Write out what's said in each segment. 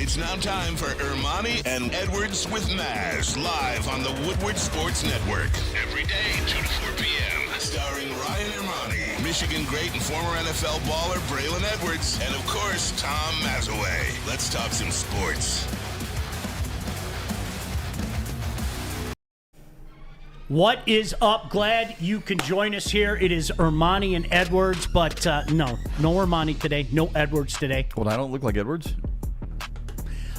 It's now time for Ermanni and Edwards with Maz, live on the Woodward Sports Network. Every day, 2 to 4 p.m. Starring Ryan Ermanni, Michigan great and former NFL baller Braylon Edwards, and of course, Tom Mazaway. Let's talk some sports. What is up? Glad you can join us here. It is Ermanni and Edwards, but no Ermanni today, no Edwards today. Well, I don't look like Edwards?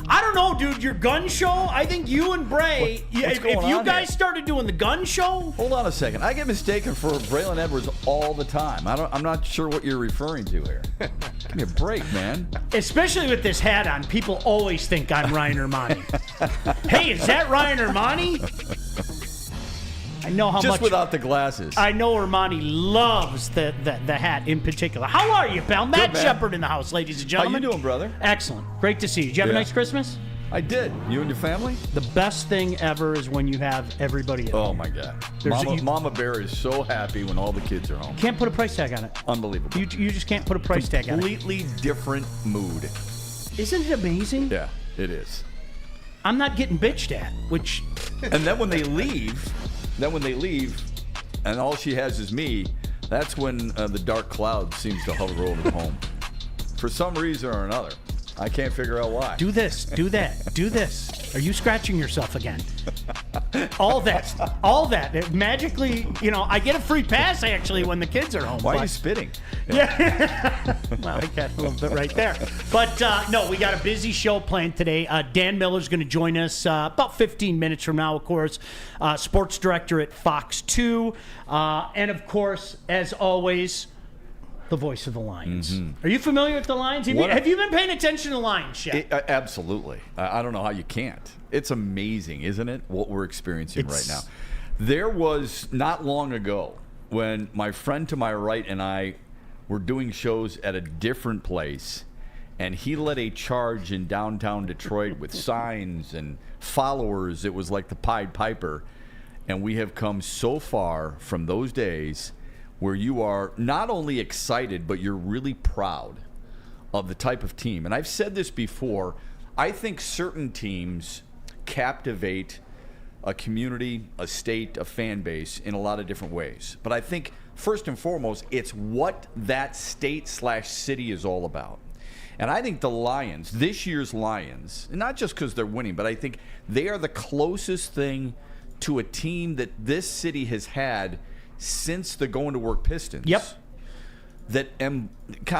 I don't know, dude. Your gun show, I think you and Bray, What's if you on guys here? started doing the gun show. Hold on a second. I get mistaken for Braylon Edwards all the time. I'm not sure what you're referring to here. Give me a break, man. Especially with this hat on, people always think I'm Ryan Ermanni. Hey, is that Ryan Ermanni? I know how much. Just without the glasses. I know Ermanni loves the hat in particular. How are you, pal? Matt man. Shepard in the house, ladies and gentlemen. How you doing, brother? Excellent. Great to see you. Did you have a Yeah. nice Christmas? I did. You and your family? The best thing ever is when you have everybody at Oh, home. my God. There's- Mama Bear is so happy when all the kids are home. Can't put a price tag on it. Unbelievable. You just can't put a price tag on it. Completely different mood. Isn't it amazing? Yeah, it is. I'm not getting bitched at, which And then when they leave, and all she has is me, that's when the dark cloud seems to hover over the home. For some reason or another. I can't figure out why. do this, do that, do this. Are you scratching yourself again? All that. It magically, I get a free pass actually when the kids are home. Why are but- you spitting? Yeah. Well, I got a little bit right there. But no, we got a busy show planned today. Dan Miller's going to join us about 15 minutes from now, of course. Sports director at Fox 2. And, of course, as always, the voice of the Lions. Are you familiar with the Lions? Have you been paying attention to the Lions, Shep? Absolutely. I don't know how you can't. It's amazing, isn't it, what we're experiencing right now? There was not long ago when my friend to my right and I were doing shows at a different place, and he led a charge in downtown Detroit with signs and followers. It was like the Pied Piper. And we have come so far from those days where you are not only excited, but you're really proud of the type of team. And I've said this before, I think certain teams captivate a community, a state, a fan base in a lot of different ways. But I think, first and foremost, it's what that state/city is all about. And I think the Lions, this year's Lions, and not just because they're winning, but I think they are the closest thing to a team that this city has had since the Going to Work Pistons. Yep. That kind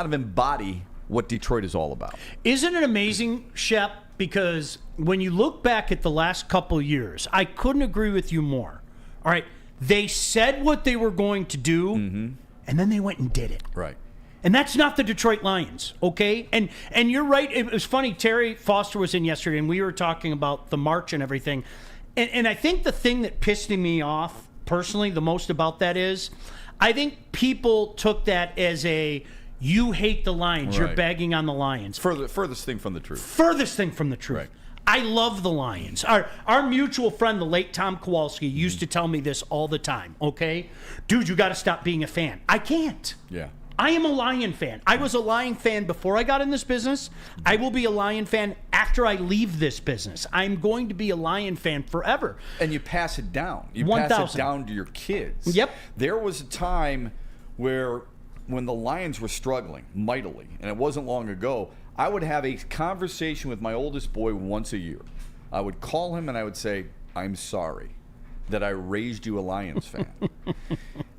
of embody what Detroit is all about. Isn't it amazing, Shep? Because when you look back at the last couple of years, I couldn't agree with you more. All right, they said what they were going to do, and then they went and did it. Right. And that's not the Detroit Lions, okay? And you're right. It was funny. Terry Foster was in yesterday, and we were talking about the march and everything. And I think the thing that pissed me off personally the most about that is I think people took that as you hate the Lions. Right. You're bagging on the Lions. Furthest thing from the truth. Furthest thing from the truth. Right. I love the Lions. Our mutual friend, the late Tom Kowalski, used to tell me this all the time, okay? Dude, you got to stop being a fan. I can't. Yeah. I am a Lion fan. I was a Lion fan before I got in this business. I will be a Lion fan after I leave this business. I'm going to be a Lion fan forever. And you pass it down. You 1,000. pass it down to your kids. Yep. There was a time where when the Lions were struggling mightily, and it wasn't long ago, I would have a conversation with my oldest boy once a year. I would call him and I would say, I'm sorry that I raised you a Lions fan.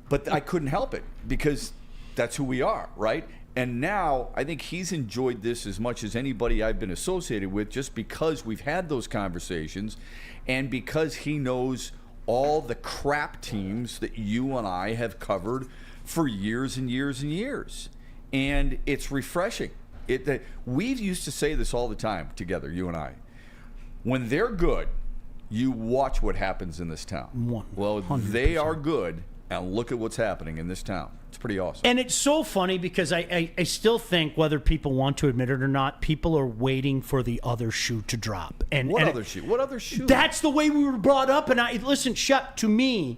But I couldn't help it because that's who we are, right? And now I think he's enjoyed this as much as anybody I've been associated with just because we've had those conversations and because he knows all the crap teams that you and I have covered for years and years and years. And it's refreshing. We used to say this all the time together, you and I. When they're good, you watch what happens in this town. Well, 100%. they are good, and look at what's happening in this town. It's pretty awesome. And it's so funny because I still think, whether people want to admit it or not, people are waiting for the other shoe to drop. What other shoe? What other shoe? That's the way we were brought up. And listen, Shep, to me,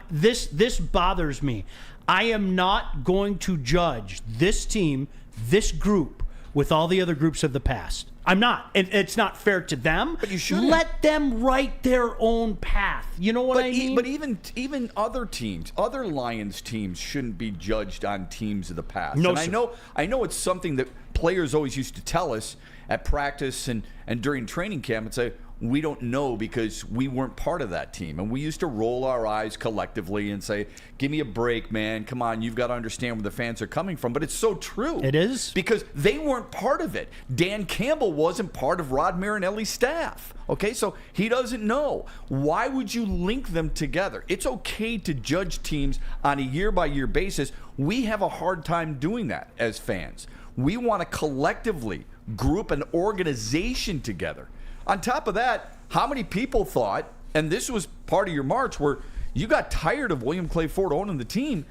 this bothers me. I am not going to judge this team, this group, with all the other groups of the past. I'm not. It's not fair to them. But you shouldn't. Let them write their own path. You know what I mean? But even other teams, other Lions teams, shouldn't be judged on teams of the past. No, and sir. I know it's something that players always used to tell us at practice and during training camp and say, we don't know because we weren't part of that team. And we used to roll our eyes collectively and say, give me a break, man. Come on, you've got to understand where the fans are coming from. But it's so true. It is. Because they weren't part of it. Dan Campbell wasn't part of Rod Marinelli's staff. Okay, so he doesn't know. Why would you link them together? It's okay to judge teams on a year-by-year basis. We have a hard time doing that as fans. We want to collectively group an organization together. On top of that, how many people thought, and this was part of your march where you got tired of William Clay Ford owning the team,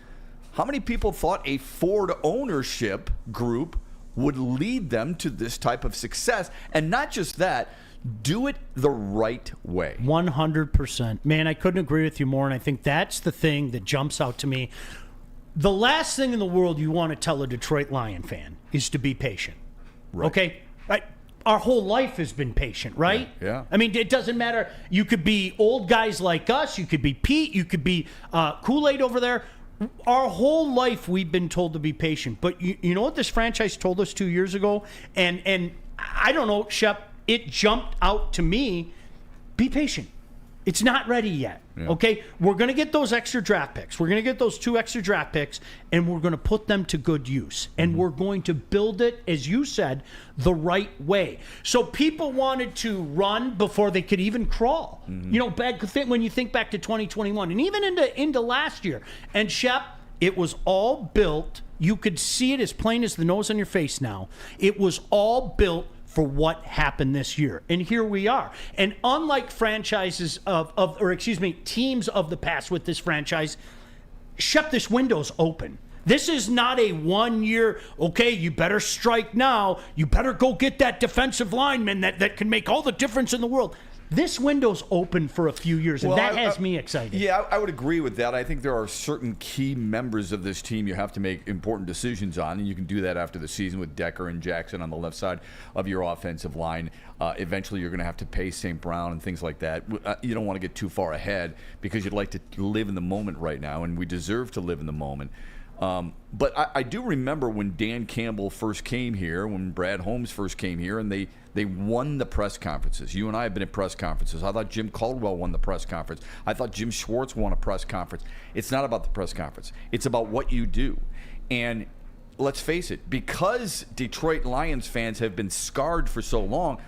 how many people thought a Ford ownership group would lead them to this type of success? And not just that, do it the right way. 100%. Man, I couldn't agree with you more, and I think that's the thing that jumps out to me. The last thing in the world you want to tell a Detroit Lion fan is to be patient. Right. Okay? Right. Our whole life has been patient, right? Yeah. I mean, it doesn't matter. You could be old guys like us. You could be Pete. You could be Kool-Aid over there. Our whole life we've been told to be patient. But you know what this franchise told us 2 years ago? And I don't know, Shep, it jumped out to me. Be patient. It's not ready yet. Yeah. Okay? We're going to get those extra draft picks. We're going to get those 2 extra draft picks, and we're going to put them to good use. And we're going to build it, as you said, the right way. So people wanted to run before they could even crawl. You know, when you think back to 2021 and even into last year. And, Shep, it was all built. You could see it as plain as the nose on your face now. It was all built for what happened this year. And here we are. And unlike franchises teams of the past with this franchise, Shep, this window's open. This is not a 1 year, okay, you better strike now. You better go get that defensive lineman that can make all the difference in the world. This window's open for a few years, and that has me excited. Yeah, I would agree with that. I think there are certain key members of this team you have to make important decisions on, and you can do that after the season with Decker and Jackson on the left side of your offensive line. Eventually, you're going to have to pay St. Brown and things like that. You don't want to get too far ahead because you'd like to live in the moment right now, and we deserve to live in the moment. But I do remember when Dan Campbell first came here, when Brad Holmes first came here, and they won the press conferences. You and I have been at press conferences. I thought Jim Caldwell won the press conference. I thought Jim Schwartz won a press conference. It's not about the press conference. It's about what you do. And let's face it, because Detroit Lions fans have been scarred for so long,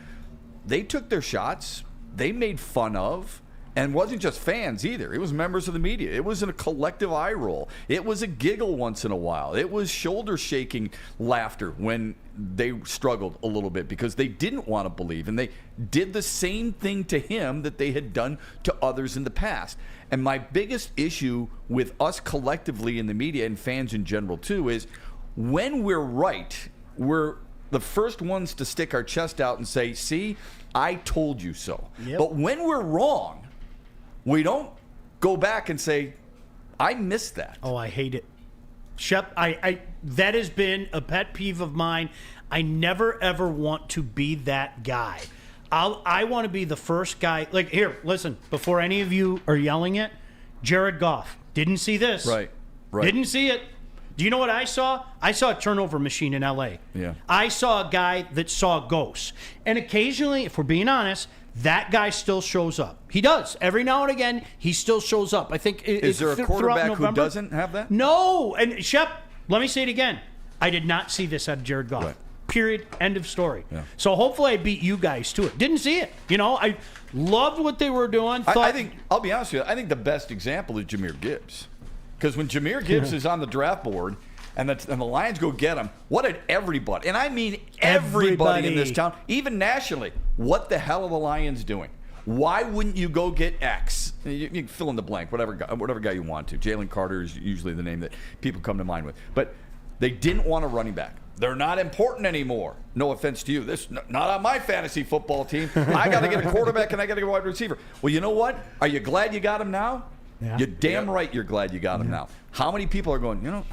they took their shots. They made fun of. And it wasn't just fans either. It was members of the media. It was a collective eye roll. It was a giggle once in a while. It was shoulder-shaking laughter when they struggled a little bit because they didn't want to believe. And they did the same thing to him that they had done to others in the past. And my biggest issue with us collectively in the media and fans in general too is when we're right, we're the first ones to stick our chest out and say, see, I told you so. Yep. But when we're wrong, we don't go back and say, I missed that. Oh, I hate it. Shep, I that has been a pet peeve of mine. I never, ever want to be that guy. I want to be the first guy. Like, here, listen, before any of you are yelling it, Jared Goff, didn't see this. Right. Didn't see it. Do you know what I saw? I saw a turnover machine in L.A. Yeah. I saw a guy that saw ghosts. And occasionally, if we're being honest, that guy still shows up. He does. Every now and again, he still shows up. I think. Is there a quarterback who doesn't have that? No. And Shep, let me say it again. I did not see this out of Jared Goff. Right. Period. End of story. Yeah. So hopefully I beat you guys to it. Didn't see it. You know, I loved what they were doing. I think, I'll be honest with you, I think the best example is Jahmyr Gibbs. Because when Jahmyr Gibbs is on the draft board and the Lions go get him, what did everybody, and I mean everybody in this town, even nationally, what the hell are the Lions doing? Why wouldn't you go get X? You can fill in the blank, whatever guy you want to. Jalen Carter is usually the name that people come to mind with. But they didn't want a running back. They're not important anymore. No offense to you. This not on my fantasy football team. I got to get a quarterback and I got to get a wide receiver. Well, you know what? Are you glad you got him now? Yeah. You're damn right you're glad you got him now. How many people are going,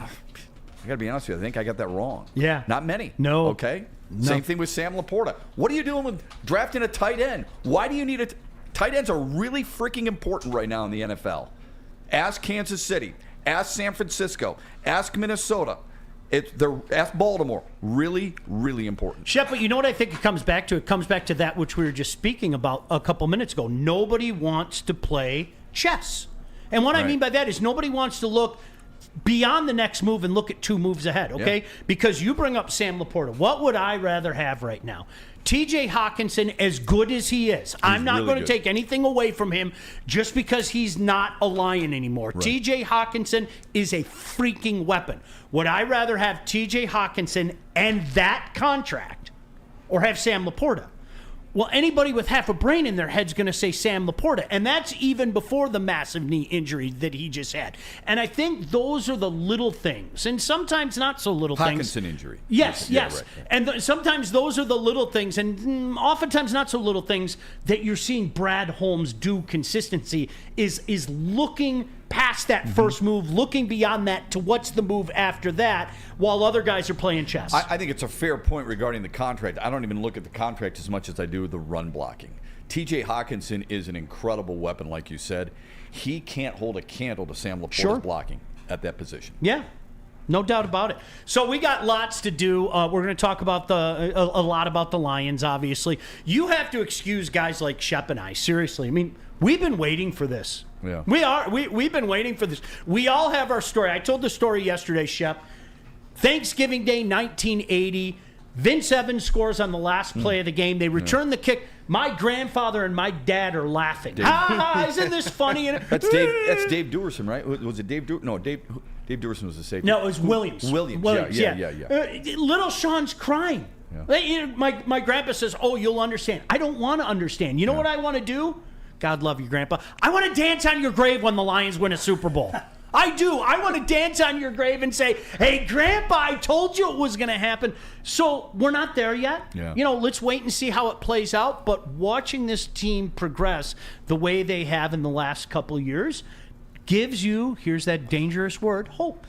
I got to be honest with you. I think I got that wrong. Yeah. Not many. No. Okay? No. Same thing with Sam Laporta. What are you doing with drafting a tight end? Why do you need a tight ends are really freaking important right now in the NFL. Ask Kansas City. Ask San Francisco. Ask Minnesota. Ask Baltimore. Really, really important. Shep, but you know what I think it comes back to? It comes back to that which we were just speaking about a couple minutes ago. Nobody wants to play chess. And what I mean by that is nobody wants to look beyond the next move and look at 2 moves ahead, okay? Yeah. Because you bring up Sam Laporta. What would I rather have right now? TJ Hawkinson, as good as he is, I'm not going to take anything away from him just because he's not a Lion anymore. Right. TJ Hawkinson is a freaking weapon. Would I rather have TJ Hawkinson and that contract or have Sam Laporta? Well, anybody with half a brain in their head's going to say Sam Laporta, and that's even before the massive knee injury that he just had. And I think those are the little things, and sometimes not so little things. Hawkinson injury. Yes. Right. And sometimes those are the little things, and oftentimes not so little things that you're seeing Brad Holmes do consistency is looking past that first move, looking beyond that to what's the move after that, while other guys are playing chess. I think it's a fair point regarding the contract. I don't even look at the contract as much as I do the run blocking. TJ Hawkinson is an incredible weapon, like you said. He can't hold a candle to Sam Laporta's blocking at that position. Yeah. No doubt about it. So we got lots to do. We're going to talk about a lot about the Lions, obviously. You have to excuse guys like Shep and I. Seriously. I mean, we've been waiting for this. Yeah. We've been waiting for this. We all have our story. I told the story yesterday, Shep. Thanksgiving Day, 1980. Vince Evans scores on the last play of the game. They return the kick. My grandfather and my dad are laughing. Isn't this funny? That's Dave Duerson, right? Was it Dave Duerson? No, Dave Duerson was the safety. No, it was Williams. Williams. Yeah. Little Sean's crying. Yeah. My grandpa says, "Oh, you'll understand." I don't want to understand. You know what I want to do? God love you, Grandpa. I want to dance on your grave when the Lions win a Super Bowl. I do. I want to dance on your grave and say, "Hey, Grandpa, I told you it was going to happen." So we're not there yet. Yeah. Let's wait and see how it plays out. But watching this team progress the way they have in the last couple of years gives you, here's that dangerous word, hope.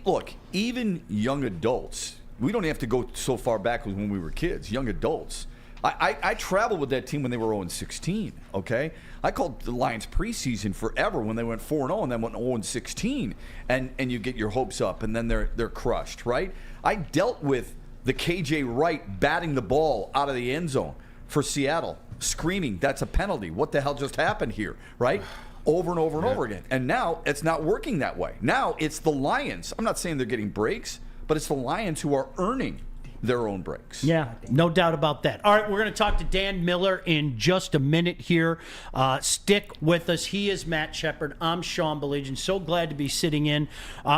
Look, even young adults, we don't have to go so far back as when we were kids. Young adults. I traveled with that team when they were 0-16, okay? I called the Lions preseason forever when they went 4-0 and then went 0-16, and you get your hopes up, and then they're crushed, right? I dealt with the KJ Wright batting the ball out of the end zone for Seattle, screaming, "That's a penalty. What the hell just happened here?" Right? Over and over and over again. And now it's not working that way. Now it's the Lions. I'm not saying they're getting breaks, but it's the Lions who are earning their own breaks. Yeah, no doubt about that. All right, we're going to talk to Dan Miller in just a minute here. Stick with us. He is Matt Shepard. I'm Sean Baligian. So glad to be sitting in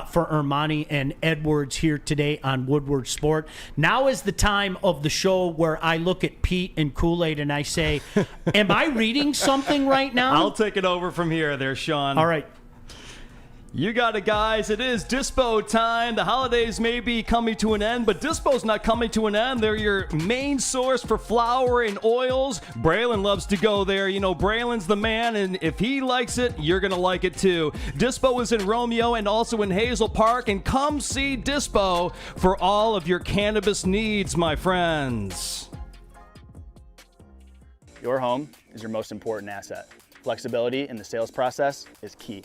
for Ermanni and Edwards here today on Woodward Sport. Now is the time of the show where I look at Pete and Kool-aid and I say, am I reading something right now? I'll take it over from here there, Sean. All right. You got it, guys. It is Dispo time. The holidays may be coming to an end, but Dispo's not coming to an end. They're your main source for flour and oils. Braylon loves to go there. Braylon's the man, and if he likes it, you're going to like it too. Dispo is in Romeo and also in Hazel Park, and come see Dispo for all of your cannabis needs, my friends. Your home is your most important asset. Flexibility in the sales process is key.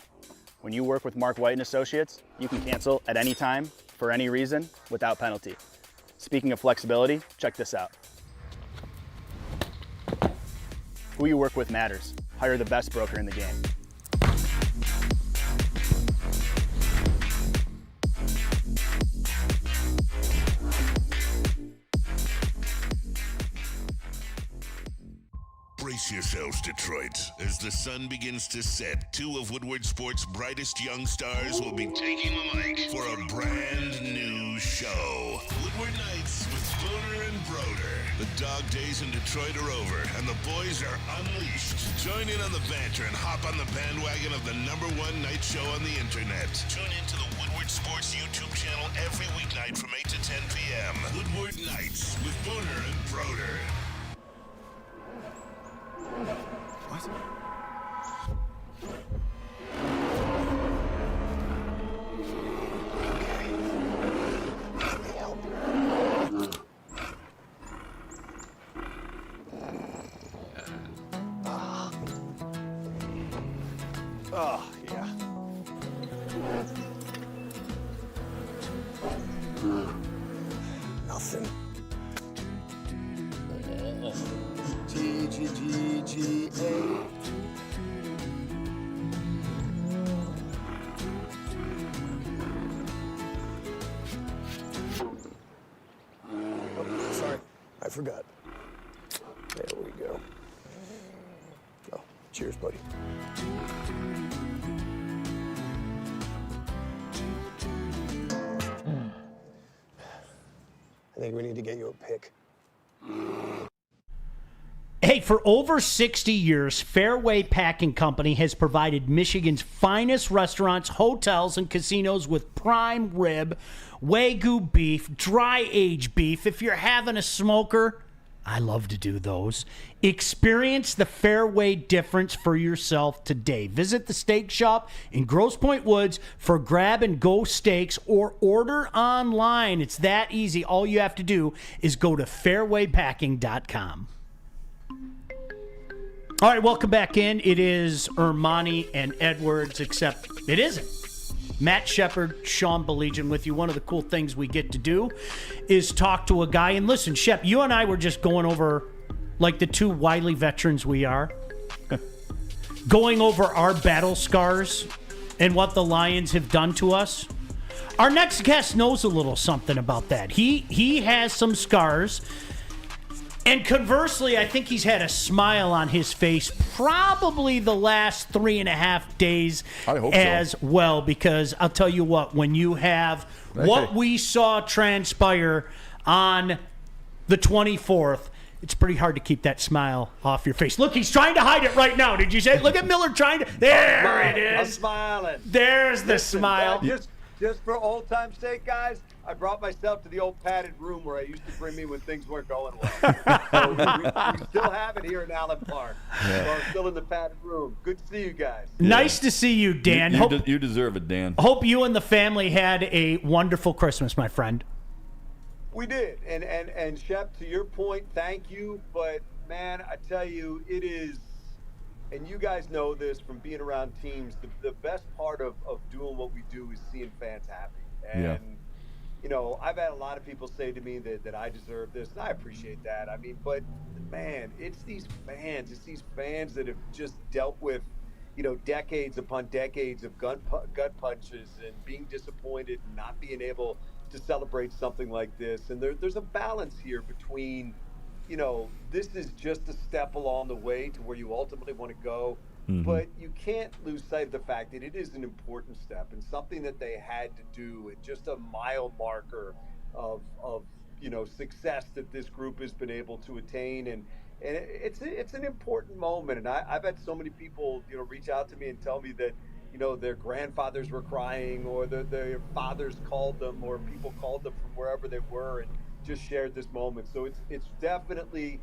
When you work with Mark White & Associates, you can cancel at any time, for any reason, without penalty. Speaking of flexibility, check this out. Who you work with matters. Hire the best broker in the game. Brace yourselves, Detroit. As the sun begins to set, 2 of Woodward Sports' brightest young stars will be taking the mic for a brand new show. Woodward Nights with Spooner and Broder. The dog days in Detroit are over, and the boys are unleashed. Join in on the banter and hop on the bandwagon of the #1 night show on the internet. Tune into the Woodward Sports YouTube channel every weeknight from 8 to 10 p.m. Woodward Nights with Spooner and Broder. What? Listen. G-G-G-G-A. Oh, sorry, I forgot. There we go. Oh, cheers, buddy. I think we need to get you a pick. Hey, for over 60 years, Fairway Packing Company has provided Michigan's finest restaurants, hotels, and casinos with prime rib, Wagyu beef, dry-aged beef. If you're having a smoker, I love to do those. Experience the Fairway difference for yourself today. Visit the steak shop in Grosse Pointe Woods for grab-and-go steaks or order online. It's that easy. All you have to do is go to fairwaypacking.com. All right, welcome back in. It is Ermanni and Edwards, except it isn't. Matt Shepard, Sean Baligian with you. One of the cool things we get to do is talk to a guy. And listen, Shep, you and I were just going over, like the two wily veterans we are, going over our battle scars and what the Lions have done to us. Our next guest knows a little something about that. He has some scars. And conversely, I think he's had a smile on his face probably the last 3.5 days as well, because I'll tell you what, when you have what we saw transpire on the 24th, it's pretty hard to keep that smile off your face. Look, he's trying to hide it right now. Did you say? Look at Miller trying to. There it is. I'm smiling. There's the smile. Just for old time's sake, guys, I brought myself to the old padded room where I used to bring me when things weren't going well. So we still have it here in Allen Park. Yeah. So I'm still in the padded room. Good to see you guys. Yeah. Nice to see you, Dan. You deserve it, Dan. Hope you and the family had a wonderful Christmas, my friend. We did. And Shep, to your point, thank you. But, man, I tell you, it is, and you guys know this from being around teams, the best part of doing what we do is seeing fans happy. And, you know, I've had a lot of people say to me that I deserve this, and I appreciate that. I mean, but, man, it's these fans that have just dealt with, you know, decades upon decades of gut punches and being disappointed and not being able to celebrate something like this. And there's a balance here between, you know, this is just a step along the way to where you ultimately want to go. Mm-hmm. But you can't lose sight of the fact that it is an important step and something that they had to do, and just a mile marker of you know, success that this group has been able to attain. And it's an important moment. And I've had so many people, you know, reach out to me and tell me that, you know, their grandfathers were crying, or their fathers called them, or people called them from wherever they were and just shared this moment. So it's definitely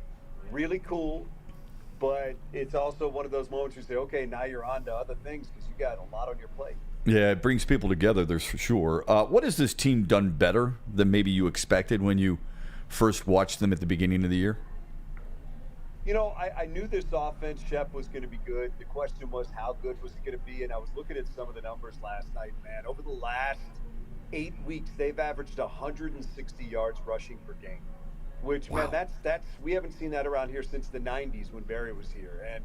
really cool. But it's also one of those moments you say, okay, now you're on to other things because you got a lot on your plate. Yeah, it brings people together, there's for sure. What has this team done better than maybe you expected when you first watched them at the beginning of the year? You know, I knew this offense, Shep, was going to be good. The question was, how good was it going to be? And I was looking at some of the numbers last night, man. Over the last 8 weeks, they've averaged 160 yards rushing per game. Which, wow, man, that's we haven't seen that around here since the 90s when Barry was here. And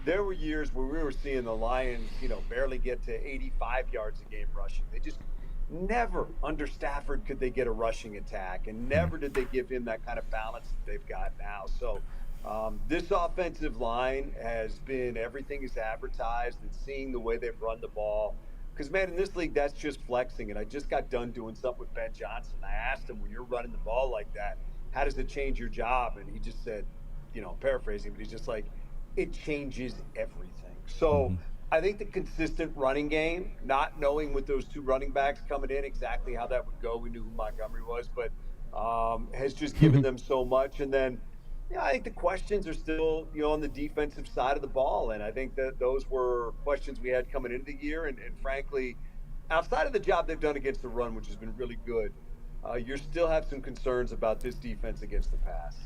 there were years where we were seeing the Lions, you know, barely get to 85 yards a game rushing. They just never, under Stafford, could they get a rushing attack, and never did they give him that kind of balance that they've got now. So this offensive line has been everything is advertised, and seeing the way they've run the ball. Because, man, in this league, that's just flexing. And I just got done doing something with Ben Johnson. I asked him, when you're running the ball like that, how does it change your job? And he just said, you know, paraphrasing, but he's just like, it changes everything. So I think the consistent running game, not knowing with those two running backs coming in exactly how that would go, we knew who Montgomery was, but has just given them so much. And then, yeah, I think the questions are still, you know, on the defensive side of the ball. And I think that those were questions we had coming into the year. And frankly, outside of the job they've done against the run, which has been really good, you still have some concerns about this defense against the pass.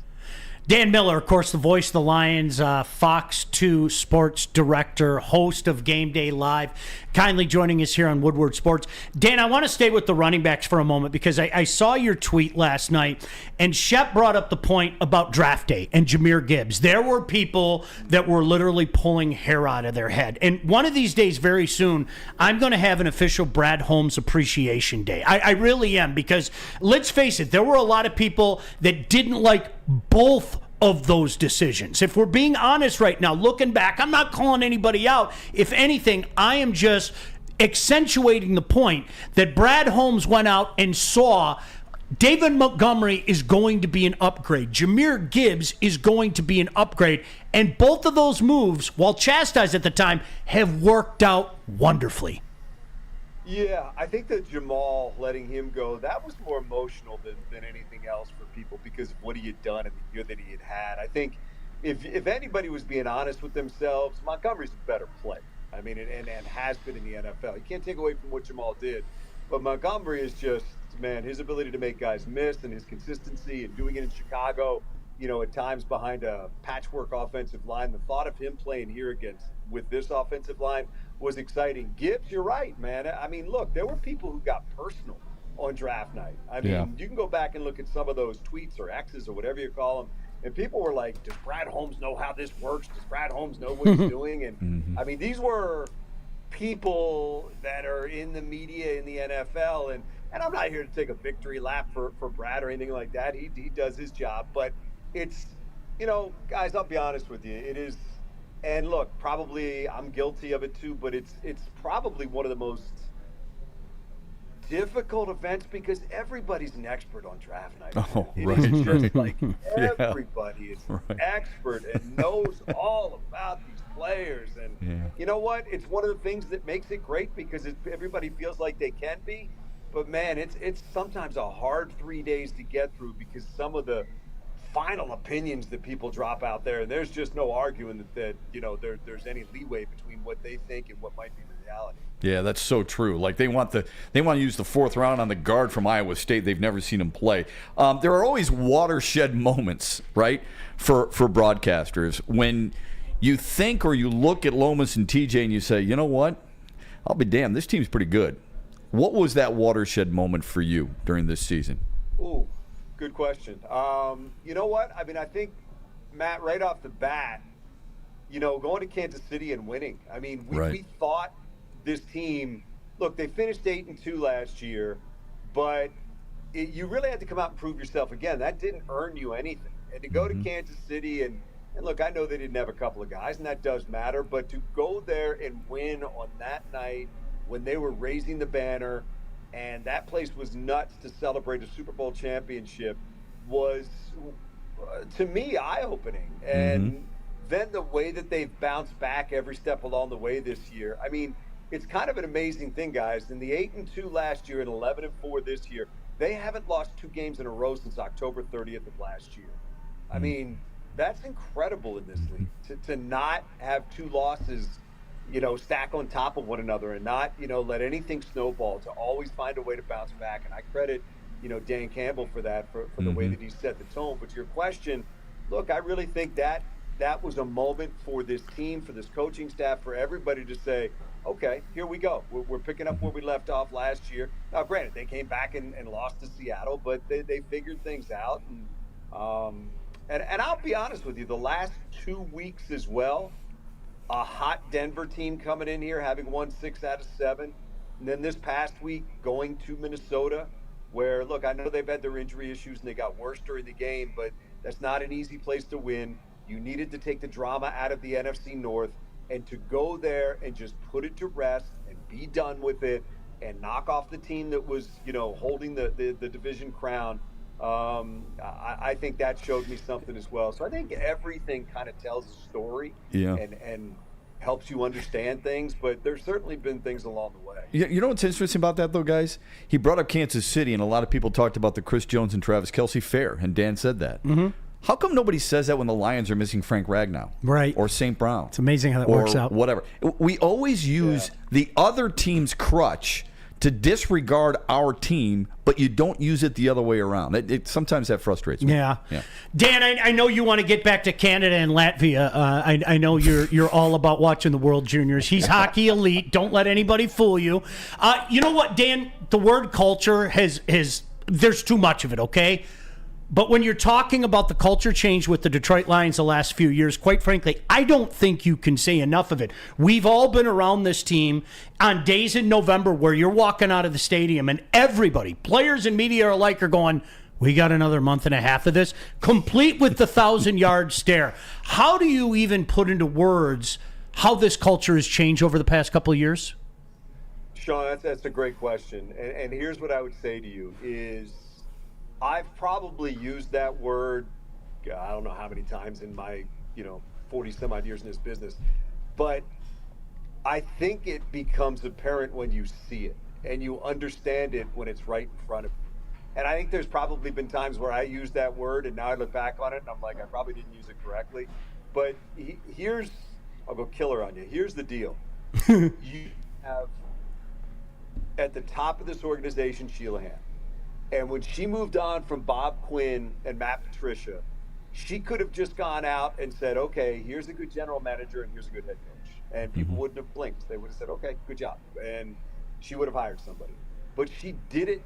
Dan Miller, of course, the voice of the Lions, Fox 2 sports director, host of Game Day Live, kindly joining us here on Woodward Sports. Dan, I want to stay with the running backs for a moment because I saw your tweet last night, and Shep brought up the point about draft day and Jahmyr Gibbs. There were people that were literally pulling hair out of their head. And one of these days, very soon, I'm going to have an official Brad Holmes Appreciation Day. I really am, because let's face it, there were a lot of people that didn't like both of those decisions. If we're being honest right now, looking back, I'm not calling anybody out. If anything, I am just accentuating the point that Brad Holmes went out and saw David Montgomery is going to be an upgrade. Jahmyr Gibbs is going to be an upgrade. And both of those moves, while chastised at the time, have worked out wonderfully. Yeah, I think that Jamal letting him go, that was more emotional than anything else for people because of what he had done in the year that he had. I think if anybody was being honest with themselves, Montgomery's a better player. I mean, and has been in the NFL. You can't take away from what Jamal did. But Montgomery is just, man, his ability to make guys miss and his consistency and doing it in Chicago, at times behind a patchwork offensive line. The thought of him playing here with this offensive line was exciting. Gibbs, you're right, man. I mean, look, there were people who got personal on draft night. I mean, You can go back and look at some of those tweets or X's or whatever you call them, and people were like, does Brad Holmes know how this works? Does Brad Holmes know what he's doing? And, I mean, these were people that are in the media in the NFL, and I'm not here to take a victory lap for Brad or anything like that. He does his job, but it's, guys, I'll be honest with you. It is, and look, probably I'm guilty of it too, but it's probably one of the most difficult events because everybody's an expert on draft night. Oh, it right. is just like everybody is right. an expert and knows all about these players. And you know what? It's one of the things that makes it great because everybody feels like they can be. But man, it's sometimes a hard 3 days to get through because some of the final opinions that people drop out there, and there's just no arguing that there's any leeway between what they think and what might be the reality. Yeah, that's so true. Like they want to use the fourth round on the guard from Iowa State. They've never seen him play. There are always watershed moments, right, for broadcasters when you think or you look at Lomas and TJ and you say, you know what? I'll be damned. This team's pretty good. What was that watershed moment for you during this season? Ooh, good question. You know what? I mean, I think, Matt, right off the bat, going to Kansas City and winning. I mean, we thought this team, look, they finished 8-2 last year, but you really had to come out and prove yourself again. That didn't earn you anything. And to go to Kansas City and look, I know they didn't have a couple of guys, and that does matter, but to go there and win on that night when they were raising the banner and that place was nuts to celebrate a Super Bowl championship was, to me, eye-opening. And then the way that they've bounced back every step along the way this year, I mean, it's kind of an amazing thing, guys. In the 8-2 last year and 11-4 this year, they haven't lost 2 games in a row since October 30th of last year. I mean, that's incredible in this league to not have 2 losses, stack on top of one another and not, let anything snowball, to always find a way to bounce back. And I credit, Dan Campbell for that, for the way that he set the tone. But to your question, look, I really think that was a moment for this team, for this coaching staff, for everybody to say, okay, here we go. We're picking up where we left off last year. Now, granted, they came back and lost to Seattle, but they figured things out. And I'll be honest with you, the last 2 weeks as well, a hot Denver team coming in here, having won 6 out of 7. And then this past week, going to Minnesota, where, look, I know they've had their injury issues and they got worse during the game, but that's not an easy place to win. You needed to take the drama out of the NFC North and to go there and just put it to rest and be done with it and knock off the team that was, holding the division crown. I think that showed me something as well. So I think everything kind of tells a story and helps you understand things, but there's certainly been things along the way. You know what's interesting about that, though, guys? He brought up Kansas City, and a lot of people talked about the Chris Jones and Travis Kelce fair, and Dan said that. How come nobody says that when the Lions are missing Frank Ragnow? Right. Or St. Brown? It's amazing how that works out. Whatever. We always use the other team's crutch to disregard our team, but you don't use it the other way around. Sometimes that frustrates me. Yeah. Dan, I know you want to get back to Canada and Latvia. I know you're all about watching the World Juniors. He's hockey elite. Don't let anybody fool you. You know what, Dan? The word culture has there's too much of it, okay? But when you're talking about the culture change with the Detroit Lions the last few years, quite frankly, I don't think you can say enough of it. We've all been around this team on days in November where you're walking out of the stadium and everybody, players and media alike, are going, we got another month and a half of this, complete with the 1,000-yard stare. How do you even put into words how this culture has changed over the past couple of years? Sean, that's a great question. And here's what I would say to you is, I've probably used that word, I don't know how many times in my, 40 some odd years in this business, but I think it becomes apparent when you see it and you understand it when it's right in front of you. And I think there's probably been times where I used that word and now I look back on it and I'm like, I probably didn't use it correctly. But I'll go killer on you. Here's the deal. You have at the top of this organization, Sheila Hamm. And when she moved on from Bob Quinn and Matt Patricia, she could have just gone out and said, okay, here's a good general manager and here's a good head coach. And people wouldn't have blinked. They would have said, okay, good job. And she would have hired somebody. But she did it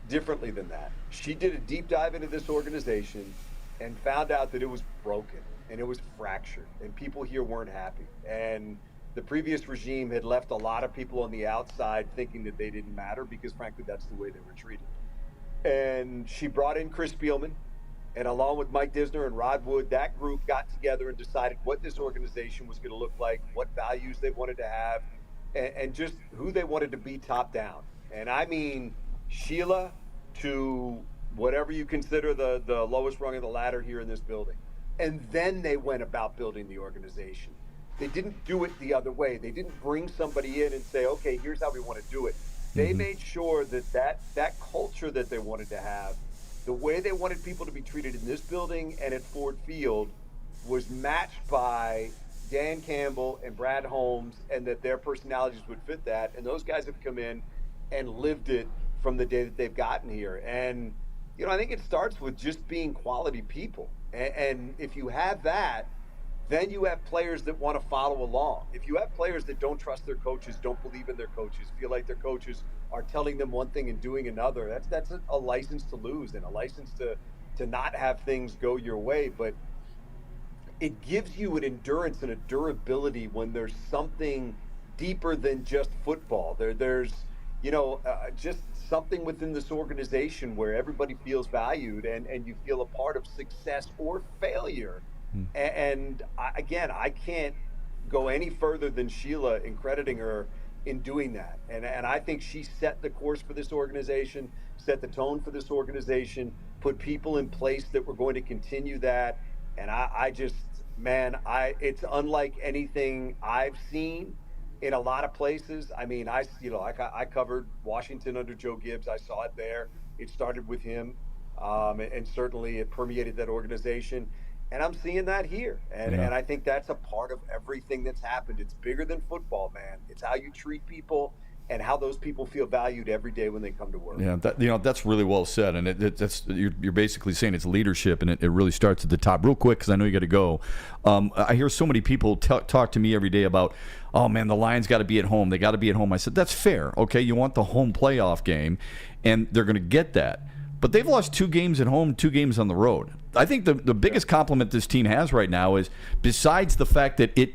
differently than that. She did a deep dive into this organization and found out that it was broken and it was fractured and people here weren't happy. And the previous regime had left a lot of people on the outside thinking that they didn't matter because, frankly, that's the way they were treated. And she brought in Chris Spielman, and along with Mike Disner and Rod Wood, that group got together and decided what this organization was going to look like, what values they wanted to have, and just who they wanted to be top down. And I mean Sheila to whatever you consider the lowest rung of the ladder here in this building. And then they went about building the organization. They didn't do it the other way. They didn't bring somebody in and say, okay, here's how we want to do it. They made sure that culture that they wanted to have, the way they wanted people to be treated in this building and at Ford Field, was matched by Dan Campbell and Brad Holmes, and that their personalities would fit that. And those guys have come in and lived it from the day that they've gotten here. And, I think it starts with just being quality people. And if you have that, then you have players that want to follow along. If you have players that don't trust their coaches, don't believe in their coaches, feel like their coaches are telling them one thing and doing another, that's a license to lose and a license to not have things go your way. But it gives you an endurance and a durability when there's something deeper than just football. There's just something within this organization where everybody feels valued and you feel a part of success or failure. And I can't go any further than Sheila in crediting her in doing that. And I think she set the course for this organization, set the tone for this organization, put people in place that were going to continue that. And it's unlike anything I've seen in a lot of places. I mean, I covered Washington under Joe Gibbs. I saw it there. It started with him, and certainly it permeated that organization. And I'm seeing that here. And I think that's a part of everything that's happened. It's bigger than football, man. It's how you treat people and how those people feel valued every day when they come to work. Yeah, that's really well said. And you're basically saying it's leadership, and it really starts at the top. Real quick, because I know you got to go. I hear so many people talk to me every day about, oh, man, the Lions got to be at home. They got to be at home. I said, that's fair. Okay, you want the home playoff game, and they're going to get that. But they've lost 2 games at home, 2 games on the road. I think the biggest compliment this team has right now is, besides the fact that it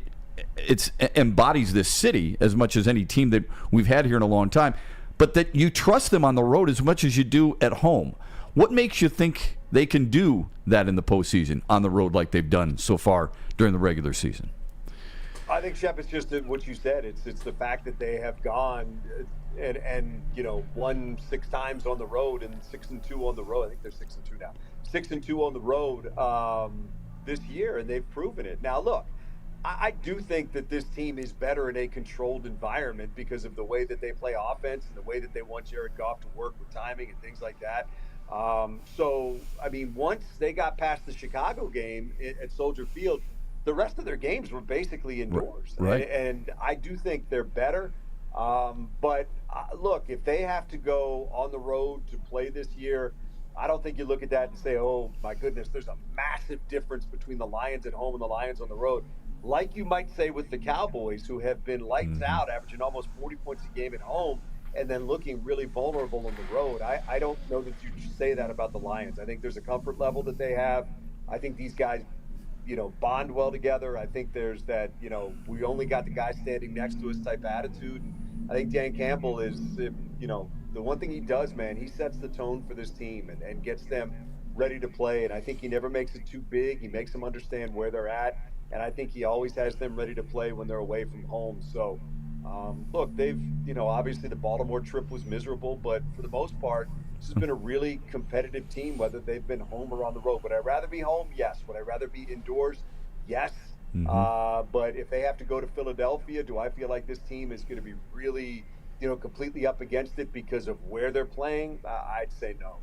embodies this city as much as any team that we've had here in a long time, but that you trust them on the road as much as you do at home. What makes you think they can do that in the postseason on the road like they've done so far during the regular season? I think, Shep, it's just what you said. It's the fact that they have gone and won 6 times on the road and 6-2 on the road. I think they're 6-2 now. 6-2 on the road this year, and they've proven it. Now, look, I do think that this team is better in a controlled environment because of the way that they play offense and the way that they want Jared Goff to work with timing and things like that. So, I mean, once they got past the Chicago game at Soldier Field, the rest of their games were basically indoors. Right. And I do think they're better. But look, if they have to go on the road to play this year, I don't think you look at that and say, oh, my goodness, there's a massive difference between the Lions at home and the Lions on the road. Like you might say with the Cowboys, who have been lights out, averaging almost 40 points a game at home, and then looking really vulnerable on the road. I don't know that you say that about the Lions. I think there's a comfort level that they have. I think these guys, bond well together. I think there's that, we only got the guy standing next to us type attitude. And I think Dan Campbell is, the one thing he does, man, he sets the tone for this team and gets them ready to play. And I think he never makes it too big. He makes them understand where they're at. And I think he always has them ready to play when they're away from home. So, look, they've, obviously the Baltimore trip was miserable, but for the most part, this has been a really competitive team, whether they've been home or on the road. Would I rather be home? Yes. Would I rather be indoors? Yes. But if they have to go to Philadelphia, do I feel like this team is going to be really, completely up against it because of where they're playing? I'd say no.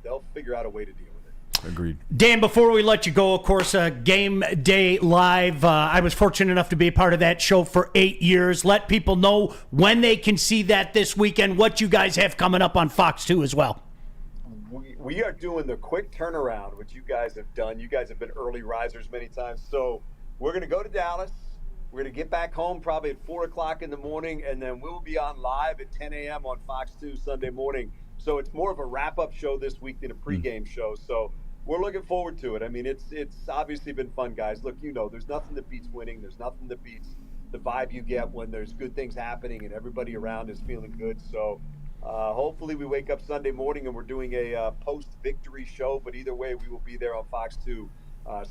They'll figure out a way to deal with it. Agreed. Dan, before we let you go, of course, Game Day Live, I was fortunate enough to be a part of that show for 8 years. Let people know when they can see that this weekend, what you guys have coming up on Fox 2 as well. We are doing the quick turnaround, which you guys have done. You guys have been early risers many times. So we're going to go to Dallas. We're going to get back home probably at 4 o'clock in the morning, and then we'll be on live at 10 a.m. on Fox 2 Sunday morning. So it's more of a wrap-up show this week than a pregame show. So we're looking forward to it. I mean, it's obviously been fun, guys. Look, there's nothing that beats winning. There's nothing that beats the vibe you get when there's good things happening and everybody around is feeling good. So hopefully we wake up Sunday morning and we're doing a post-victory show. But either way, we will be there on Fox 2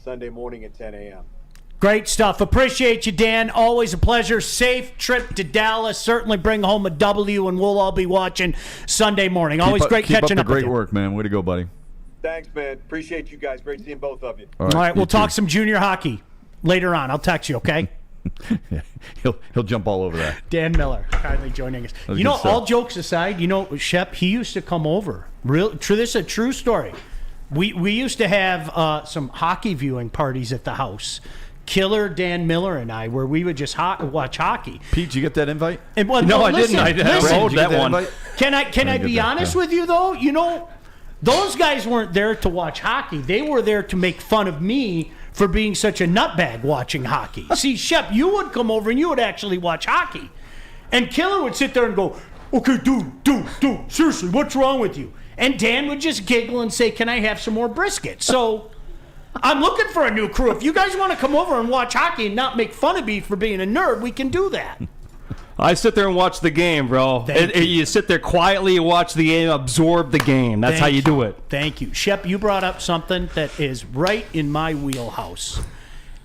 Sunday morning at 10 a.m. Great stuff. Appreciate you, Dan. Always a pleasure. Safe trip to Dallas. Certainly bring home a W, and we'll all be watching Sunday morning. Always great catching up with you. Keep up the great work, man. Way to go, buddy. Thanks, man. Appreciate you guys. Great seeing both of you. All right, we'll talk some junior hockey later on. I'll text you, okay? He'll jump all over that. Dan Miller kindly joining us. All jokes aside, Shep, he used to come over. This is a true story. We used to have some hockey viewing parties at the house. Killer, Dan Miller, and I, where we would just watch hockey. Pete, did you get that invite? I didn't. I wrote that one. Can I be honest with you, though? Those guys weren't there to watch hockey. They were there to make fun of me for being such a nutbag watching hockey. See, Shep, you would come over and you would actually watch hockey. And Killer would sit there and go, okay, dude, seriously, what's wrong with you? And Dan would just giggle and say, can I have some more brisket? So I'm looking for a new crew. If you guys want to come over and watch hockey and not make fun of me for being a nerd, we can do that. I sit there and watch the game, bro. You sit there quietly, watch the game, absorb the game. That's how you do it. Thank you. Shep, you brought up something that is right in my wheelhouse.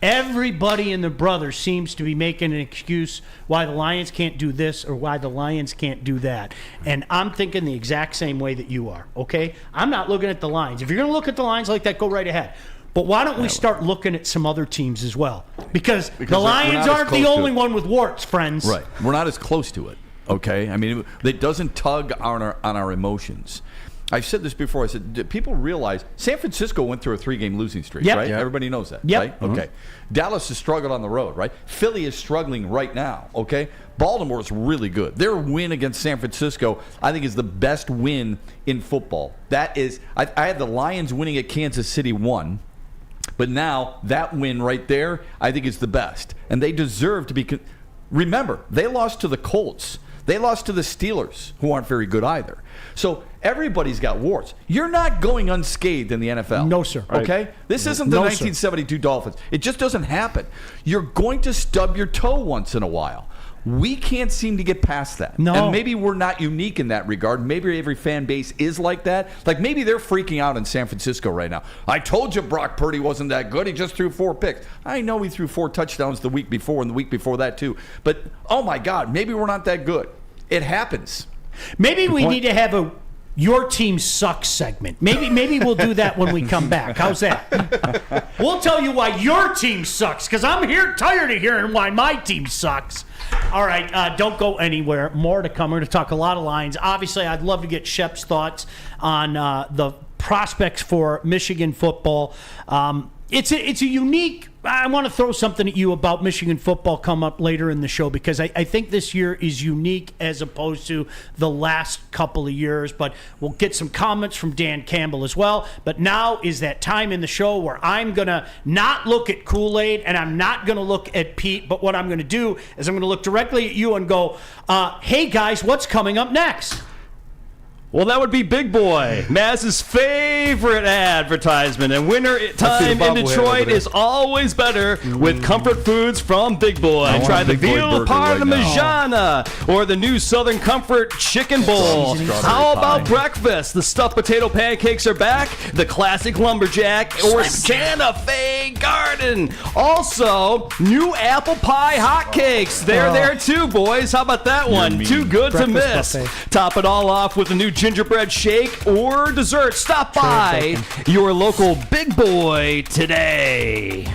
Everybody and their brother seems to be making an excuse why the Lions can't do this or why the Lions can't do that. And I'm thinking the exact same way that you are, okay? I'm not looking at the Lions. If you're going to look at the Lions like that, go right ahead. But why don't we start looking at some other teams as well? Because the Lions aren't the only one with warts, friends. Right. We're not as close to it, okay? I mean, it doesn't tug on our emotions. I've said this before. I said, people realize San Francisco went through a 3-game losing streak, right? Yep. Everybody knows that, right? Mm-hmm. Okay. Dallas has struggled on the road, right? Philly is struggling right now, okay? Baltimore is really good. Their win against San Francisco, I think, is the best win in football. That is, I had the Lions winning at Kansas City 1. But now, that win right there, I think is the best. And they deserve to be... Remember, they lost to the Colts. They lost to the Steelers, who aren't very good either. So everybody's got warts. You're not going unscathed in the NFL. No, sir. Okay? This isn't the 1972 Dolphins. It just doesn't happen. You're going to stub your toe once in a while. We can't seem to get past that. No. And maybe we're not unique in that regard. Maybe every fan base is like that. Like maybe they're freaking out in San Francisco right now. I told you Brock Purdy wasn't that good. He just threw 4 picks. I know he threw 4 touchdowns the week before and the week before that too. But, oh my God, maybe we're not that good. It happens. Maybe we need to have a Your Team Sucks segment. Maybe we'll do that when we come back. How's that? We'll tell you why your team sucks, because I'm tired of hearing why my team sucks. All right, don't go anywhere. More to come. We're going to talk a lot of Lions. Obviously, I'd love to get Shep's thoughts on the prospects for Michigan football. It's a unique. I want to throw something at you about Michigan football come up later in the show, because I think this year is unique as opposed to the last couple of years. But we'll get some comments from Dan Campbell as well. But now is that time in the show where I'm going to not look at Kool-Aid and I'm not going to look at Pete. But what I'm going to do is I'm going to look directly at you and go, hey, guys, what's coming up next? Well, that would be Big Boy, Maz's favorite advertisement. And winter time in Detroit is always better with comfort foods from Big Boy. Try the veal parmigiana or the new Southern Comfort Chicken Bowl. How about breakfast? The stuffed potato pancakes are back. The classic lumberjack or Santa Fe Garden. Also, new apple pie hotcakes. They're there too, boys. How about that one? Too good to miss. Top it all off with a new gingerbread shake or dessert. Stop by your local Big Boy today.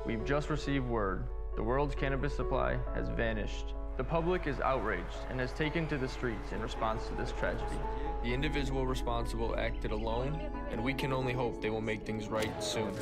We've just received word. The world's cannabis supply has vanished. The public is outraged and has taken to the streets in response to this tragedy. The individual responsible acted alone, and we can only hope they will make things right soon.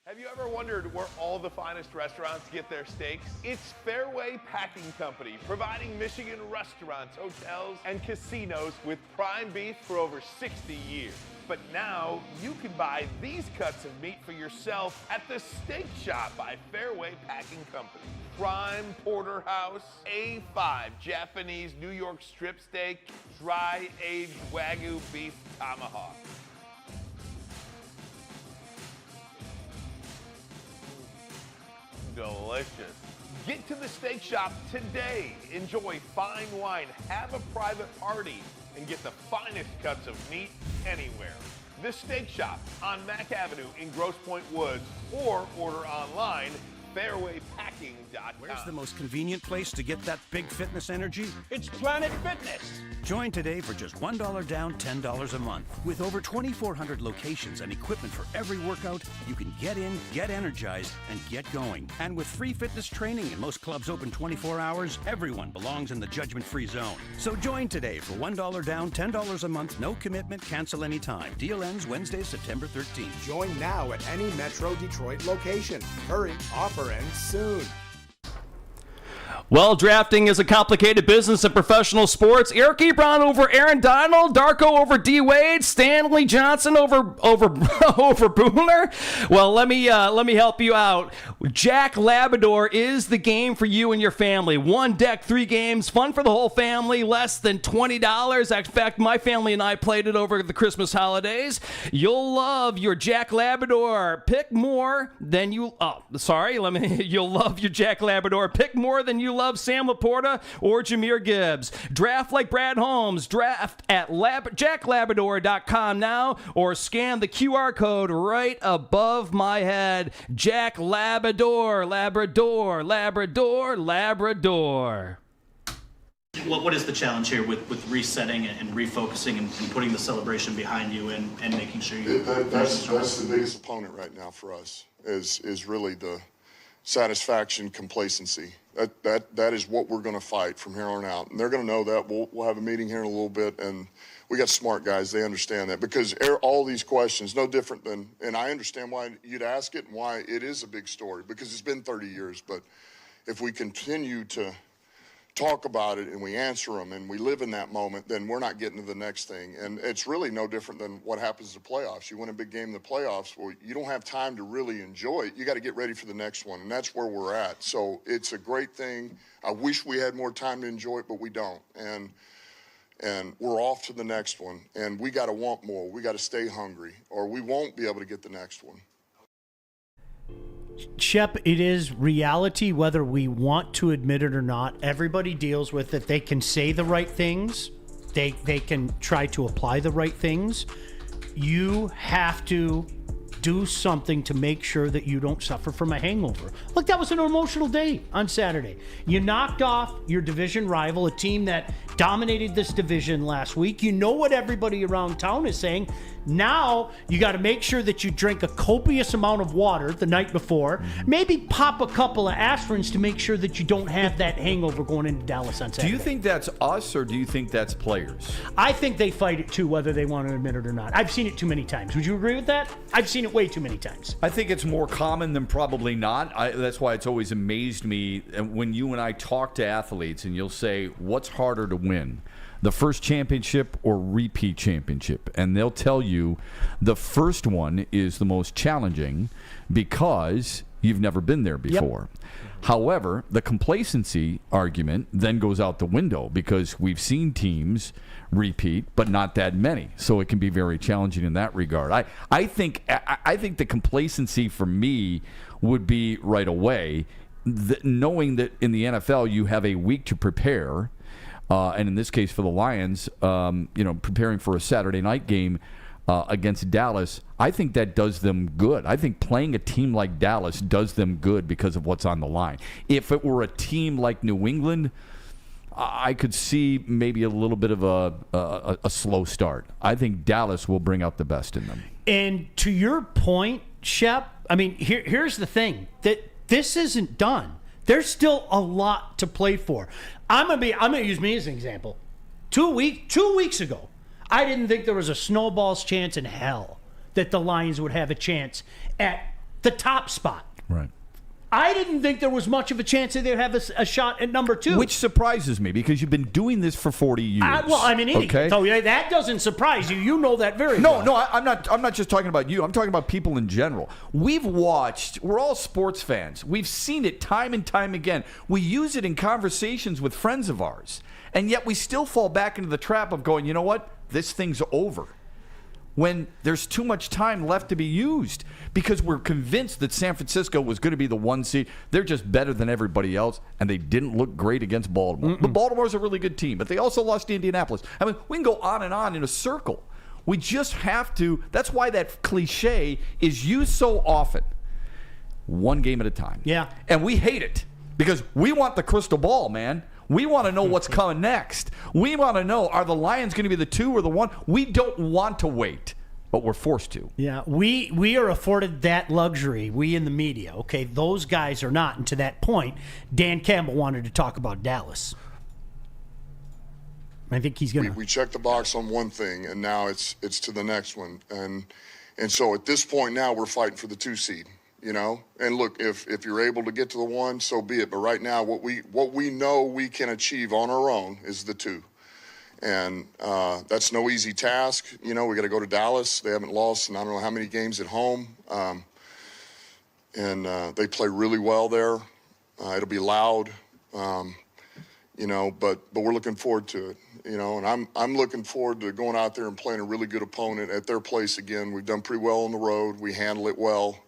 Have you ever wondered where all the finest restaurants get their steaks? It's Fairway Packing Company, providing Michigan restaurants, hotels, and casinos with prime beef for over 60 years. But now you can buy these cuts of meat for yourself at the Steak Shop by Fairway Packing Company. Prime porterhouse, A5 Japanese New York strip steak, dry aged Wagyu beef tomahawk. Delicious. Get to the Steak Shop today. Enjoy fine wine, have a private party, and get the finest cuts of meat anywhere. The Steak Shop on Mack Avenue in Grosse Pointe Woods, or order online, fairwaypacking.com. Where's the most convenient place to get that big fitness energy? It's Planet Fitness. Join today for just $1 down, $10 a month. With over 2,400 locations and equipment for every workout, you can get in, get energized, and get going. And with free fitness training and most clubs open 24 hours, everyone belongs in the judgment-free zone. So join today for $1 down, $10 a month, no commitment, cancel anytime. Deal ends Wednesday, September 13th. Join now at any Metro Detroit location. Hurry, offer ends soon. Well, drafting is a complicated business in professional sports. Eric Ebron over Aaron Donald, Darko over D. Wade, Stanley Johnson over Booner. Well, let me help you out. Jack Labrador is the game for you and your family. 1 deck, 3 games, fun for the whole family, less than $20. In fact, my family and I played it over the Christmas holidays. You'll love your Jack Labrador. Pick more than you. You'll love your Jack Labrador. Pick more than you love Sam Laporta or Jahmyr Gibbs. Draft like Brad Holmes. Draft at jacklabrador.com now, or scan the QR code right above my head. Jack Labrador, Labrador, Labrador, Labrador. What is the challenge here with resetting and refocusing and putting the celebration behind you and making sure you... That's the biggest opponent right now for us is really the satisfaction, complacency. That is what we're going to fight from here on out. And they're going to know that. We'll have a meeting here in a little bit, and we got smart guys. They understand that, because all these questions, no different than, and I understand why you'd ask it and why it is a big story, because it's been 30 years. But if we continue to talk about it and we answer them and we live in that moment, then we're not getting to the next thing. And it's really no different than what happens in the playoffs. You win a big game in the playoffs, well, you don't have time to really enjoy it. You got to get ready for the next one, and that's where we're at. So it's a great thing. I wish we had more time to enjoy it, but we don't. And we're off to the next one, and we got to want more. We got to stay hungry, or we won't be able to get the next one. Shep, it is reality, whether we want to admit it or not. Everybody deals with it. They can say the right things. They can try to apply the right things. You have to do something to make sure that you don't suffer from a hangover. Look, that was an emotional day on Saturday. You knocked off your division rival, a team that dominated this division last week. You know what everybody around town is saying. Now you got to make sure that you drink a copious amount of water the night before. Maybe pop a couple of aspirins to make sure that you don't have that hangover going into Dallas on Saturday. Do you think that's us or do you think that's players? I think they fight it too, whether they want to admit it or not. I've seen it too many times. Would you agree with that? I've seen it way too many times. I think it's more common than probably not. That's why it's always amazed me when you and I talk to athletes and you'll say, what's harder to win? The first championship or repeat championship? And they'll tell you the first one is the most challenging because you've never been there before. Yep. However, the complacency argument then goes out the window because we've seen teams repeat, but not that many. So it can be very challenging in that regard. I think the complacency for me would be right away, knowing that in the NFL you have a week to prepare. And in this case for the Lions, preparing for a Saturday night game against Dallas, I think that does them good. I think playing a team like Dallas does them good because of what's on the line. If it were a team like New England, I could see maybe a little bit of a slow start. I think Dallas will bring out the best in them. And to your point, Shep, I mean, here's the thing, that this isn't done. There's still a lot to play for. I'm gonna use me as an example. 2 weeks ago, I didn't think there was a snowball's chance in hell that the Lions would have a chance at the top spot. Right. I didn't think there was much of a chance that they'd have a shot at number 2. Which surprises me because you've been doing this for 40 years. Okay? So that doesn't surprise you. You know that very well. No, I'm not just talking about you. I'm talking about people in general. We're all sports fans. We've seen it time and time again. We use it in conversations with friends of ours. And yet we still fall back into the trap of going, you know what? This thing's over. When there's too much time left to be used because we're convinced that San Francisco was going to be the 1 seed. They're just better than everybody else, and they didn't look great against Baltimore. But Baltimore's a really good team, but they also lost to Indianapolis. I mean, we can go on and on in a circle. We just have to. That's why that cliche is used so often. One game at a time. Yeah. And we hate it because we want the crystal ball, man. We want to know what's coming next. We want to know, are the Lions going to be the 2 or the 1? We don't want to wait, but we're forced to. Yeah, we are afforded that luxury, we in the media. Okay, those guys are not. And to that point, Dan Campbell wanted to talk about Dallas. I think he's going to... We checked the box on one thing, and now it's to the next one. And so at this point now, we're fighting for the 2 seed. And look, if you're able to get to the 1, so be it. But right now, what we know we can achieve on our own is the 2, and that's no easy task. We got to go to Dallas. They haven't lost in I don't know how many games at home, and they play really well there. It'll be loud, but we're looking forward to it. And I'm looking forward to going out there and playing a really good opponent at their place again. We've done pretty well on the road. We handle it well.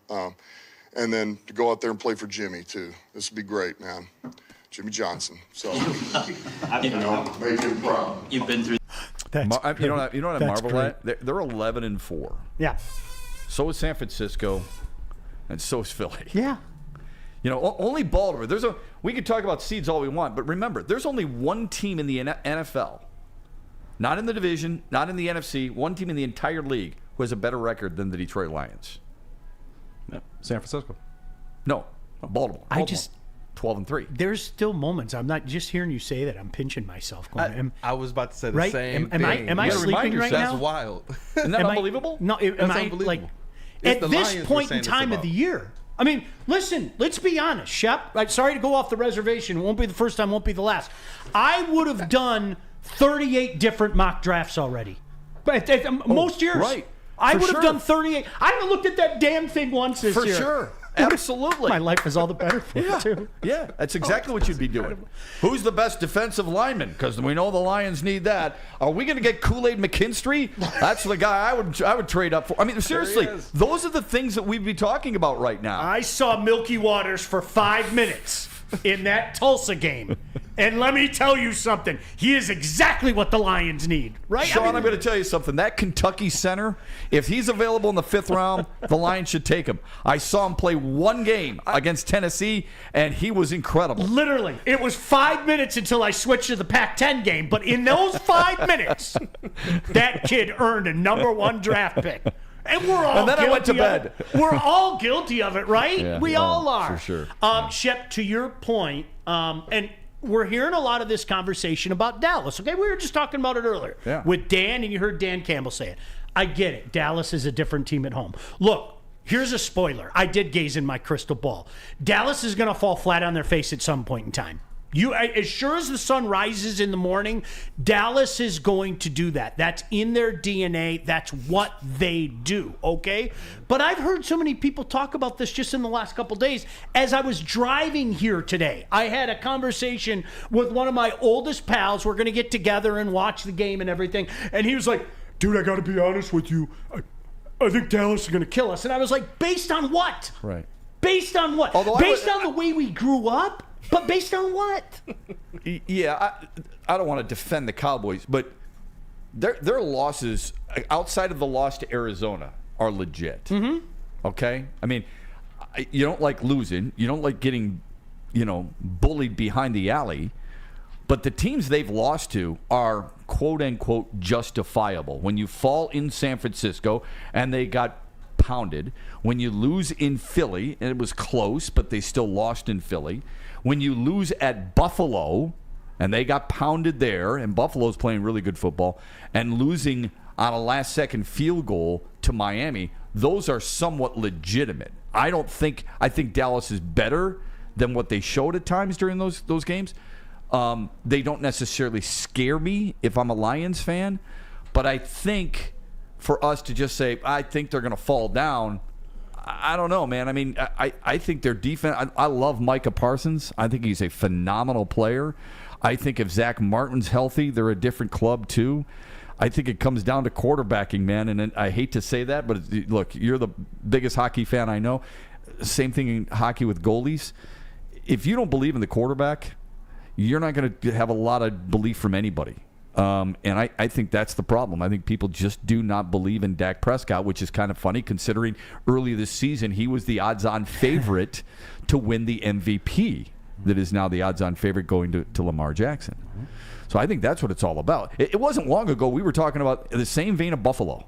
And then to go out there and play for Jimmy, too. This would be great, man. Jimmy Johnson. So, make him proud. You've been through... You know what I marvel at? They're 11-4. Yeah. So is San Francisco, and so is Philly. Yeah. Only Baltimore. We could talk about seeds all we want, but remember, there's only one team in the NFL, not in the division, not in the NFC, one team in the entire league who has a better record than the Detroit Lions. Yeah. San Francisco. No, Baltimore. 12-3. There's still moments. I'm not just hearing you say that. I'm pinching myself. I was about to say the same thing. Am I sleeping right now? That's wild. Isn't that unbelievable? No, that's unbelievable. At this point in time of the year. I mean, listen, let's be honest, Shep. Sorry to go off the reservation. It won't be the first time, won't be the last. I would have done 38 different mock drafts already. But most years. Right. I would have done 38. I haven't looked at that damn thing once this year. For sure. Absolutely. My life is all the better for it, too. Yeah, that's exactly what you'd be doing. Who's the best defensive lineman? Because we know the Lions need that. Are we going to get Kool-Aid McKinstry? That's the guy I would trade up for. I mean, seriously, those are the things that we'd be talking about right now. I saw Milky Waters for 5 minutes in that Tulsa game. And let me tell you something. He is exactly what the Lions need, right? Sean, I'm going to tell you something. That Kentucky center, if he's available in the 5th round, the Lions should take him. I saw him play one game against Tennessee, and he was incredible. Literally. It was 5 minutes until I switched to the Pac-10 game, but in those 5 minutes, that kid earned a number 1 draft pick. And we're all and then I went to bed. We're all guilty of it, right? Yeah, we all are. For sure. Shep, to your point, and we're hearing a lot of this conversation about Dallas. Okay, we were just talking about it earlier with Dan, and you heard Dan Campbell say it. I get it. Dallas is a different team at home. Look, here's a spoiler. I did gaze in my crystal ball. Dallas is going to fall flat on their face at some point in time. As sure as the sun rises in the morning, Dallas is going to do that. That's in their DNA. That's what they do, okay? But I've heard so many people talk about this just in the last couple days. As I was driving here today, I had a conversation with one of my oldest pals. We're going to get together and watch the game and everything. And he was like, dude, I got to be honest with you. I think Dallas is going to kill us. And I was like, based on what? Right. Based on what? Based on the way we grew up? But based on what? Yeah, I don't want to defend the Cowboys, but their losses outside of the loss to Arizona are legit. Mm-hmm. Okay? I mean, you don't like losing. You don't like getting, bullied behind the alley. But the teams they've lost to are quote-unquote justifiable. When you fall in San Francisco and they got pounded. When you lose in Philly, and it was close, but they still lost in Philly. When you lose at Buffalo, and they got pounded there, and Buffalo's playing really good football, and losing on a last-second field goal to Miami, those are somewhat legitimate. I think Dallas is better than what they showed at times during those games. They don't necessarily scare me if I'm a Lions fan, but I think for us to just say, I think they're going to fall down, I don't know, man. I mean, I think their defense, I love Micah Parsons. I think he's a phenomenal player. I think if Zach Martin's healthy, they're a different club too. I think it comes down to quarterbacking, man. And I hate to say that, but look, you're the biggest hockey fan I know. Same thing in hockey with goalies. If you don't believe in the quarterback, you're not going to have a lot of belief from anybody. And I think that's the problem. I think people just do not believe in Dak Prescott, which is kind of funny considering earlier this season he was the odds-on favorite to win the MVP that is now the odds-on favorite going to Lamar Jackson. So I think that's what it's all about. It wasn't long ago we were talking about the same vein of Buffalo.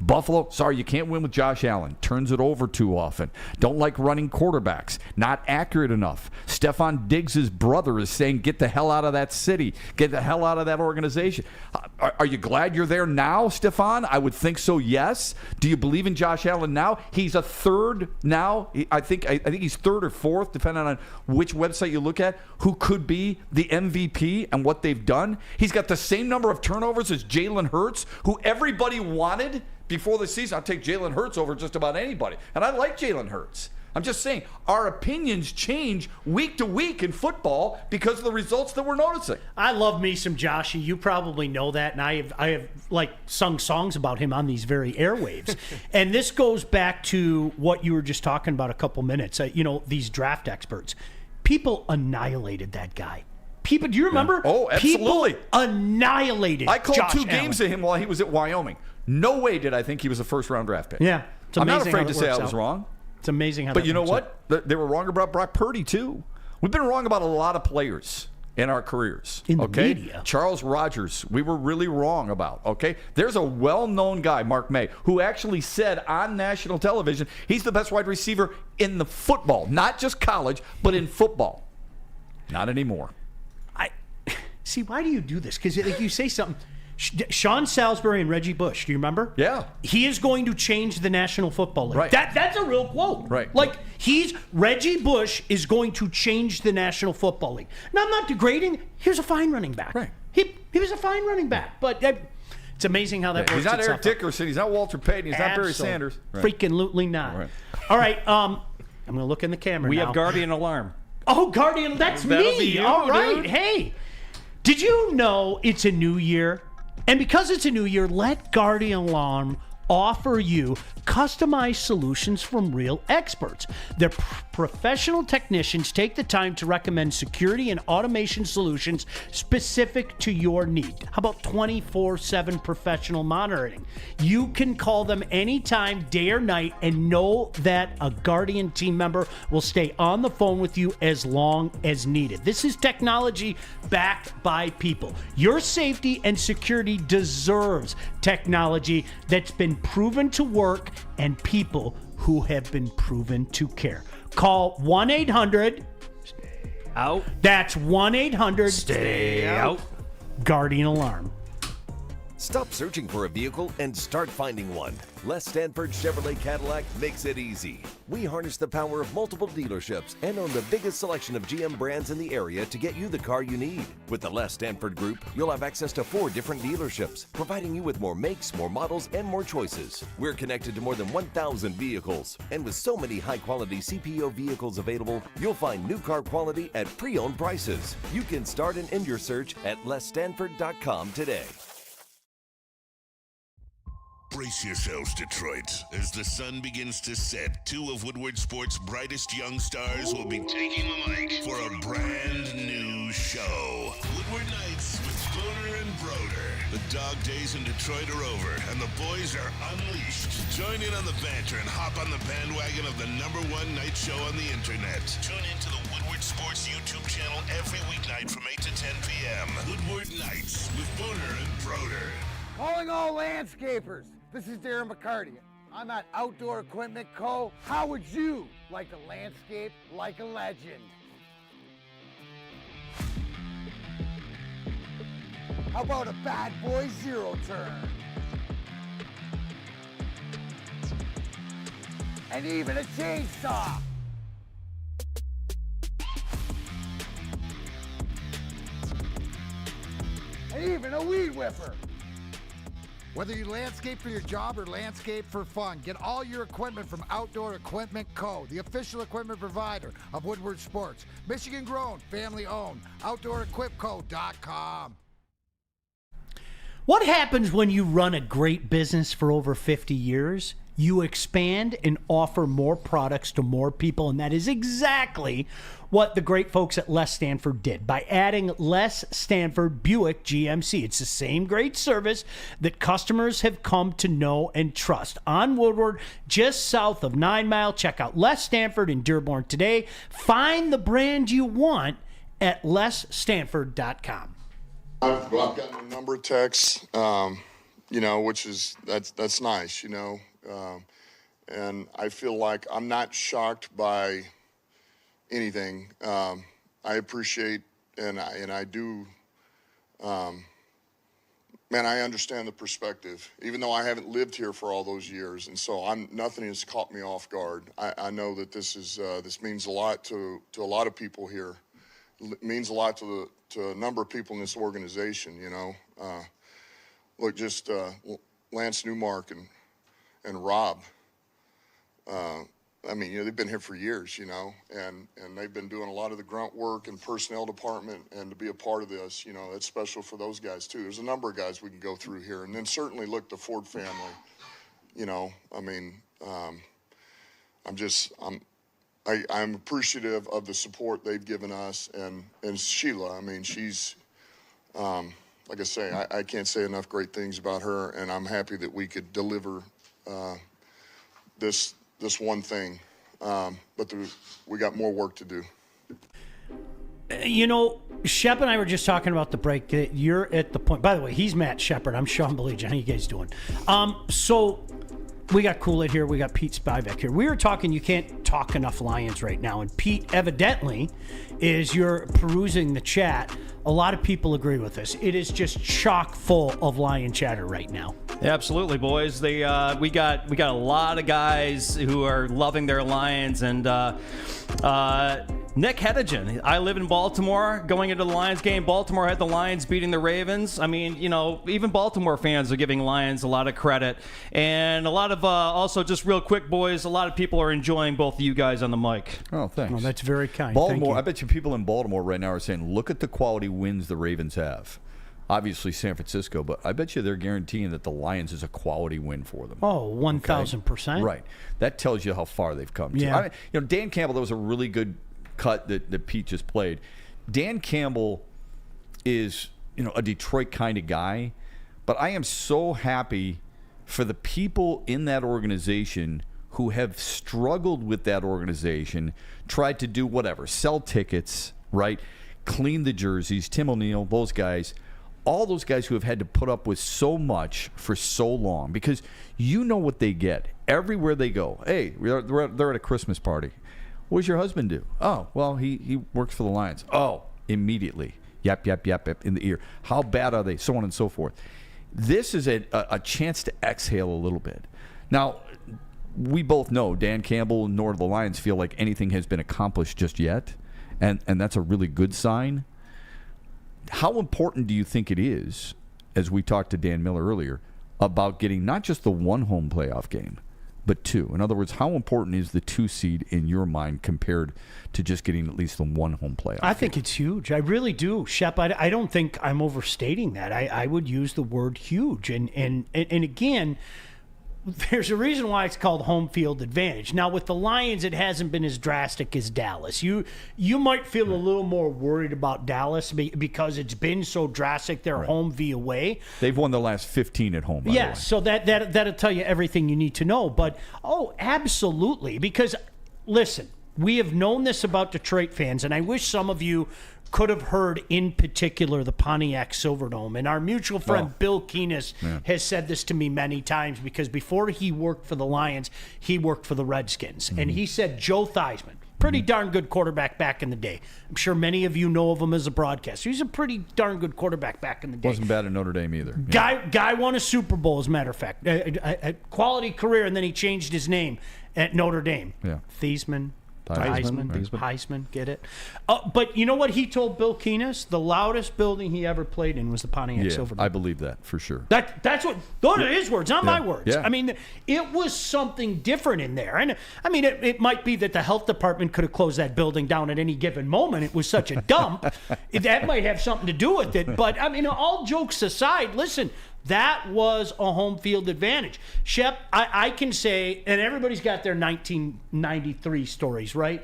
Buffalo, sorry, you can't win with Josh Allen. Turns it over too often. Don't like running quarterbacks. Not accurate enough. Stephon Diggs' brother is saying, get the hell out of that city. Get the hell out of that organization. Are you glad you're there now, Stephon? I would think so, yes. Do you believe in Josh Allen now? He's a third now. I think he's third or fourth, depending on which website you look at, who could be the MVP and what they've done. He's got the same number of turnovers as Jalen Hurts, who everybody wanted before the season. I'll take Jalen Hurts over just about anybody. And I like Jalen Hurts. I'm just saying, our opinions change week to week in football because of the results that we're noticing. I love me some Joshy. You probably know that, and I have like sung songs about him on these very airwaves. And this goes back to what you were just talking about a couple minutes. These draft experts. People annihilated that guy. People, do you remember? Yeah. Oh, absolutely. People annihilated I called Josh 2 games to him while he was at Wyoming. No way did I think he was a first-round draft pick. Yeah. I'm not afraid to say I was wrong. It's amazing how But you know what? They were wrong about Brock Purdy, too. We've been wrong about a lot of players in our careers. In the media. Charles Rogers, we were really wrong about, okay? There's a well-known guy, Mark May, who actually said on national television he's the best wide receiver in the football. Not just college, but in football. Not anymore. See, why do you do this? Because you say something. Sean Salisbury and Reggie Bush, do you remember? Yeah. He is going to change the National Football League. Right. That's a real quote. Right. Reggie Bush is going to change the National Football League. Now, I'm not degrading. Here's a fine running back. Right. He was a fine running back. But it's amazing how that works. He's not itself Eric Dickerson. He's not Walter Payton. He's not Barry Sanders. Freaking not. Right. All right. I'm going to look in the camera We now. have Guardian Alarm. Oh, Guardian. That's That'll me. be you, All right. dude. Hey, did you know it's a new year? And because it's a new year, let Guardian Alarm offer you customized solutions from real experts. Their professional technicians take the time to recommend security and automation solutions specific to your need. How about 24/7 professional monitoring? You can call them anytime, day or night, and know that a Guardian team member will stay on the phone with you as long as needed. This is technology backed by people. Your safety and security deserves technology that's been proven to work and people who have been proven to care. Call 1-800 out. That's 1-800 Stay out. Guardian Alarm. Stop searching for a vehicle and start finding one. Les Stanford Chevrolet Cadillac makes it easy. We harness the power of multiple dealerships and own the biggest selection of GM brands in the area to get you the car you need. With the Les Stanford Group, you'll have access to 4 different dealerships, providing you with more makes, more models, and more choices. We're connected to more than 1,000 vehicles. And with so many high-quality CPO vehicles available, you'll find new car quality at pre-owned prices. You can start and end your search at lesstanford.com today. Brace yourselves, Detroit. As the sun begins to set, 2 of Woodward Sports' brightest young stars will be taking the mic for a brand new show. Woodward Nights with Spooner and Broder. The dog days in Detroit are over, and the boys are unleashed. Join in on the banter and hop on the bandwagon of the #1 night show on the internet. Tune into the Woodward Sports YouTube channel every weeknight from 8 to 10 p.m. Woodward Nights with Spooner and Broder. Calling all landscapers. This is Darren McCarty. I'm at Outdoor Equipment Co. How would you like to landscape like a legend? How about a bad boy zero turn? And even a chainsaw. And even a weed whipper. Whether you landscape for your job or landscape for fun, get all your equipment from Outdoor Equipment Co., the official equipment provider of Woodward Sports. Michigan grown, family owned. OutdoorEquipCo.com. What happens when you run a great business for over 50 years? You expand and offer more products to more people, and that is exactly what the great folks at Les Stanford did by adding Les Stanford Buick GMC. It's the same great service that customers have come to know and trust. On Woodward, just south of 9 Mile, check out Les Stanford in Dearborn today. Find the brand you want at lesstanford.com. I've gotten a number of texts, which is that's nice, and I feel like I'm not shocked by anything. I appreciate and I do. Man, I understand the perspective, even though I haven't lived here for all those years, and so nothing has caught me off guard. I know that this means a lot to a lot of people here. It means a lot to a number of people in this organization. Look, just Lance Newmark and Rob. They've been here for years, and they've been doing a lot of the grunt work and personnel department, and to be a part of this, it's special for those guys too. There's a number of guys we can go through here, and then certainly look, the Ford family, I'm appreciative of the support they've given us, and Sheila, she's, like I say, I can't say enough great things about her, and I'm happy that we could deliver this one thing, but we got more work to do. Shep and I were just talking about the break that you're at the point. By the way, he's Matt Shepard. I'm Sean Baligian. How you guys doing? So we got Kool-aid here. We got Pete Spivak here. We were talking, you can't talk enough Lions right now. And Pete, evidently, is you're perusing the chat. A lot of people agree with this. It is just chock full of Lion chatter right now. Yeah, absolutely, boys. We got a lot of guys who are loving their Lions, and Nick Hedigan. I live in Baltimore. Going into the Lions game, Baltimore had the Lions beating the Ravens. Even Baltimore fans are giving Lions a lot of credit, and a lot of also just real quick, boys. A lot of people are enjoying both of you guys on the mic. Oh, thanks. Well, that's very kind. Baltimore. Thank you. I bet you people in Baltimore right now are saying, "Look at the quality wins the Ravens have." obviously San Francisco, but I bet you they're guaranteeing that the Lions is a quality win for them. Oh, 1,000%. Right. That tells you how far they've come. Yeah. Dan Campbell, that was a really good cut that Pete just played. Dan Campbell is, a Detroit kind of guy, but I am so happy for the people in that organization who have struggled with that organization, tried to do whatever, sell tickets, right? Clean the jerseys, Tim O'Neill, those guys, all those guys who have had to put up with so much for so long, because you know what they get everywhere they go. Hey, they're at a Christmas party. What does your husband do? Oh, well, he works for the Lions. Oh, immediately. Yap, yap, yap, yap in the ear. How bad are they? So on and so forth. This is a chance to exhale a little bit. Now, we both know Dan Campbell nor the Lions feel like anything has been accomplished just yet, and that's a really good sign. How important do you think it is, as we talked to Dan Miller earlier, about getting not just the one home playoff game, but two? In other words, how important is the 2 seed in your mind compared to just getting at least the one home playoff I think it's huge. I really do, Shep. I don't think I'm overstating that. I would use the word huge. And again, there's a reason why it's called home field advantage. Now, with the Lions, it hasn't been as drastic as Dallas. You might feel a little more worried about Dallas because it's been so drastic. They're home v. away. They've won the last 15 at home, by the way. So that'll tell you everything you need to know. But, absolutely. Because, listen, we have known this about Detroit fans, and I wish some of you could have heard in particular the Pontiac Silverdome. And our mutual friend Bill Keenis has said this to me many times, because before he worked for the Lions, he worked for the Redskins. Mm-hmm. And he said Joe Theismann, pretty darn good quarterback back in the day. I'm sure many of you know of him as a broadcaster. He's a pretty darn good quarterback back in the day. Wasn't bad at Notre Dame either. Guy won a Super Bowl, as a matter of fact. A quality career, and then he changed his name at Notre Dame. Yeah. Heisman, get it? But you know what he told Bill Keenis? The loudest building he ever played in was the Pontiac Silverdome. I believe that for sure. Those are his words, not my words. Yeah. I mean, it was something different in there. And I mean, it might be that the health department could have closed that building down at any given moment. It was such a dump. That might have something to do with it. But I mean, all jokes aside, listen, that was a home field advantage. Shep, I can say, and everybody's got their 1993 stories, right?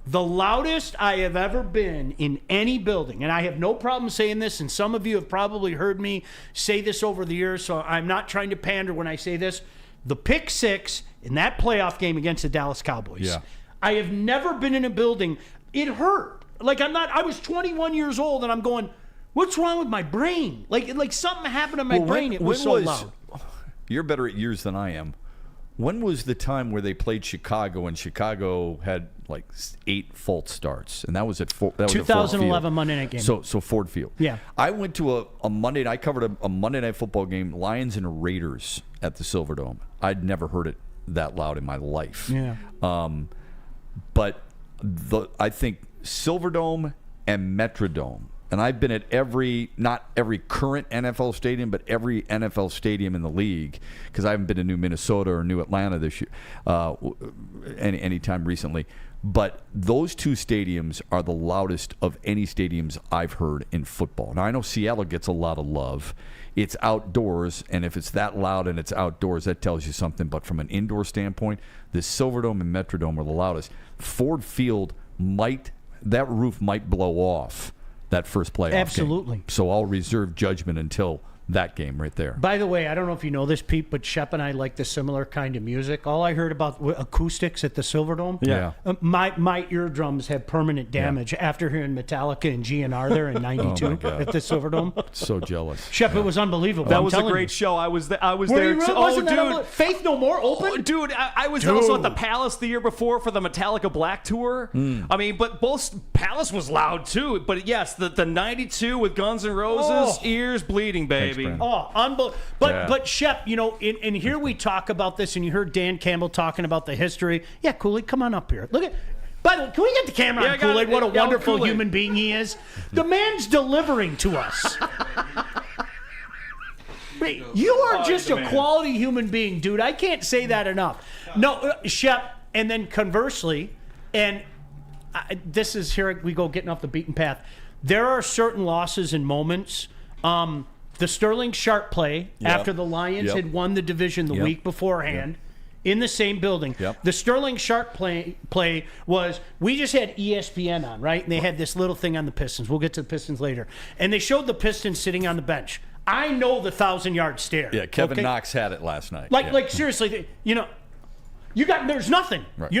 The loudest I have ever been in any building, and I have no problem saying this, and some of you have probably heard me say this over the years, so I'm not trying to pander when I say this. The pick six in that playoff game against the Dallas Cowboys. Yeah. I have never been in a building. It hurt. I was 21 years old, and I'm going, what's wrong with my brain? Like something happened to my brain. It was so loud. You're better at years than I am. When was the time where they played Chicago and Chicago had like 8 false starts, and that was at 2011 Monday Night Game. So Ford Field. Yeah, I went to a Monday. I covered a Monday Night Football game, Lions and Raiders at the Silverdome. I'd never heard it that loud in my life. Yeah. But I think Silverdome and Metrodome. And I've been at not every current NFL stadium, but every NFL stadium in the league, because I haven't been to New Minnesota or New Atlanta this year, any time recently. But those 2 stadiums are the loudest of any stadiums I've heard in football. Now, I know Seattle gets a lot of love. It's outdoors, and if it's that loud and it's outdoors, that tells you something. But from an indoor standpoint, the Silverdome and Metrodome are the loudest. Ford Field that roof might blow off that first playoff Absolutely. game. So I'll reserve judgment until that game right there. By the way, I don't know if you know this, Pete, but Shep and I like the similar kind of music. All I heard about acoustics at the Silverdome. Yeah. My eardrums had permanent damage after hearing Metallica and GNR there in '92 at the Silverdome. So jealous. Shep, it was unbelievable. That was a great show. I was there. Dude. Faith No More open? Oh, dude, I was also at the Palace the year before for the Metallica Black Tour. I mean, but both Palace was loud too. But yes, the '92 with Guns N' Roses, ears bleeding, baby. Unbelievable. But Shep, and here we talk about this, and you heard Dan Campbell talking about the history. Yeah, Kool-aid, come on up here. Look at. By the way, can we get the camera on Kool-aid? What a wonderful human being he is. The man's delivering to us. You are just a quality human being, dude. I can't say that enough. No, Shep, and then conversely, and this is here we go getting off the beaten path. There are certain losses and moments The Sterling Sharp play after the Lions had won the division the week beforehand in the same building. The Sterling Sharp play was, we just had ESPN on, right? And they had this little thing on the Pistons. We'll get to the Pistons later. And they showed the Pistons sitting on the bench. I know the 1,000-yard stare. Yeah, Kevin Knox had it last night. Like seriously, there's nothing. Right.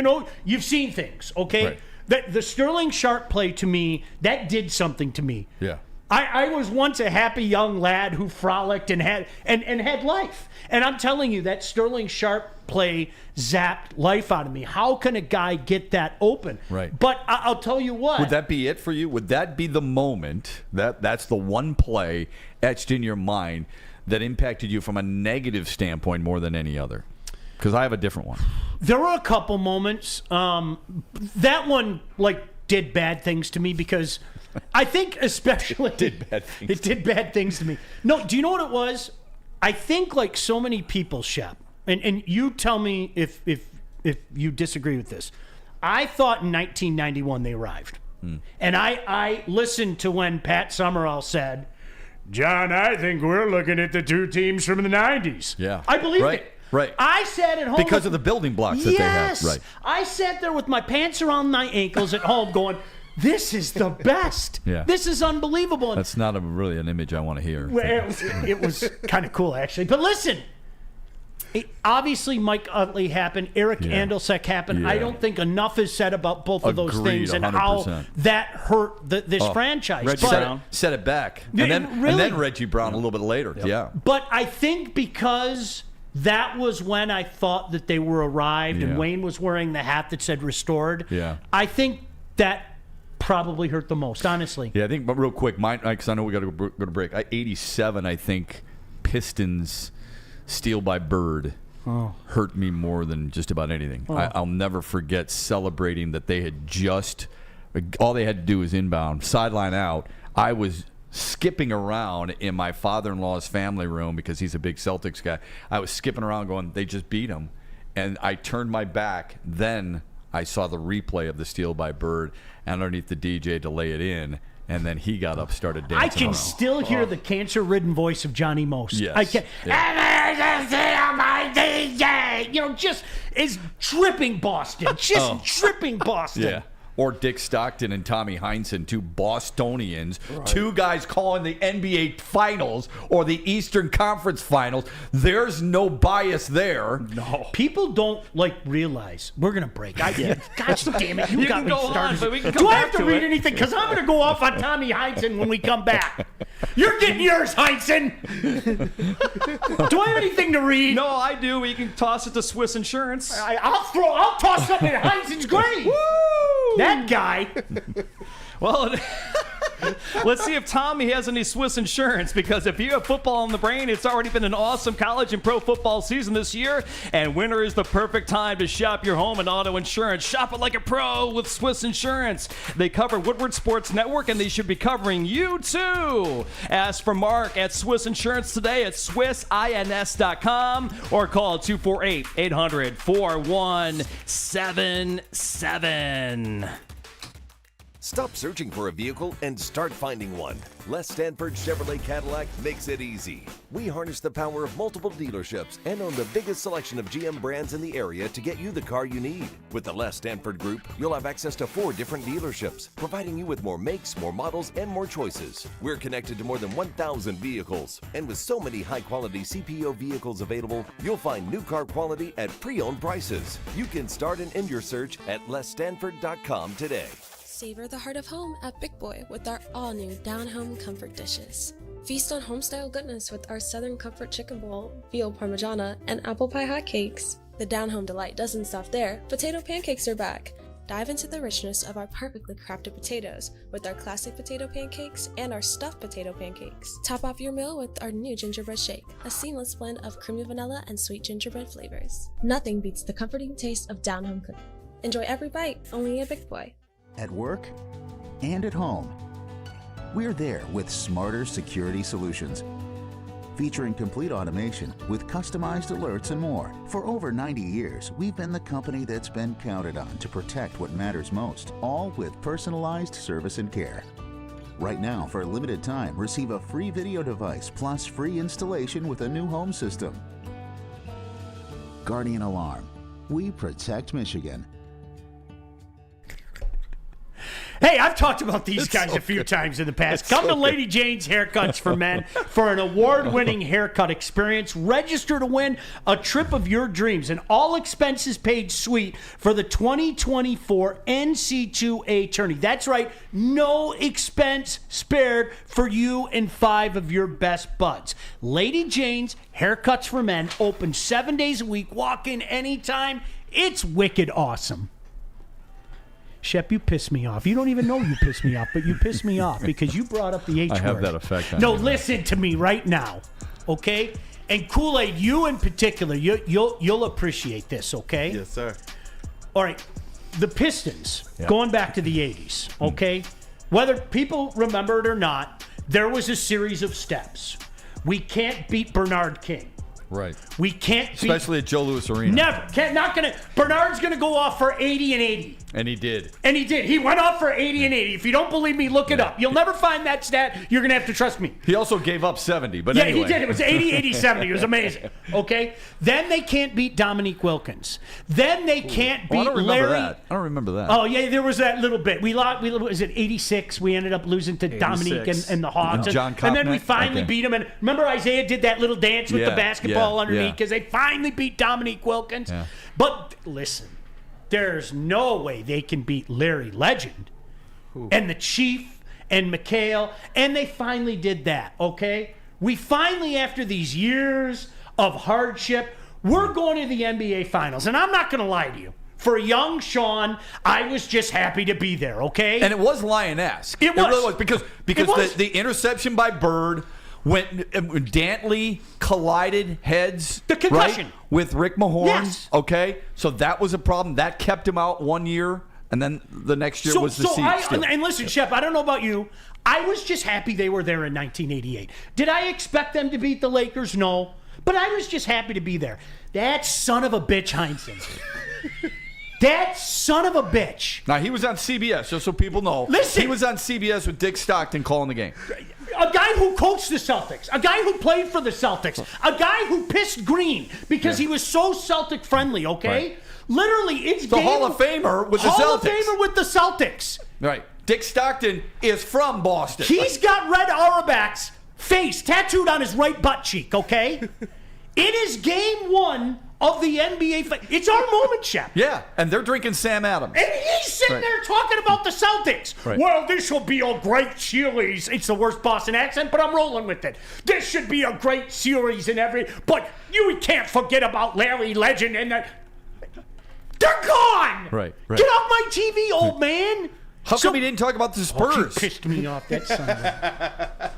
You've seen things, okay? Right. The Sterling Sharp play, to me, that did something to me. Yeah. I was once a happy young lad who frolicked and had life. And I'm telling you, that Sterling Sharp play zapped life out of me. How can a guy get that open? Right. But I'll tell you what. Would that be it for you? Would that be the moment, that's the one play etched in your mind that impacted you from a negative standpoint more than any other? Because I have a different one. There were a couple moments. That one, did bad things to me because I think especially... It did bad things. It did bad things to me. No, do you know what it was? I think like so many people, Shep, and you tell me if you disagree with this. I thought in 1991 they arrived. And I listened to when Pat Summerall said, John, I think we're looking at the two teams from the 90s. Yeah. I believed it. Right. I sat at home. Because of the building blocks that they have. Right. I sat there with my pants around my ankles at home going, this is the best. Yeah. This is unbelievable. That's not really an image I want to hear. Well, it was kind of cool, actually. But listen, obviously Mike Utley happened. Eric Andelsek happened. I don't think enough is said about both of those things and 100%. how that hurt this franchise. Reggie Brown set it back. And then Reggie Brown a little bit later. Yeah. But I think because... that was when I thought that they were arrived and Wayne was wearing the hat that said restored. Yeah. I think that probably hurt the most, honestly. Yeah, I think, but real quick, because I know we got to go to break. 87, I think, Pistons steal by Bird hurt me more than just about anything. I'll never forget celebrating that they had all they had to do was inbound, sideline out. I was skipping around in my father-in-law's family room because he's a big Celtics guy. I was skipping around going, they just beat him. And I turned my back. Then I saw the replay of the steal by Bird underneath the DJ to lay it in. And then he got up, started dancing. I can still hear the cancer-ridden voice of Johnny Most. Yes. I can. Yeah. Just is dripping Boston. Dripping Boston. Yeah. Or Dick Stockton and Tommy Heinsohn, two Bostonians, two guys calling the NBA Finals or the Eastern Conference Finals. There's no bias there. No. People don't realize we're going to break. Gosh damn it. You got me started. Do I have to read anything? Because I'm going to go off on Tommy Heinsohn when we come back. You're getting yours, Heinsohn. Do I have anything to read? No, I do. You can toss it to Swiss Insurance. I'll toss something at Heinsohn's grave. Woo! That guy. Well, let's see if Tommy has any Swiss Insurance, because if you have football on the brain, it's already been an awesome college and pro football season this year, and winter is the perfect time to shop your home and auto insurance. Shop it like a pro with Swiss Insurance. They cover Woodward Sports Network, and they should be covering you too. Ask for Mark at Swiss Insurance today at SwissINS.com or call 248-800-4177. Stop searching for a vehicle and start finding one. Les Stanford Chevrolet Cadillac makes it easy. We harness the power of multiple dealerships and own the biggest selection of GM brands in the area to get you the car you need. With the Les Stanford Group, you'll have access to 4 different dealerships, providing you with more makes, more models, and more choices. We're connected to more than 1,000 vehicles. And with so many high-quality CPO vehicles available, you'll find new car quality at pre-owned prices. You can start and end your search at lesstanford.com today. Savor the heart of home at Big Boy with our all-new Down Home Comfort dishes. Feast on home-style goodness with our Southern Comfort Chicken Bowl, veal parmigiana, and apple pie hotcakes. The Down Home delight doesn't stop there. Potato pancakes are back. Dive into the richness of our perfectly crafted potatoes with our classic potato pancakes and our stuffed potato pancakes. Top off your meal with our new gingerbread shake, a seamless blend of creamy vanilla and sweet gingerbread flavors. Nothing beats the comforting taste of Down Home cooking. Enjoy every bite, only at Big Boy. At work and at home, we're there with smarter security solutions. Featuring complete automation with customized alerts and more. For over 90 years, we've been the company that's been counted on to protect what matters most, all with personalized service and care. Right now, for a limited time, receive a free video device plus free installation with a new home system. Guardian Alarm. We protect Michigan. Hey, I've talked about these guys a few times in the past. Come to Lady Jane's Haircuts for Men for an award-winning haircut experience. Register to win a trip of your dreams, an all-expenses-paid suite for the 2024 NC2A tourney. That's right, no expense spared for you and 5 of your best buds. Lady Jane's Haircuts for Men, open 7 days a week. Walk in anytime. It's wicked awesome. Shep, you piss me off. You don't even know you piss me off, but you piss me off because you brought up the H word. I have that effect on No, you. listen to me right now, okay? And Kool-Aid, you in particular, you'll appreciate this, okay? Yes, sir. All right, the Pistons, going back to the 80s, okay? Whether people remember it or not, there was a series of steps. We can't beat Bernard King. Right. We can't Especially at Joe Louis Arena. Never. Bernard's going to go off for 80 and 80. And he did. And he did. He went off for 80 and 80. If you don't believe me, look it up. You'll never find that stat. You're going to have to trust me. He also gave up 70, but yeah, anyway. he did. It was 80, 80, 70. It was amazing. Okay? Then they can't beat Dominique Wilkins. Then they can't beat I don't remember Larry. that. I don't remember that. Oh, yeah, there was that little bit. We lost, was it 86? We ended up losing to Dominique and the Hawks. And John and then we Kopnick? finally beat him. And remember Isaiah did that little dance with the basketball underneath because they finally beat Dominique Wilkins. Yeah. But listen, there's no way they can beat Larry Legend and the Chief and McHale, and they finally did that, okay? We finally, after these years of hardship, we're going to the NBA Finals, and I'm not going to lie to you. For young Sean, I was just happy to be there, okay? And it was Lion-esque. It was. It really was because the interception by Bird when Dantley collided heads, the concussion, right, with Rick Mahorn. Yes. Okay, so that was a problem. That kept him out 1 year, and then the next year was the seed. And listen, Shep, I don't know about you. I was just happy they were there in 1988. Did I expect them to beat the Lakers? No. But I was just happy to be there. That son of a bitch, Heinsohn. That son of a bitch. Now, he was on CBS, just so people know. Listen. He was on CBS with Dick Stockton calling the game. A guy who coached the Celtics, a guy who played for the Celtics, a guy who pissed green because he was so Celtic friendly, okay? Right. Literally, it's the Hall of Famer with the Celtics. Hall of Famer with the Celtics. Right. Dick Stockton is from Boston. He's got Red Auerbach's face tattooed on his right butt cheek, okay? It is game 1 of the NBA. It's our moment, Shep. Yeah, and they're drinking Sam Adams. And he's sitting there talking about the Celtics. Right. Well, this will be a great series. It's the worst Boston accent, but I'm rolling with it. This should be a great series but you can't forget about Larry Legend and the... They're gone! Right. Get off my TV, old man! How come he didn't talk about the Spurs? Oh, he pissed me off, that son of a...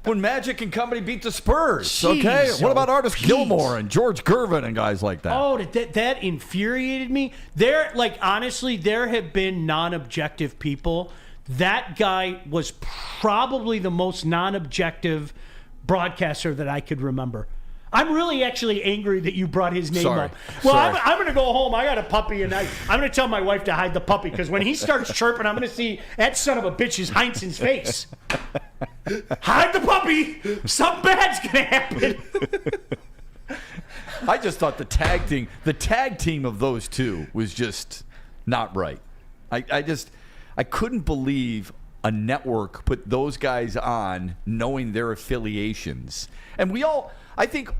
When Magic and company beat the Spurs. Jeez, okay, what about Artis Pete. Gilmore and George Gervin and guys like that? Oh, that infuriated me. Honestly, there have been non-objective people. That guy was probably the most non-objective broadcaster that I could remember. I'm really actually angry that you brought his name up. Well, I'm going to go home. I got a puppy, and I'm going to tell my wife to hide the puppy because when he starts chirping, I'm going to see that son of a bitch's Heinsohn's face. Hide the puppy. Something bad's going to happen. I just thought the tag team of those two was just not right. I couldn't believe a network put those guys on knowing their affiliations. And I think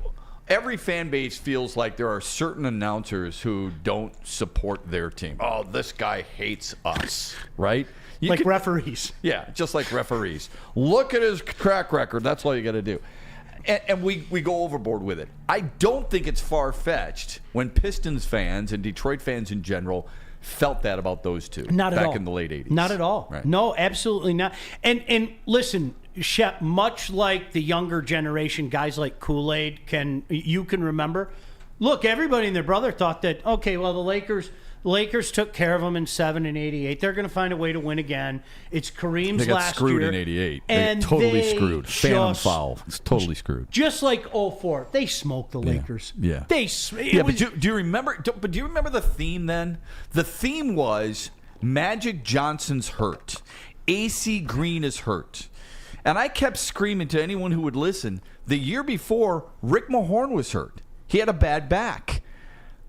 every fan base feels like there are certain announcers who don't support their team. Oh, this guy hates us, right? Referees. Yeah, just like referees. Look at his track record. That's all you got to do. And we go overboard with it. I don't think it's far-fetched when Pistons fans and Detroit fans in general felt that about those two back in the late 80s. Not at all. Right. No, absolutely not. And listen, Shep, much like the younger generation, guys like Kool-Aid you can remember. Look, everybody and their brother thought that, okay, well, the Lakers took care of them in 7 and 88. They're going to find a way to win again. It's Kareem's last year. They got screwed in 88. And totally screwed. Phantom foul. It's totally screwed. Just like 04. They smoked the Lakers. Yeah. But do you remember the theme then? The theme was Magic Johnson's hurt. AC Green is hurt. And I kept screaming to anyone who would listen. The year before, Rick Mahorn was hurt. He had a bad back.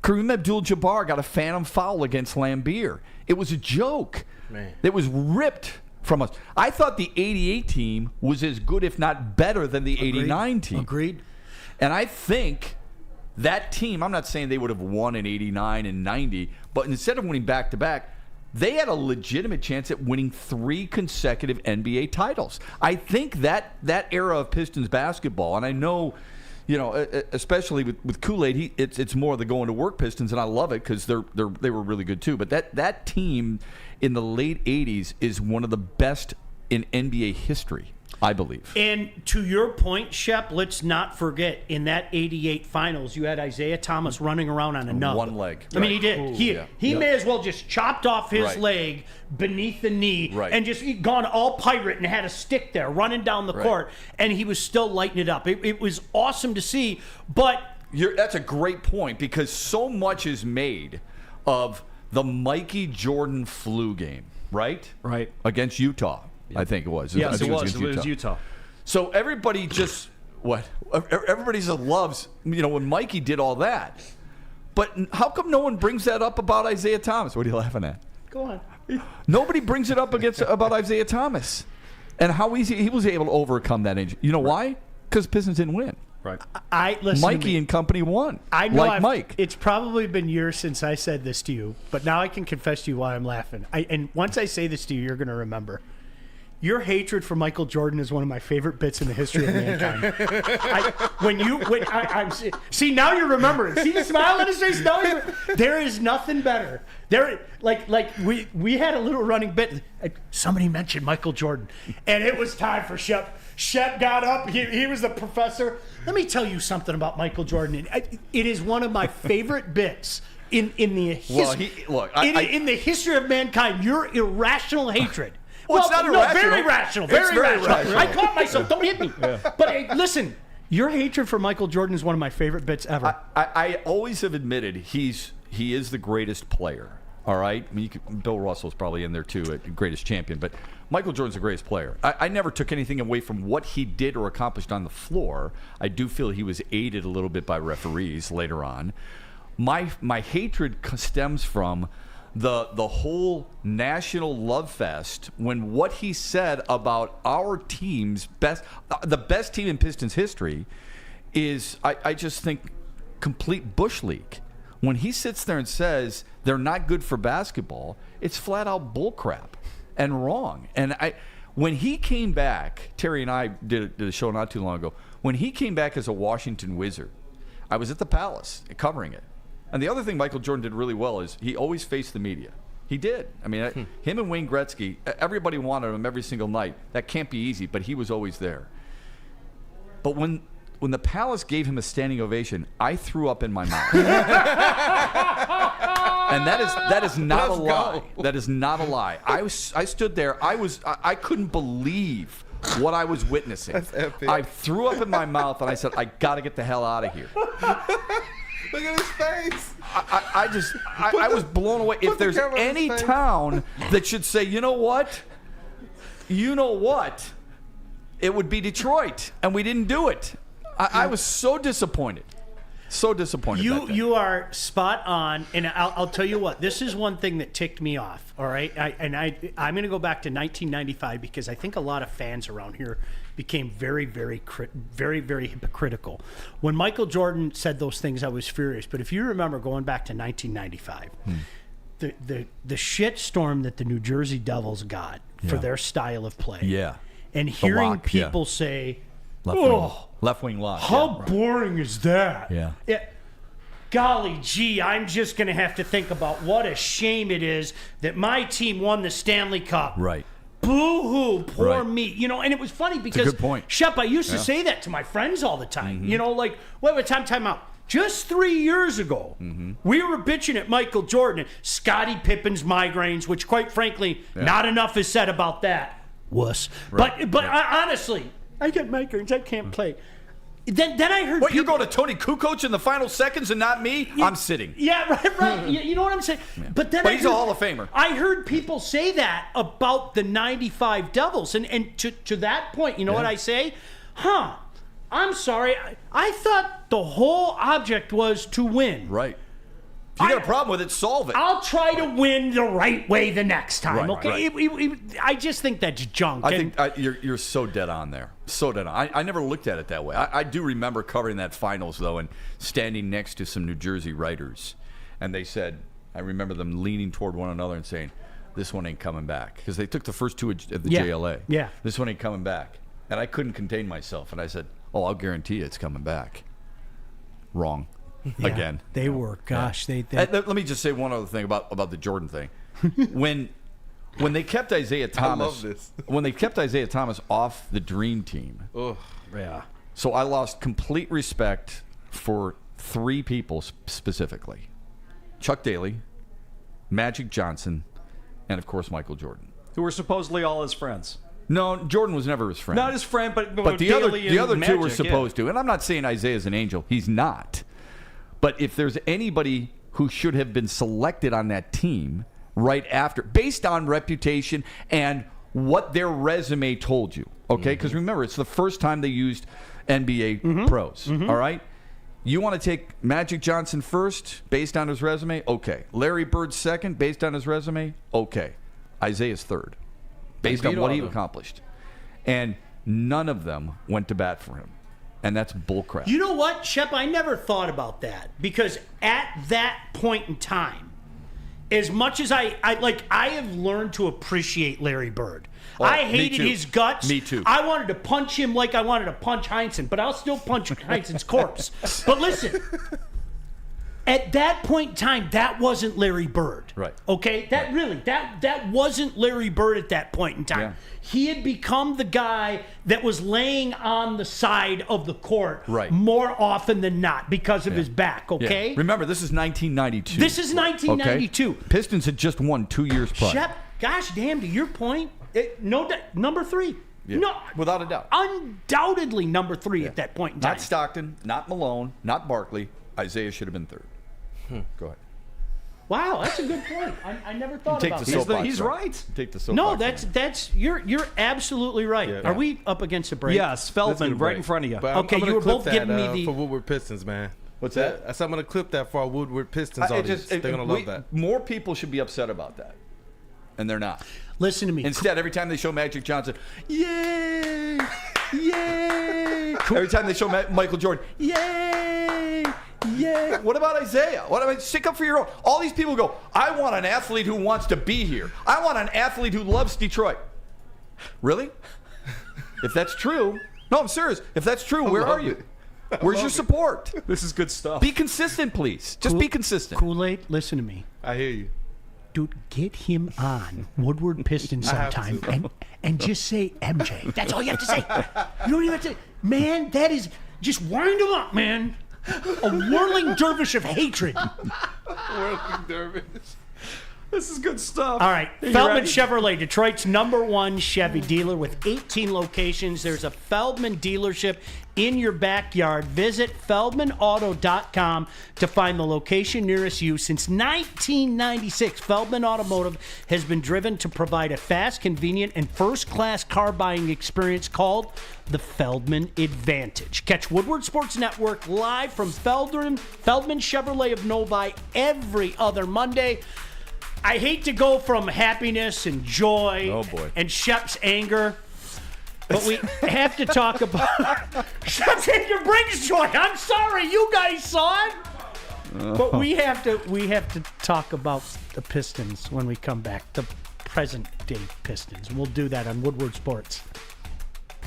Kareem Abdul-Jabbar got a phantom foul against Lambeer. It was a joke. Man. It was ripped from us. I thought the 88 team was as good, if not better, than the 89 team. Agreed. And I think that team, I'm not saying they would have won in 89 and 90, but instead of winning back-to-back, they had a legitimate chance at winning 3 consecutive NBA titles. I think that era of Pistons basketball, and I know, especially with Kool-Aid, it's more the going to work Pistons, and I love it because they were really good too. But that team in the late 80s is one of the best in NBA history, I believe. And to your point, Shep, let's not forget, in that 88 finals, you had Isaiah Thomas running around on a nub. One leg. I mean, he did. He may as well just chopped off his leg beneath the knee and just gone all pirate and had a stick there running down the court, and he was still lighting it up. It was awesome to see, but... That's a great point, because so much is made of the Mikey Jordan flu game, right? Right. Against Utah. I think it was. Yes, it was Utah. So everybody just everybody just loves when Mikey did all that. But how come no one brings that up about Isaiah Thomas? What are you laughing at? Go on. Nobody brings it up about Isaiah Thomas and how easy he was able to overcome that injury. You know why? Because Pistons didn't win. Right. Mikey and company won. I know. Mike. It's probably been years since I said this to you, but now I can confess to you why I'm laughing. And once I say this to you, you're going to remember. Your hatred for Michael Jordan is one of my favorite bits in the history of mankind. See, now you're remembering. See the smile on his face? Now there is nothing better. We had a little running bit. Somebody mentioned Michael Jordan, and it was time for Shep. Shep got up. He was the professor. Let me tell you something about Michael Jordan. It is one of my favorite bits in the history. In the history of mankind. Your irrational hatred. Well, it's not irrational. Very rational. Very rational. I caught myself. Don't hit me. Yeah. But listen, your hatred for Michael Jordan is one of my favorite bits ever. I always have admitted he is the greatest player. All right? I mean, Bill Russell's probably in there too, greatest champion. But Michael Jordan's the greatest player. I never took anything away from what he did or accomplished on the floor. I do feel he was aided a little bit by referees later on. My hatred stems from the whole national love fest when what he said about our team's the best team in Pistons history is, I just think, complete bush league. When he sits there and says they're not good for basketball, it's flat out bullcrap and wrong. And when he came back, Terry and I did a show not too long ago. When he came back as a Washington Wizard, I was at the Palace covering it. And the other thing Michael Jordan did really well is he always faced the media. He did. I mean, him and Wayne Gretzky, everybody wanted him every single night. That can't be easy, but he was always there. But when the Palace gave him a standing ovation, I threw up in my mouth. And that is not a lie. That is not a lie. I stood there. I couldn't believe what I was witnessing. That's epic. I threw up in my mouth and I said, I got to get the hell out of here. Look at his face. I was blown away. If there's any town that should say, you know what, it would be Detroit, and we didn't do it. I was so disappointed. So disappointed. You are spot on, and I'll tell you what. This is one thing that ticked me off. All right, I'm going to go back to 1995 because I think a lot of fans around here became very, very, very, very hypocritical. When Michael Jordan said those things, I was furious. But if you remember going back to 1995, the shit storm that the New Jersey Devils got for their style of play, and hearing people say, left wing lock. How boring is that? Yeah. Golly gee, I'm just going to have to think about what a shame it is that my team won the Stanley Cup. Right. Boo-hoo, poor me. And it was funny because, good point. Shep, I used to say that to my friends all the time. Mm-hmm. Time out. Just 3 years ago, we were bitching at Michael Jordan and Scottie Pippen's migraines, which, quite frankly, not enough is said about that. Wuss. Right. But honestly, I get migraines. I can't play. Then I heard. What, you're going to Tony Kukoc in the final seconds and not me? I'm sitting. Yeah, right. You know what I'm saying? Yeah. But then he's a Hall of Famer. I heard people say that about the 95 Devils. And to that point, you know what I say? I'm sorry. I thought the whole object was to win. Right. If you got a problem with it, solve it. I'll try to win the right way the next time, Right, okay? right. I just think that's junk. I think you're so dead on there. So dead on. I never looked at it that way. I do remember covering that finals, though, and standing next to some New Jersey writers. And they said, I remember them leaning toward one another and saying, this one ain't coming back. Because they took the first two at the JLA. Yeah. This one ain't coming back. And I couldn't contain myself. And I said, I'll guarantee you it's coming back. Wrong. Yeah, Again. They were. Gosh, they Let me just say one other thing about the Jordan thing. When they kept Isaiah Thomas, I love this. when they kept Isaiah Thomas off the Dream Team, so I lost complete respect for three people specifically: Chuck Daly, Magic Johnson, and of course Michael Jordan, who were supposedly all his friends. No, Jordan was never his friend. Not his friend, but the other two were supposed to. And I'm not saying Isaiah's an angel; he's not. But if there's anybody who should have been selected on that team right after, based on reputation and what their resume told you, okay? Because remember, it's the first time they used NBA pros, all right? You want to take Magic Johnson first, based on his resume? Okay. Larry Bird second, based on his resume? Okay. Isaiah's third, based on what he accomplished. And none of them went to bat for him. And that's bullcrap. You know what, Shep? I never thought about that because at that point in time, as much as I have learned to appreciate Larry Bird. I hated his guts. Me too. I wanted to punch him like I wanted to punch Heinsohn, but I'll still punch Heinsohn's corpse. But listen, at that point in time, that wasn't Larry Bird. Right. Okay? That wasn't Larry Bird at that point in time. Yeah. He had become the guy that was laying on the side of the court Right. more often than not because of his back, okay? Yeah. Remember, this is 1992. This is 1992. Okay? Pistons had just won 2 years prior. Shep, gosh damn, to your point, number three. Yeah. No, without a doubt. Undoubtedly number three at that point in time. Not Stockton, not Malone, not Barkley. Isaiah should have been third. Go ahead. Wow, that's a good point. I never thought about that. He's right. Take the soapbox. No, that's you're absolutely right. Yeah. Are we up against a break? Yes, Feldman, right in front of you. But Okay, I'm you were clip both that, giving me the for Woodward Pistons, man. What's that? I'm going to clip that for our Woodward Pistons audience. They're going to love that. More people should be upset about that, and they're not. Listen to me. Instead, every time they show Magic Johnson, yay, yay. Every time they show Michael Jordan, yay. Yeah. What about Isaiah? Stick up for your own. All these people go, I want an athlete who wants to be here. I want an athlete who loves Detroit. Really? If that's true, no, I'm serious. If that's true, where are you? Where's your support? This is good stuff. Be consistent, please. Just be consistent. Kool-Aid, listen to me. I hear you. Dude, get him on Woodward Pistons sometime and just say MJ. That's all you have to say. You don't even have to. Man, that is. Just wind him up, man. A whirling dervish of hatred. Whirling dervish. This is good stuff. All right. Feldman Chevrolet, Detroit's #1 Chevy dealer with 18 locations. There's a Feldman dealership in your backyard. Visit feldmanauto.com to find the location nearest you. Since 1996, Feldman Automotive has been driven to provide a fast, convenient, and first-class car buying experience called the Feldman Advantage. Catch Woodward Sports Network live from Feldman Chevrolet of Novi every other Monday. I hate to go from happiness and joy and Shep's anger, but we have to talk about Shep's anger brings joy. I'm sorry, you guys saw it, but we have to talk about the Pistons when we come back. The present day Pistons. We'll do that on Woodward Sports.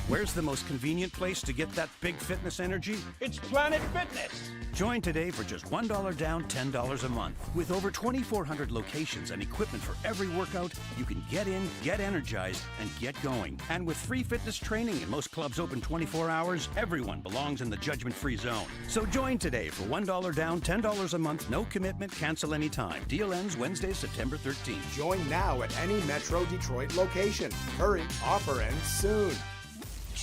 Where's the most convenient place to get that big fitness energy? It's Planet Fitness. Join today for just $1 down, $10 a month. With over 2,400 locations and equipment for every workout, you can get in, get energized, and get going. And with free fitness training and most clubs open 24 hours, everyone belongs in the judgment-free zone. So join today for $1 down, $10 a month, no commitment, cancel anytime. Deal ends Wednesday, September 13th. Join now at any Metro Detroit location. Hurry, offer ends soon.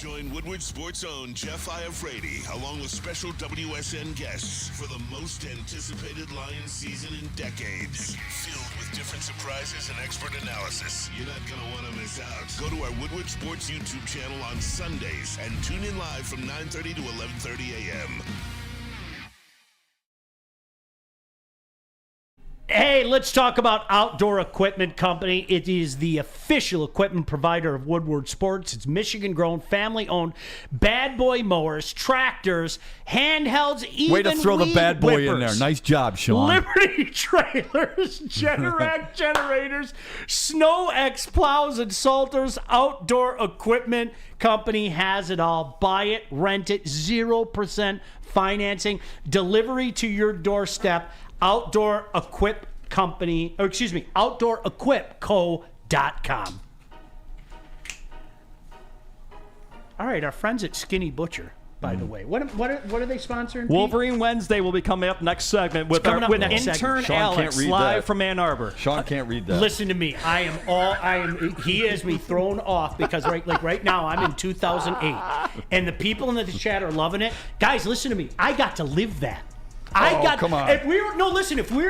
Join Woodward Sports' own Jeff Iafrate, along with special WSN guests for the most anticipated Lions season in decades. Filled with different surprises and expert analysis. You're not going to want to miss out. Go to our Woodward Sports YouTube channel on Sundays and tune in live from 9:30 to 11:30 a.m. Hey, let's talk about Outdoor Equipment Company. It is the official equipment provider of Woodward Sports. It's Michigan-grown, family-owned bad boy mowers, tractors, handhelds, even way to throw the bad boy whippers. in there. Nice job, Sean. Liberty trailers, Generac generators, Snow X plows and salters. Outdoor Equipment Company has it all. Buy it, rent it, 0% financing, delivery to your doorstep. Outdoor Equip Company, or excuse me, OutdoorEquipCo.com. All right, our friends at Skinny Butcher, by the way. What are they sponsoring? Wolverine Pete? Wednesday will be coming up next segment with Intern Alex live from Ann Arbor. Sean can't read that. Listen to me. He has me thrown off because right now I'm in 2008 and the people in the chat are loving it. Guys, listen to me. I got to live that. Come on. If we were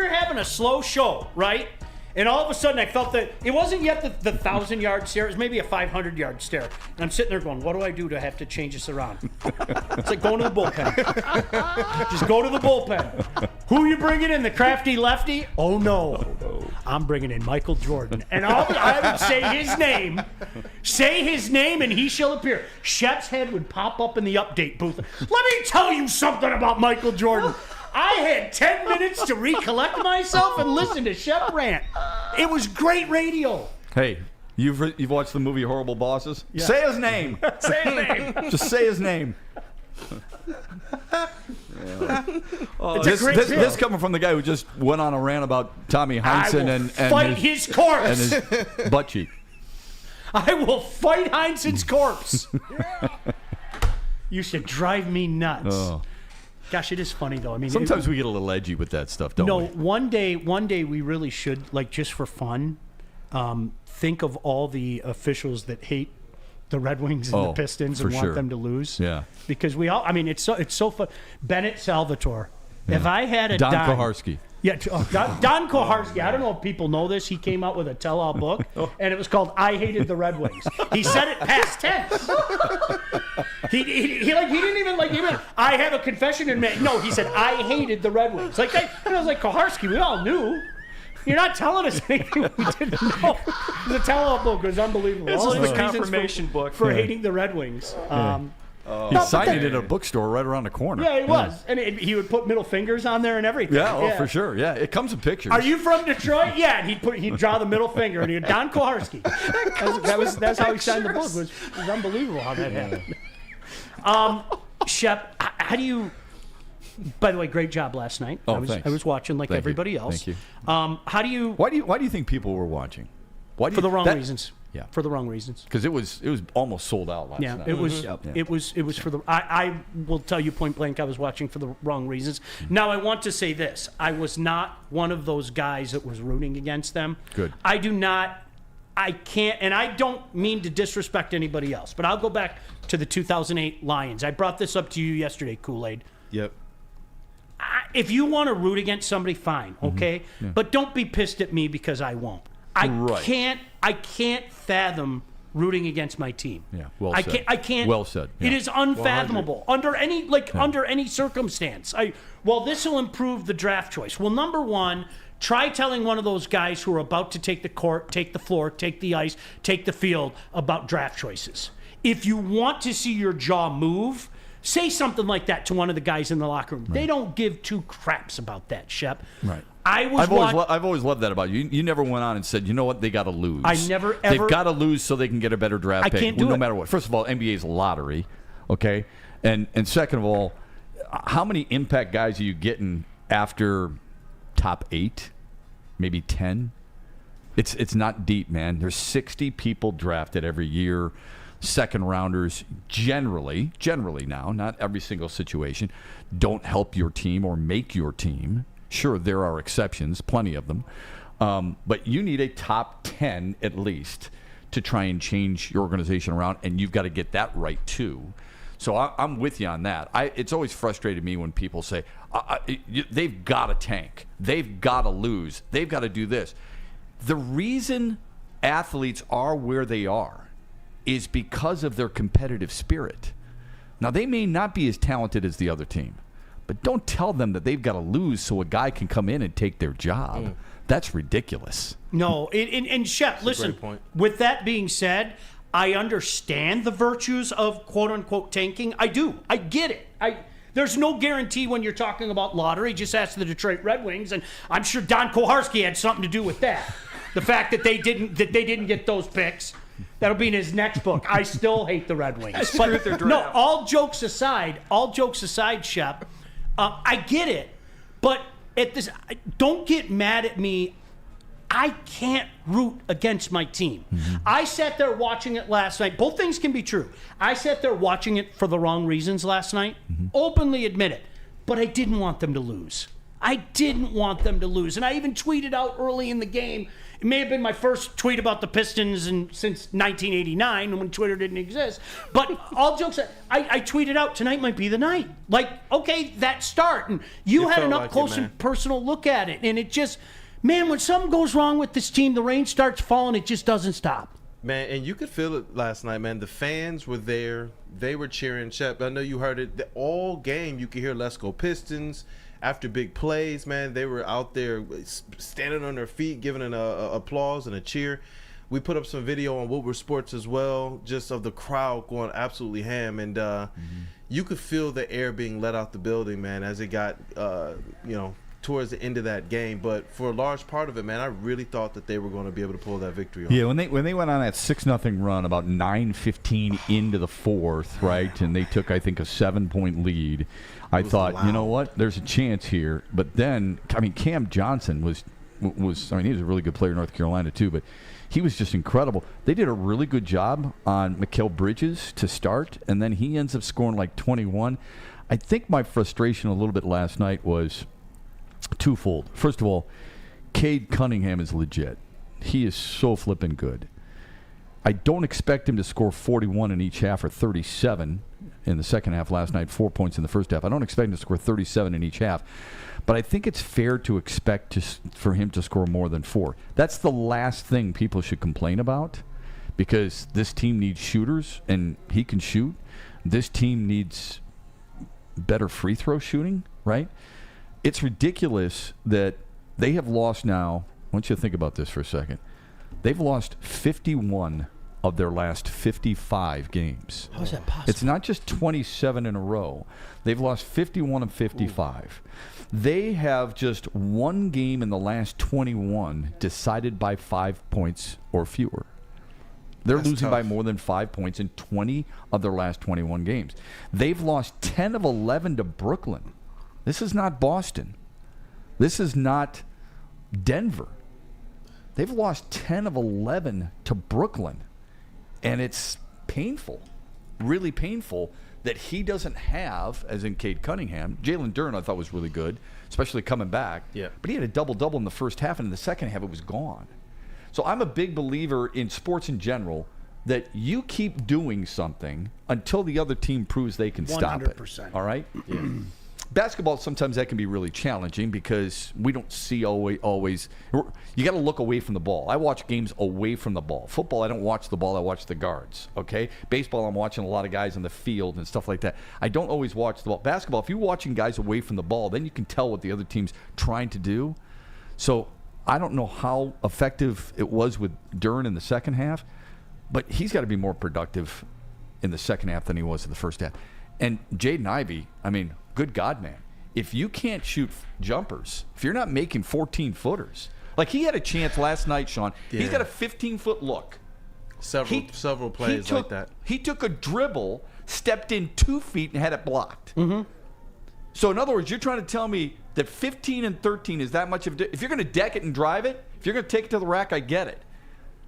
having a slow show, right? And all of a sudden I felt that it wasn't yet the 1,000-yard stare. It was maybe a 500-yard stare. And I'm sitting there going, what do I do to have to change this around? It's like going to the bullpen. Just go to the bullpen. Who are you bringing in? The crafty lefty? Oh, no. I'm bringing in Michael Jordan. And I would say his name. Say his name and he shall appear. Shep's head would pop up in the update booth. Let me tell you something about Michael Jordan. I had 10 minutes to recollect myself and listen to Shep rant. It was great radio. Hey, you've watched the movie Horrible Bosses? Yeah. Say his name. Say his name. Just say his name. This coming from the guy who just went on a rant about Tommy Heinsohn and fight his corpse. And his butt cheek. I will fight Heinsohn's corpse. You should drive me nuts. Oh. Gosh, it is funny though. I mean, sometimes we get a little edgy with that stuff, don't we? No, one day we really should, like, just for fun, think of all the officials that hate the Red Wings and the Pistons and want them to lose. Yeah, because we all. I mean, it's so fun. Bennett Salvatore. Yeah. If I had a Don dime, Koharski. Yeah, Don Koharski. I don't know if people know this. He came out with a tell-all book, and it was called "I Hated the Red Wings." He said it past tense. He didn't even I have a confession in me. No, he said I hated the Red Wings. And I was like, Koharski, we all knew. You're not telling us anything we didn't know. The tell-all book was unbelievable. It's All like the a confirmation book for hating the Red Wings. He signed it in a bookstore right around the corner. Yeah, he was. And he would put middle fingers on there and everything. Yeah, for sure. Yeah, it comes in pictures. Are you from Detroit? Yeah, and he'd draw the middle finger, and he'd Don Koharski. That's how he signed the book. It was unbelievable how that happened. Shep, how do you... By the way, great job last night. Thanks. I was watching like everybody else. Thank you. How do you... Why do you think people were watching? For the wrong reasons. Yeah, for the wrong reasons. Because it was almost sold out last night. It was. It was for the. I will tell you point blank. I was watching for the wrong reasons. Now I want to say this: I was not one of those guys that was rooting against them. Good. I do not. I can't, and I don't mean to disrespect anybody else, but I'll go back to the 2008 Lions. I brought this up to you yesterday, Kool-aid. Yep. If you want to root against somebody, fine, okay? Yeah. But don't be pissed at me because I won't. I can't fathom rooting against my team. Yeah, well said. I can't. Well said. Yeah. It is unfathomable under any circumstance. This will improve the draft choice. Well, number one, try telling one of those guys who are about to take the court, take the floor, take the ice, take the field about draft choices. If you want to see your jaw move, say something like that to one of the guys in the locker room. Right. They don't give two craps about that, Shep. Right. I've always loved that about you. You never went on and said, you know what, they got to lose. They've got to lose so they can get a better draft pick. Can't do no matter what. First of all, NBA's a lottery, okay? And second of all, how many impact guys are you getting after top 8, maybe 10? It's not deep, man. There's 60 people drafted every year. Second rounders generally now, not every single situation, don't help your team or make your team. Sure, there are exceptions, plenty of them. But you need a top 10 at least to try and change your organization around, and you've got to get that right too. So I'm with you on that. It's always frustrated me when people say, they've got to tank. They've got to lose. They've got to do this. The reason athletes are where they are is because of their competitive spirit. Now, they may not be as talented as the other team, but don't tell them that they've got to lose so a guy can come in and take their job. That's ridiculous. No, and Shep, listen, with that being said, I understand the virtues of quote-unquote tanking. I do. I get it. There's no guarantee when you're talking about lottery. Just ask the Detroit Red Wings, and I'm sure Don Koharski had something to do with that. The fact that they didn't get those picks. That'll be in his next book. I still hate the Red Wings. But no, all jokes aside, Shep, I get it. But don't get mad at me. I can't root against my team. Mm-hmm. I sat there watching it last night. Both things can be true. I sat there watching it for the wrong reasons last night. Mm-hmm. Openly admit it. But I didn't want them to lose. And I even tweeted out early in the game. It may have been my first tweet about the Pistons since 1989 when Twitter didn't exist. But all jokes aside, I tweeted out, tonight might be the night. Like, okay, that start. And you had an up-close and personal look at it. And it just... Man, when something goes wrong with this team, the rain starts falling, it just doesn't stop. Man, and you could feel it last night, man. The fans were there. They were cheering. Shep, I know you heard it. All game, you could hear Let's Go Pistons. After big plays, man, they were out there standing on their feet, giving an applause and a cheer. We put up some video on Woodward Sports as well, just of the crowd going absolutely ham. And you could feel the air being let out the building, man, as it got, towards the end of that game. But for a large part of it, man, I really thought that they were going to be able to pull that victory off. Yeah, when they went on that 6-0 run about 9:15 into the fourth, right, and they took, I think, a 7-point lead, I thought, you know what, there's a chance here. But then, I mean, Cam Johnson was he was a really good player in North Carolina too, but he was just incredible. They did a really good job on Mikal Bridges to start, and then he ends up scoring like 21. I think my frustration a little bit last night was twofold. First of all, Cade Cunningham is legit. He is so flipping good. I don't expect him to score 41 in each half or 37 in the second half last night, 4 points in the first half. I don't expect him to score 37 in each half. But I think it's fair to expect for him to score more than 4. That's the last thing people should complain about, because this team needs shooters, and he can shoot. This team needs better free throw shooting, right? It's ridiculous that they have lost now. I want you to think about this for a second. They've lost 51 of their last 55 games. How is that possible? It's not just 27 in a row. They've lost 51 of 55. Ooh. They have just one game in the last 21 decided by 5 points or fewer. They're losing by more than 5 points in 20 of their last 21 games. They've lost 10 of 11 to Brooklyn. This is not Boston. This is not Denver. They've lost 10 of 11 to Brooklyn. And it's painful, really painful, that he doesn't have, as in Cade Cunningham. Jalen Duren I thought was really good, especially coming back. Yeah. But he had a double-double in the first half, and in the second half it was gone. So I'm a big believer in sports in general that you keep doing something until the other team proves they can stop it. 100%. All right? Yeah. Basketball, sometimes that can be really challenging because we don't see always. You got to look away from the ball. I watch games away from the ball. Football, I don't watch the ball. I watch the guards. Okay. Baseball, I'm watching a lot of guys on the field and stuff like that. I don't always watch the ball. Basketball, if you're watching guys away from the ball, then you can tell what the other team's trying to do. So I don't know how effective it was with Duren in the second half, but he's got to be more productive in the second half than he was in the first half. And Jaden Ivey, I mean, good God, man. If you can't shoot jumpers, if you're not making 14-footers, like he had a chance last night, Sean. Yeah. He's got a 15-foot look. Several plays like that. He took a dribble, stepped in 2 feet, and had it blocked. Mm-hmm. So, in other words, you're trying to tell me that 15 and 13 is that much of a... If you're going to deck it and drive it, if you're going to take it to the rack, I get it.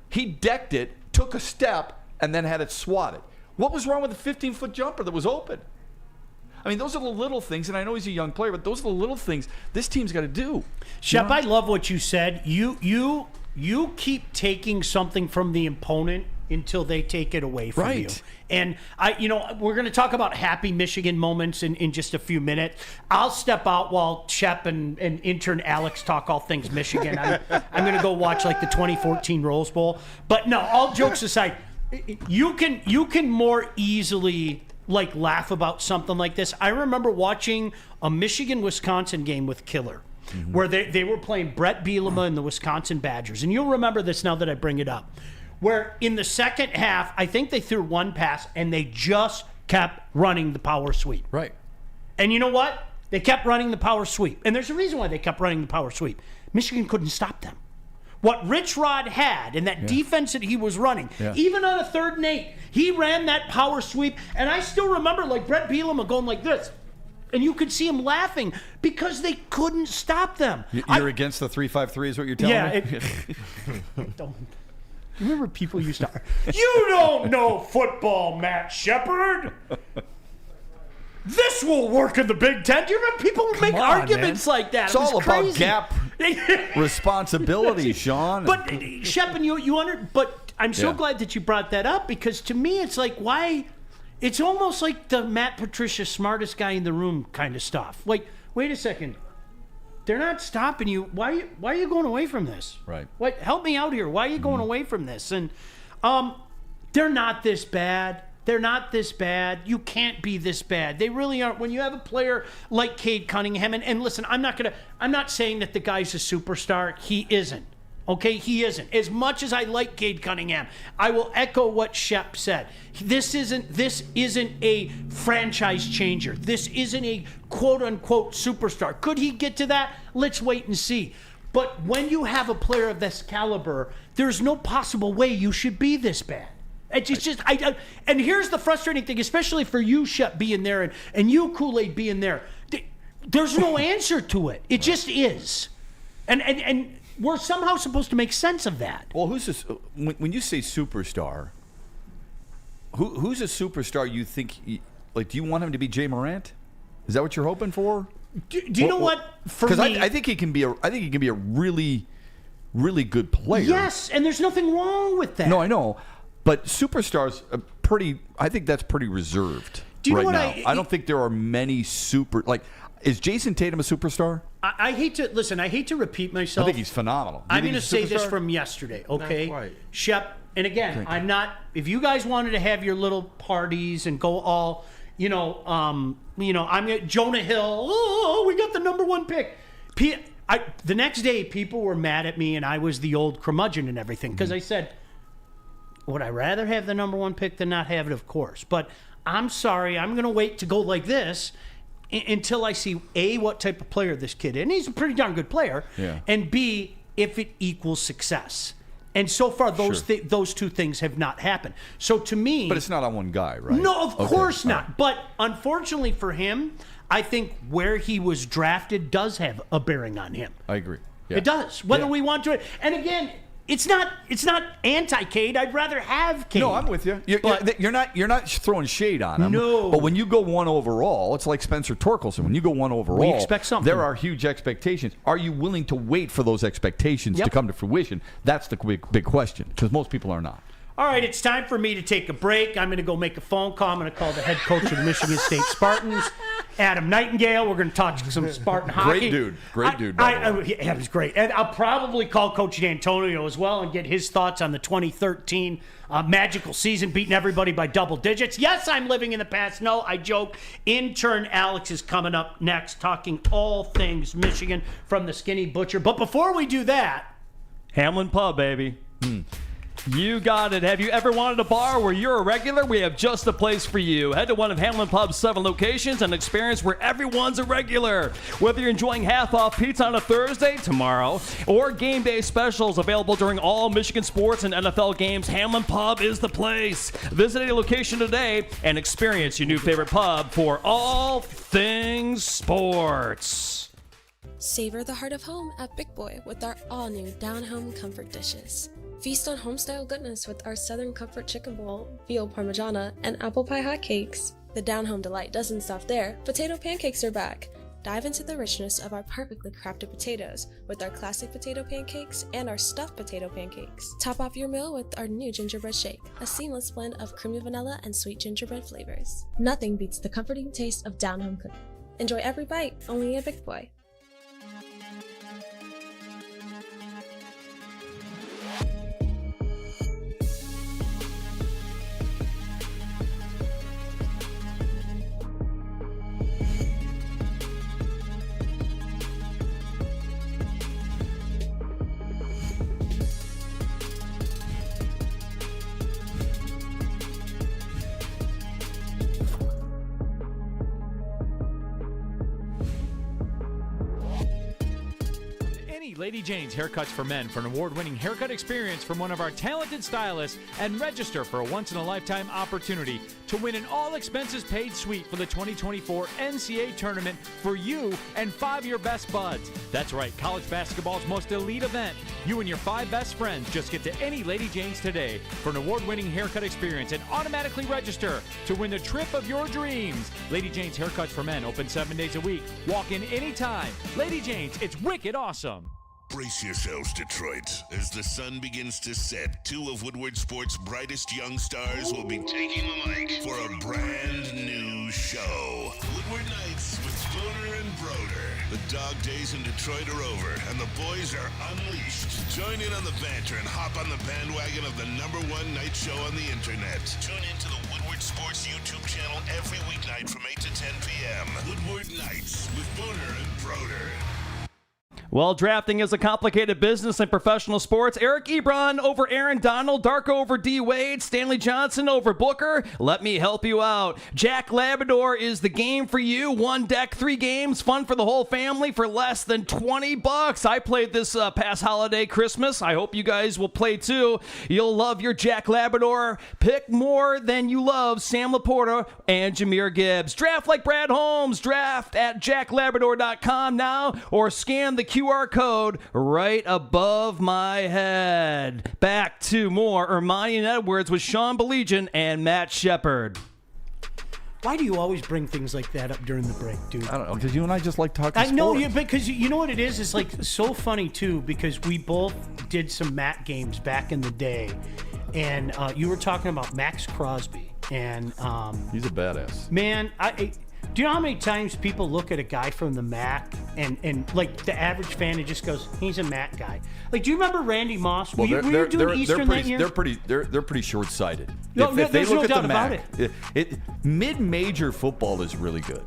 He decked it, took a step, and then had it swatted. What was wrong with the 15-foot jumper that was open? I mean, those are the little things, and I know he's a young player, but those are the little things this team's got to do. Shep, I love what you said. You keep taking something from the opponent until they take it away from Right. you. And we're going to talk about happy Michigan moments in just a few minutes. I'll step out while Shep and intern Alex talk all things Michigan. I'm going to go watch like the 2014 Rose Bowl. But no, all jokes aside, you can more easily like laugh about something like this. I remember watching a Michigan-Wisconsin game with Killer, where they were playing Brett Bielema and the Wisconsin Badgers. And you'll remember this now that I bring it up. Where in the second half, I think they threw one pass and they just kept running the power sweep. Right. And you know what? They kept running the power sweep. And there's a reason why they kept running the power sweep. Michigan couldn't stop them. What Rich Rod had and that defense that he was running, even on a 3rd and 8, he ran that power sweep. And I still remember like Brett Bielema going like this. And you could see him laughing because they couldn't stop them. You're against the 3-5-3 is what you're telling me? Don't. You remember people used to, you don't know football, Matt Shepard. This will work in the Big Ten. Do you remember people would make arguments like that? It's It was all about crazy. gap responsibility, Sean. But Shep, and but I'm so glad that you brought that up because to me it's like why it's almost like the Matt Patricia smartest guy in the room kind of stuff. Like, wait a second. They're not stopping you. Why are you going away from this? Right. What? Help me out here. Why are you going away from this? And they're not this bad. They're not this bad. You can't be this bad. They really aren't. When you have a player like Cade Cunningham, and listen, I'm not saying that the guy's a superstar. He isn't. Okay, he isn't. As much as I like Cade Cunningham, I will echo what Shep said. This isn't a franchise changer. This isn't a quote-unquote superstar. Could he get to that? Let's wait and see. But when you have a player of this caliber, there's no possible way you should be this bad. It's just, and here's the frustrating thing, especially for you, Shep, being there, and you, Kool-Aid, being there. There's no answer to it. It just is. And we're somehow supposed to make sense of that. Well, who's this? When you say superstar, who's a superstar you think? Like, do you want him to be Jay Morant? Is that what you're hoping for? Do you know what? Because I think he can be a really, really good player. Yes, and there's nothing wrong with that. No, I know, but superstars I think that's pretty reserved. Do you know what now. I don't think there are many Is Jason Tatum a superstar? I hate to repeat myself. I think he's phenomenal. I'm going to say this from yesterday, okay? Not quite. Shep, and again, I'm not. If you guys wanted to have your little parties and go all, I'm Jonah Hill. Oh, we got the #1 pick. The next day, people were mad at me, and I was the old curmudgeon and everything because I said, would I rather have the #1 pick than not have it? Of course, but I'm sorry. I'm going to wait to go like this until I see A, what type of player this kid is, and he's a pretty darn good player, and B, if it equals success. And so far, those two things have not happened. So to me... But it's not on one guy, right? No, of course not. But unfortunately for him, I think where he was drafted does have a bearing on him. I agree. It does, whether we want to. And again... It's not anti-Cade. I'd rather have Cade. No, I'm with you. You're not throwing shade on him. No. But when you go 1 overall, it's like Spencer Torkelson. When you go 1 overall, we expect something. There are huge expectations. Are you willing to wait for those expectations to come to fruition? That's the big question, because most people are not. All right, it's time for me to take a break. I'm going to go make a phone call. I'm going to call the head coach of the Michigan State Spartans, Adam Nightingale. We're going to talk some Spartan hockey. Great dude. Yeah, it was great. And I'll probably call Coach D'Antonio as well and get his thoughts on the 2013 magical season, beating everybody by double digits. Yes, I'm living in the past. No, I joke. Intern Alex is coming up next, talking all things Michigan from the Skinny Butcher. But before we do that... Hamlin Pub, baby. You got it. Have you ever wanted a bar where you're a regular? We have just the place for you. Head to one of Hamlin Pub's 7 locations and experience where everyone's a regular. Whether you're enjoying half-off pizza on a Thursday, tomorrow, or game day specials available during all Michigan sports and NFL games, Hamlin Pub is the place. Visit a location today and experience your new favorite pub for all things sports. Savor the heart of home at Big Boy with our all-new down-home comfort dishes. Feast on home-style goodness with our Southern Comfort Chicken Bowl, veal parmigiana, and apple pie hotcakes. The down-home delight doesn't stop there. Potato pancakes are back. Dive into the richness of our perfectly crafted potatoes with our classic potato pancakes and our stuffed potato pancakes. Top off your meal with our new gingerbread shake, a seamless blend of creamy vanilla and sweet gingerbread flavors. Nothing beats the comforting taste of down-home cooking. Enjoy every bite, only at Big Boy. Lady Jane's Haircuts for Men for an award-winning haircut experience from one of our talented stylists, and register for a once-in-a-lifetime opportunity to win an all-expenses-paid suite for the 2024 NCAA tournament for you and 5 of your best buds. That's right, college basketball's most elite event. You and your 5 best friends just get to any Lady Jane's today for an award-winning haircut experience and automatically register to win the trip of your dreams. Lady Jane's Haircuts for Men, open 7 days a week. Walk in anytime. Lady Jane's, it's wicked awesome. Brace yourselves, Detroit. As the sun begins to set, 2 of Woodward Sports' brightest young stars will be taking the mic for a brand new show. Woodward Nights with Spooner and Broder. The dog days in Detroit are over, and the boys are unleashed. Join in on the banter and hop on the bandwagon of the #1 night show on the internet. Tune into the Woodward Sports YouTube channel every weeknight from 8 to 10 p.m. Woodward Nights with Spooner and Broder. Well, drafting is a complicated business in professional sports. Eric Ebron over Aaron Donald, Darko over D. Wade, Stanley Johnson over Booker. Let me help you out. Jack Labrador is the game for you. 1 deck, 3 games, fun for the whole family for less than $20. I played this past holiday Christmas. I hope you guys will play too. You'll love your Jack Labrador. Pick more than you love Sam Laporta and Jahmyr Gibbs. Draft like Brad Holmes. Draft at jacklabrador.com now, or scan the QR code right above my head. Back to more Ermanni and Edwards with Sean Baligian and Matt Shepard. Why do you always bring things like that up during the break, dude? I don't know, because you and I just like talking I know, sports. because you know what it is? It's like so funny, too, because we both did some Matt games back in the day, and you were talking about Max Crosby, and... he's a badass. Man, do you know how many times people look at a guy from the MAC and like the average fan and just goes, he's a MAC guy? Like, do you remember Randy Moss? Were you doing Eastern that year? They're pretty short-sighted. No, if they there's look no at doubt the about MAC, mid-major football is really good.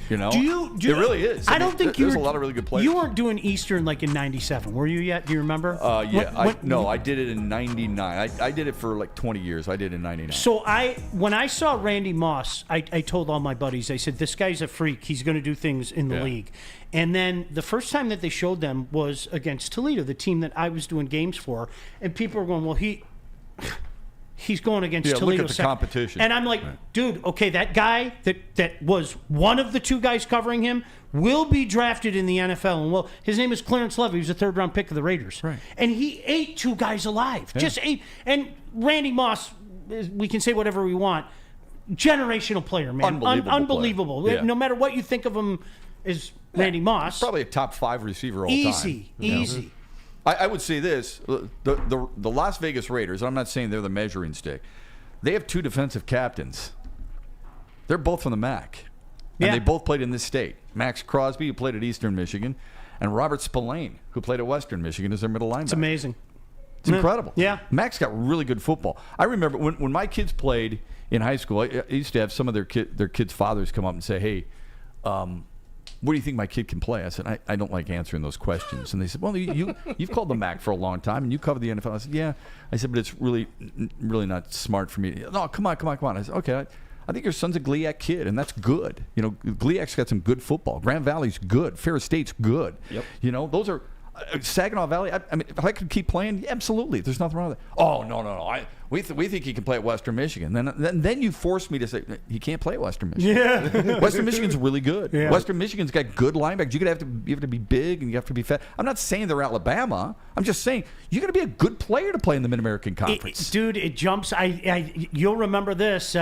You know, it really is. I don't think there's a lot of really good players. You weren't doing Eastern like in '97, were you yet? Do you remember? Yeah, I did it in '99. I did it for like 20 years. I did it in '99. So when I saw Randy Moss, I told all my buddies, I said, this guy's a freak. He's going to do things in the league. And then the first time that they showed them was against Toledo, the team that I was doing games for, and people were going, well, he's going against Toledo. Look at the competition. And I'm like, dude, okay, that guy that was one of the 2 guys covering him will be drafted in the NFL. And his name is Clarence Love. He was a 3rd-round pick of the Raiders. Right. And he ate 2 guys alive. Yeah. Just ate. And Randy Moss, we can say whatever we want, generational player, man. Unbelievable. Player. Yeah. No matter what you think of him as Randy Moss. Probably a top 5 receiver all time. Easy. I would say this: the Las Vegas Raiders. I'm not saying they're the measuring stick. They have 2 defensive captains. They're both from the MAC, and they both played in this state. Max Crosby, who played at Eastern Michigan, and Robert Spillane, who played at Western Michigan, as their middle linebacker. It's amazing. It's incredible. Yeah. Mac's got really good football. I remember when my kids played in high school. I used to have some of their kids' fathers come up and say, "Hey, what do you think my kid can play?" I said, I don't like answering those questions. And they said, well, you've called the MAC for a long time, and you cover the NFL. I said, yeah. I said, but it's really not smart for me. No, come on. I said, okay, I think your son's a GLIAC kid, and that's good. You know, GLIAC's got some good football. Grand Valley's good. Ferris State's good. Yep. You know, those are Saginaw Valley. I mean, if I could keep playing, yeah, absolutely. There's nothing wrong with it. Oh, no. We think he can play at Western Michigan. Then you force me to say he can't play at Western Michigan. Yeah. Western Michigan's really good. Yeah. Western Michigan's got good linebackers. You have to be big and you have to be fat. I'm not saying they're Alabama. I'm just saying you got to be a good player to play in the Mid-American Conference. Dude, it jumps. You'll remember this.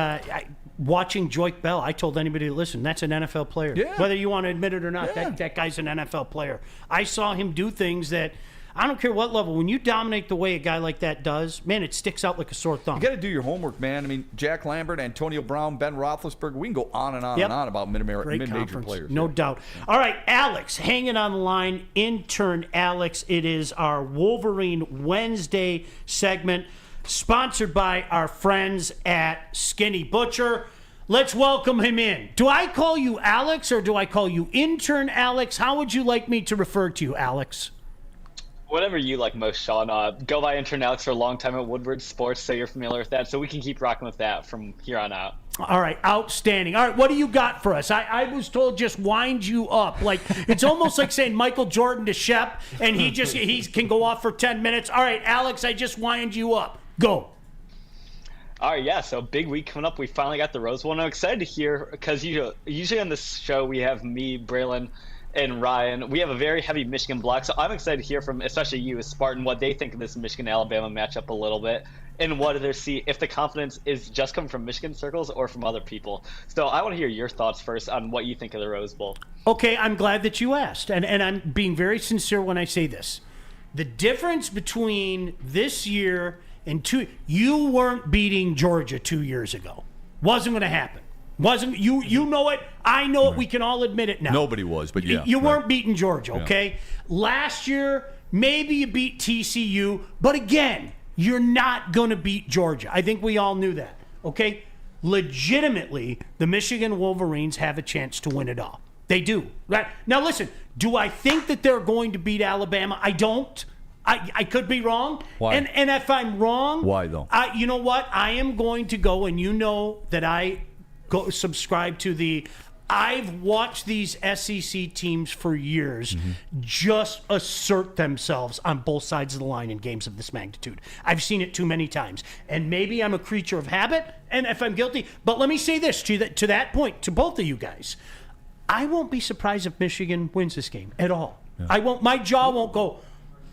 watching Joyke Bell, I told anybody to listen, that's an NFL player. Yeah. Whether you want to admit it or not, Yeah. that guy's an NFL player. I saw him do things that, I don't care what level, when you dominate the way a guy like that does, man, it sticks out like a sore thumb. You got to do your homework, man. I mean, Jack Lambert, Antonio Brown, Ben Roethlisberger, we can go on and on and on about mid-major players. No doubt. All right, Alex, hanging on the line, Intern Alex. It is our Wolverine Wednesday segment, sponsored by our friends at Skinny Butcher. Let's welcome him in. Do I call you Alex or do I call you Intern Alex? How would you like me to refer to you, Alex? Whatever you like most, Sean. Go by Intern Alex for a long time at Woodward Sports, so you're familiar with that. So we can keep rocking with that from here on out. All right, outstanding. All right, what do you got for us? I was told just wind you up. Like, it's almost like saying Michael Jordan to Shep, and he can go off for 10 minutes. All right, Alex, I just wind you up. Go. All right, yeah, so big week coming up. We finally got the Rose Bowl, and I'm excited to hear, because usually on this show we have me, Braylon, and Ryan. We have a very heavy Michigan block, so I'm excited to hear from especially you as Spartan what they think of this Michigan-Alabama matchup a little bit, and what they see if the confidence is just coming from Michigan circles or from other people. So I want to hear your thoughts first on what you think of the Rose Bowl. Okay, I'm glad that you asked, and I'm being very sincere when I say this. The difference between this year and you weren't beating Georgia 2 years ago. Wasn't going to happen. Wasn't you know it? I know it. We can all admit it now. Nobody was, but yeah. You weren't beating Georgia, okay? Yeah. Last year, maybe you beat TCU, but again, you're not going to beat Georgia. I think we all knew that, okay? Legitimately, the Michigan Wolverines have a chance to win it all. They do. Right? Now, listen, do I think that they're going to beat Alabama? I don't. I could be wrong. Why? And if I'm wrong, why though? You know what? I am going to go, and you know that I subscribe to I've watched these SEC teams for years just assert themselves on both sides of the line in games of this magnitude. I've seen it too many times. And maybe I'm a creature of habit, and if I'm guilty, but let me say this to that point, to both of you guys. I won't be surprised if Michigan wins this game at all. Yeah. I won't. My jaw won't go,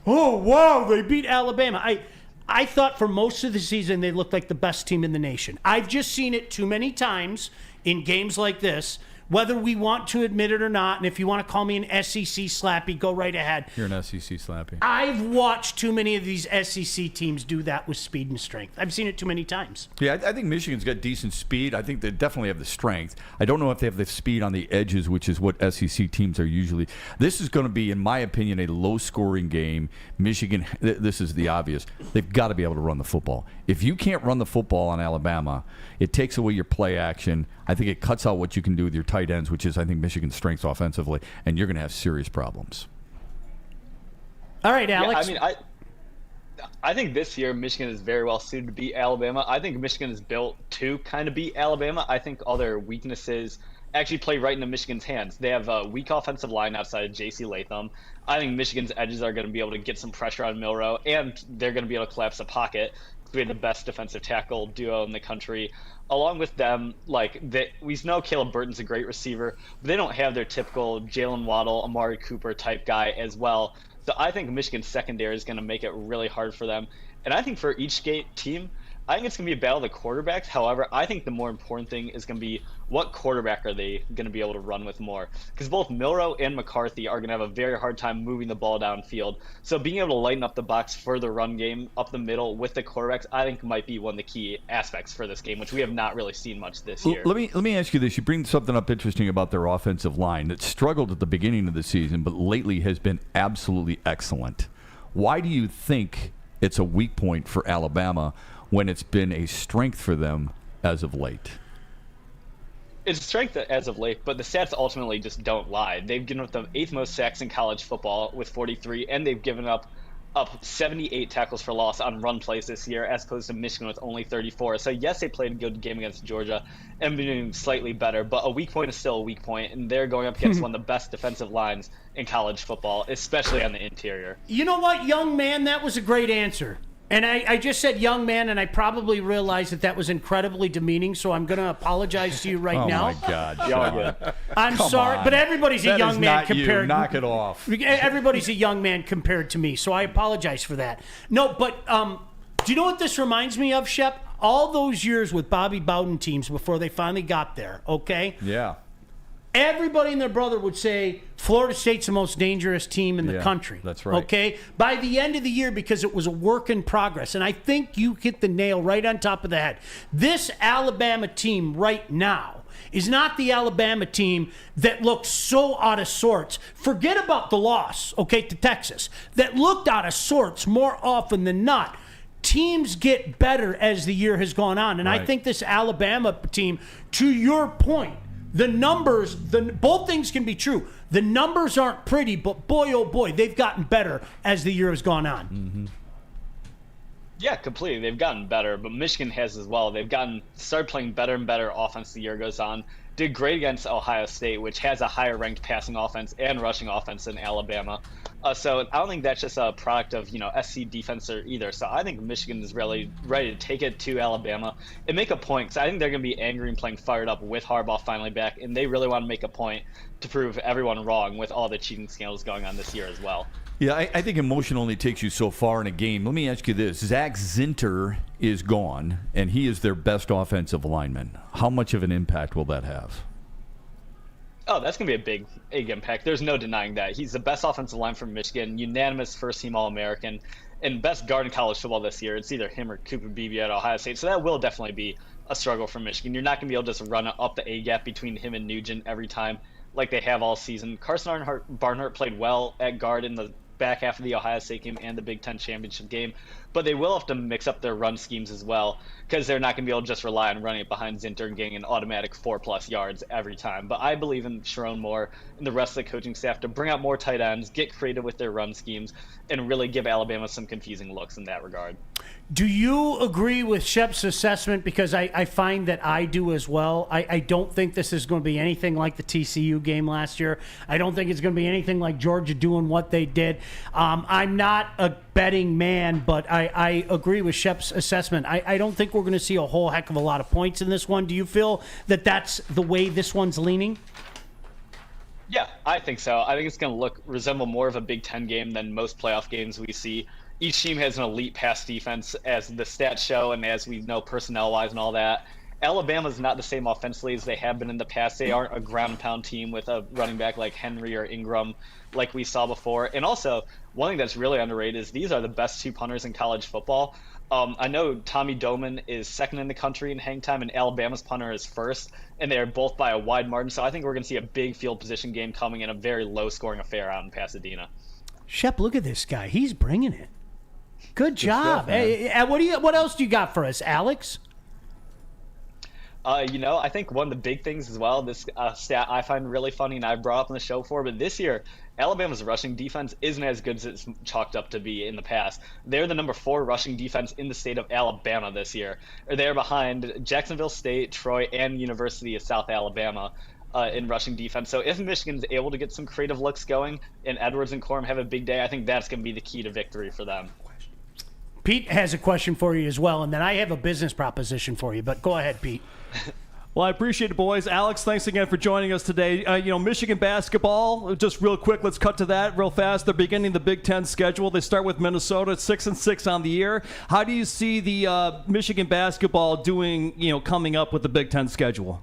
oh, wow, they beat Alabama. I thought for most of the season they looked like the best team in the nation. I've just seen it too many times in games like this, whether we want to admit it or not, and if you want to call me an SEC slappy, go right ahead. You're an SEC slappy. I've watched too many of these SEC teams do that with speed and strength. I've seen it too many times. Yeah, I think Michigan's got decent speed. I think they definitely have the strength. I don't know if they have the speed on the edges, which is what SEC teams are usually. This is going to be, in my opinion, a low-scoring game. Michigan, this is the obvious. They've got to be able to run the football. If you can't run the football on Alabama, it takes away your play action. I think it cuts out what you can do with your tight ends, which is, I think, Michigan's strengths offensively, and you're going to have serious problems. All right, Alex. Yeah, I think this year Michigan is very well suited to beat Alabama. I think Michigan is built to kind of beat Alabama. I think all their weaknesses actually play right into Michigan's hands. They have a weak offensive line outside of J.C. Latham. I think Michigan's edges are going to be able to get some pressure on Milroe, and they're going to be able to collapse the pocket. We have the best defensive tackle duo in the country. Along with them, we know Caleb Burton's a great receiver, but they don't have their typical Jalen Waddle, Amari Cooper type guy as well. So I think Michigan's secondary is going to make it really hard for them. And I think for each team, I think it's going to be a battle of the quarterbacks. However, I think the more important thing is going to be what quarterback are they going to be able to run with more? Because both Milroe and McCarthy are going to have a very hard time moving the ball downfield. So being able to lighten up the box for the run game up the middle with the quarterbacks, I think might be one of the key aspects for this game, which we have not really seen much this year. Let me ask you this. You bring something up interesting about their offensive line that struggled at the beginning of the season, but lately has been absolutely excellent. Why do you think it's a weak point for Alabama when it's been a strength for them as of late? It's a strength as of late, but the stats ultimately just don't lie. They've given up the 8th most sacks in college football with 43, and they've given up 78 tackles for loss on run plays this year, as opposed to Michigan with only 34. So yes, they played a good game against Georgia and been doing slightly better, but a weak point is still a weak point, and they're going up against one of the best defensive lines in college football, especially on the interior. You know what, young man? That was a great answer. And I just said young man, and I probably realized that was incredibly demeaning, so I'm going to apologize to you now. Oh, my God. I'm sorry, but everybody's a young man compared to Knock it off. Everybody's a young man compared to me, so I apologize for that. No, but do you know what this reminds me of, Shep? all those years with Bobby Bowden teams before they finally got there, okay? Yeah. Everybody and their brother would say Florida State's the most dangerous team in the country. That's right. Okay? By the end of the year, because it was a work in progress. And I think you hit the nail right on top of the head. This Alabama team right now is not the Alabama team that looked so out of sorts. Forget about the loss, okay, to Texas. That looked out of sorts more often than not. Teams get better as the year has gone on. And I think this Alabama team, to your point, the numbers, both things can be true. The numbers aren't pretty, but boy, oh boy, they've gotten better as the year has gone on. Mm-hmm. Yeah, completely. They've gotten better, but Michigan has as well. They've started playing better and better offense the year goes on. Did great against Ohio State, which has a higher ranked passing offense and rushing offense than Alabama. So I don't think that's just a product of, SC defense either. So I think Michigan is really ready to take it to Alabama and make a point. Because I think they're going to be angry and playing fired up with Harbaugh finally back. And they really want to make a point to prove everyone wrong with all the cheating scandals going on this year as well. Yeah, I think emotion only takes you so far in a game. Let me ask you this. Zach Zinter is gone, and he is their best offensive lineman. How much of an impact will that have? Oh, that's going to be a big impact. There's no denying that. He's the best offensive line from Michigan, unanimous first-team All-American, and best guard in college football this year. It's either him or Cooper Beebe at Ohio State, so that will definitely be a struggle for Michigan. You're not going to be able to just run up the A-gap between him and Nugent every time like they have all season. Carson Barnhart played well at guard in the back half of the Ohio State game and the Big Ten championship game, but they will have to mix up their run schemes as well because they're not going to be able to just rely on running it behind Zinter and getting an automatic 4+ yards every time. But I believe in Sharon Moore and the rest of the coaching staff to bring out more tight ends, get creative with their run schemes, and really give Alabama some confusing looks in that regard. Do you agree with Shep's assessment? Because I find that I do as well. I don't think this is going to be anything like the TCU game last year. I don't think it's going to be anything like Georgia doing what they did. I'm not a betting man, but I agree with Shep's assessment. I don't think we're going to see a whole heck of a lot of points in this one. Do you feel that that's the way this one's leaning? Yeah, I think so. I think it's going to resemble more of a Big Ten game than most playoff games we see. Each team has an elite pass defense, as the stats show, and as we know personnel-wise and all that. Alabama's not the same offensively as they have been in the past. They aren't a ground-and-pound team with a running back like Henry or Ingram like we saw before. And also, one thing that's really underrated is these are the best two punters in college football. I know Tommy Doman is second in the country in hang time, and Alabama's punter is first, and they are both by a wide margin. So I think we're going to see a big field position game coming in a very low-scoring affair out in Pasadena. Shep, look at this guy. He's bringing it. Good job. Stuff, hey, what else do you got for us, Alex? I think one of the big things as well, this stat I find really funny and I've brought up on the show before, but this year, Alabama's rushing defense isn't as good as it's chalked up to be in the past. They're the number 4 rushing defense in the state of Alabama this year. They're behind Jacksonville State, Troy, and University of South Alabama in rushing defense. So if Michigan's able to get some creative looks going and Edwards and Corum have a big day, I think that's going to be the key to victory for them. Pete has a question for you as well, and then I have a business proposition for you, but go ahead, Pete. Well, I appreciate it, boys. Alex, thanks again for joining us today. Michigan basketball, just real quick, let's cut to that real fast. They're beginning the Big Ten schedule. They start with Minnesota, 6-6 on the year. How do you see the Michigan basketball doing, coming up with the Big Ten schedule?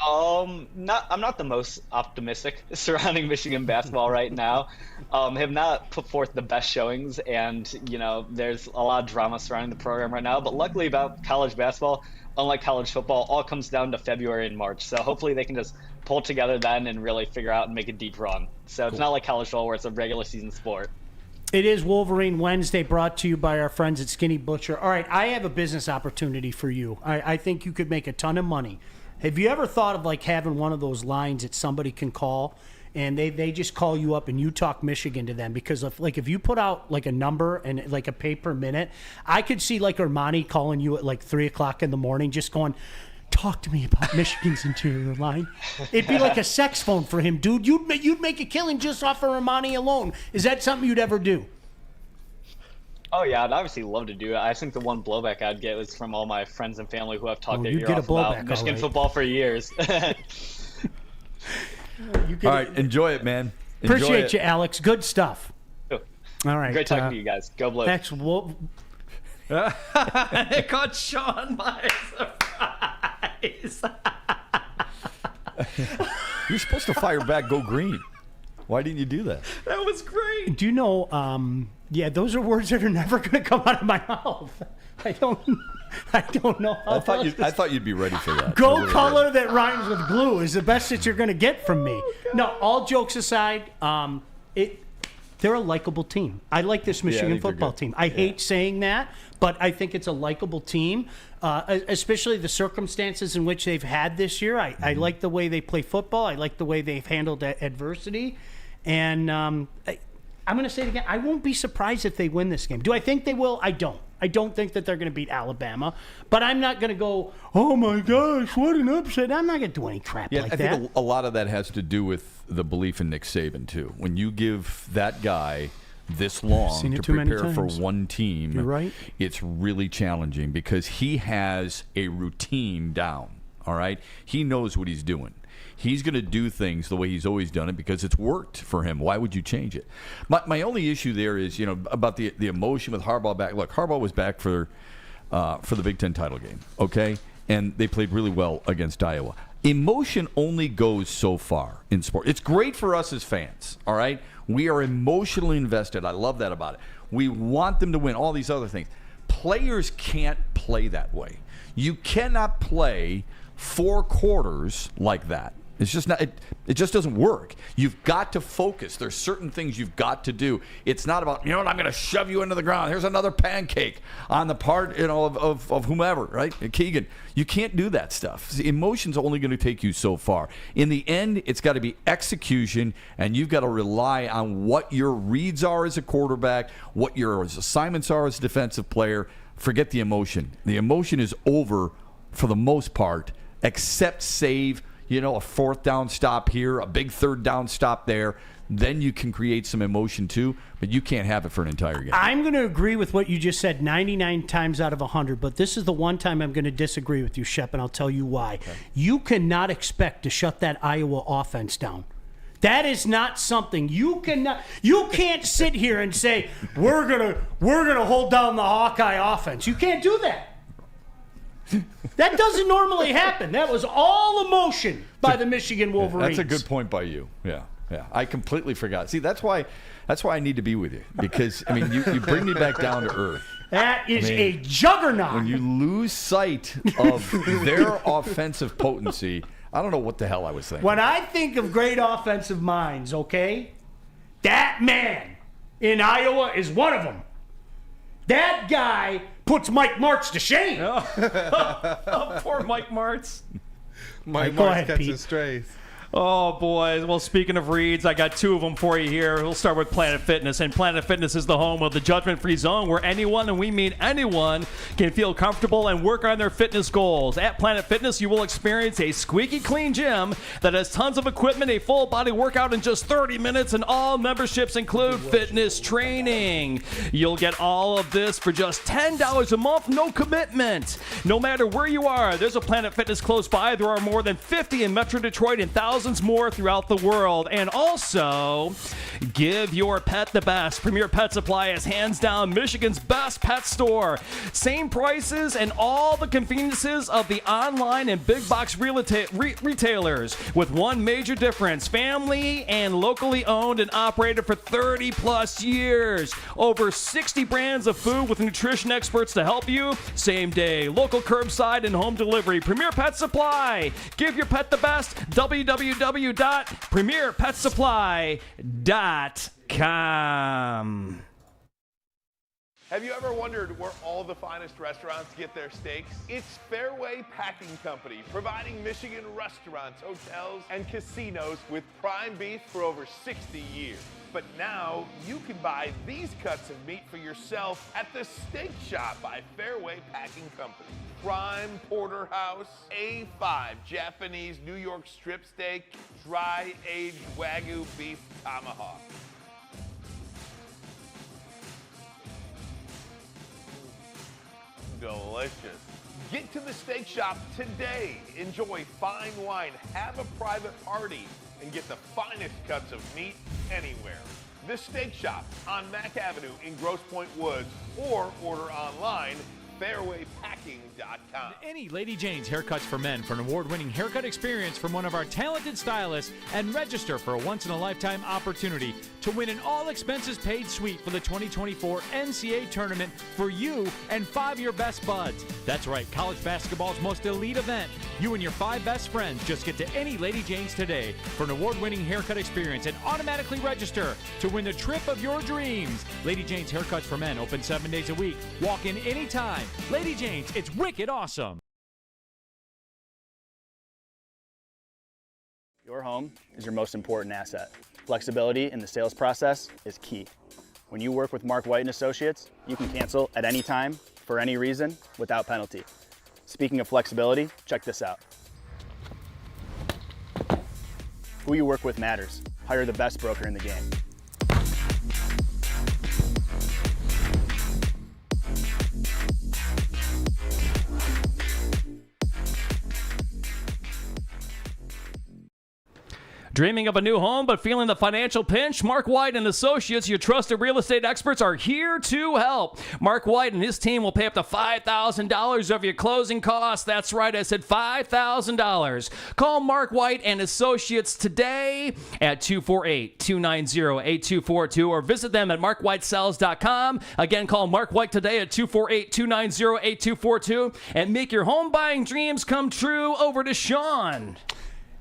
I'm not the most optimistic surrounding Michigan basketball right now. Have not put forth the best showings, and there's a lot of drama surrounding the program right now. But luckily about college basketball, unlike college football, all comes down to February and March. So hopefully they can just pull together then and really figure out and make a deep run. So it's not like college football where it's a regular season sport. It is Wolverine Wednesday, brought to you by our friends at Skinny Butcher. All right, I have a business opportunity for you. I think you could make a ton of money. Have you ever thought of having one of those lines that somebody can call and they just call you up and you talk Michigan to them? Because if you put out a number and a pay per minute, I could see Ermanni calling you at 3 o'clock in the morning just going, talk to me about Michigan's interior line. It'd be like a sex phone for him, dude. You'd make a killing just off of Ermanni alone. Is that something you'd ever do? Oh, yeah, I'd obviously love to do it. I think the one blowback I'd get was from all my friends and family who have talked their ear off about Michigan football for years. All right, enjoy it, man. Appreciate you, Alex. Good stuff. Cool. All right. Great talking to you guys. Go Blue. Thanks. It caught Sean by surprise. You're supposed to fire back, go green. Why didn't you do that? That was great. Do you know, those are words that are never going to come out of my mouth. I don't know how I thought you'd be ready for that. Go color that rhymes with glue is the best that you're going to get from me. No, all jokes aside, they're a likable team. I like this Michigan football team. I hate saying that, but I think it's a likable team, especially the circumstances in which they've had this year. I like the way they play football. I like the way they've handled adversity. And I'm going to say it again. I won't be surprised if they win this game. Do I think they will? I don't. I don't think that they're going to beat Alabama, but I'm not going to go, oh my gosh, what an upset. I'm not going to do any crap like that. I think a lot of that has to do with the belief in Nick Saban, too. When you give that guy this long to prepare for one team, you're right. It's really challenging because he has a routine down, all right? He knows what he's doing. He's going to do things the way he's always done it because it's worked for him. Why would you change it? My only issue there is, about the emotion with Harbaugh back. Look, Harbaugh was back for the Big Ten title game, okay? And they played really well against Iowa. Emotion only goes so far in sport. It's great for us as fans, all right? We are emotionally invested. I love that about it. We want them to win, all these other things. Players can't play that way. You cannot play 4 quarters like that. It's just not. It just doesn't work. You've got to focus. There's certain things you've got to do. It's not about, I'm going to shove you into the ground. Here's another pancake on the part, of whomever, right? Keegan. You can't do that stuff. The emotion's only going to take you so far. In the end, it's got to be execution, and you've got to rely on what your reads are as a quarterback, what your assignments are as a defensive player. Forget the emotion. The emotion is over for the most part, except save a 4th down stop here, a big 3rd down stop there. Then you can create some emotion too, but you can't have it for an entire game. I'm going to agree with what you just said 99 times out of 100, but this is the one time I'm going to disagree with you, Shep, and I'll tell you why. Okay. You cannot expect to shut that Iowa offense down. That is not something you cannot. You can't sit here and say we're gonna hold down the Hawkeye offense. You can't do that. That doesn't normally happen. That was all emotion by the Michigan Wolverines. That's a good point by you. Yeah. I completely forgot. See, that's why I need to be with you because you bring me back down to earth. That is a juggernaut. When you lose sight of their offensive potency, I don't know what the hell I was thinking. When I think of great offensive minds, okay, that man in Iowa is one of them. That guy puts Mike Martz to shame. Oh, poor Mike Martz. Mike Martz catching strays. Oh, boy. Well, speaking of reads, I got 2 of them for you here. We'll start with Planet Fitness. And Planet Fitness is the home of the judgment-free zone where anyone, and we mean anyone, can feel comfortable and work on their fitness goals. At Planet Fitness, you will experience a squeaky clean gym that has tons of equipment, a full-body workout in just 30 minutes, and all memberships include fitness training. You'll get all of this for just $10 a month, no commitment. No matter where you are, there's a Planet Fitness close by. There are more than 50 in Metro Detroit and thousands more throughout the world. And also, give your pet the best. Premier Pet Supply is hands down Michigan's best pet store. Same prices and all the conveniences of the online and big box retailers, with one major difference: family and locally owned and operated for 30 plus years. Over 60 brands of food with nutrition experts to help you. Same day, local curbside and home delivery. Premier Pet Supply. Give your pet the best. www.premierpetsupply.com. Have you ever wondered where all the finest restaurants get their steaks? It's Fairway Packing Company, providing Michigan restaurants, hotels, and casinos with prime beef for over 60 years. But now you can buy these cuts of meat for yourself at the Steak Shop by Fairway Packing Company. Prime porterhouse, A5 Japanese New York strip steak, dry-aged Wagyu beef tomahawk. Delicious. Get to the Steak Shop today. Enjoy fine wine, have a private party, and get the finest cuts of meat anywhere. The Steak Shop on Mack Avenue in Grosse Pointe Woods, or order online, fairwaypacking.com. Any Lady Jane's Haircuts for Men for an award-winning haircut experience from one of our talented stylists, and register for a once-in-a-lifetime opportunity to win an all-expenses-paid suite for the 2024 NCAA tournament for you and 5 of your best buds. That's right, college basketball's most elite event. You and your 5 best friends just get to any Lady Jane's today for an award-winning haircut experience and automatically register to win the trip of your dreams. Lady Jane's Haircuts for Men, open 7 days a week. Walk in anytime. Lady Jane's, it's wicked awesome. Your home is your most important asset. Flexibility in the sales process is key. When you work with Mark White and Associates, you can cancel at any time, for any reason, without penalty. Speaking of flexibility, check this out. Who you work with matters. Hire the best broker in the game. Dreaming of a new home but feeling the financial pinch? Mark White and Associates, your trusted real estate experts, are here to help. Mark White and his team will pay up to $5,000 of your closing costs. That's right, I said $5,000. Call Mark White and Associates today at 248-290-8242 or visit them at markwhitesells.com. Again, call Mark White today at 248-290-8242 and make your home buying dreams come true. Over to Sean.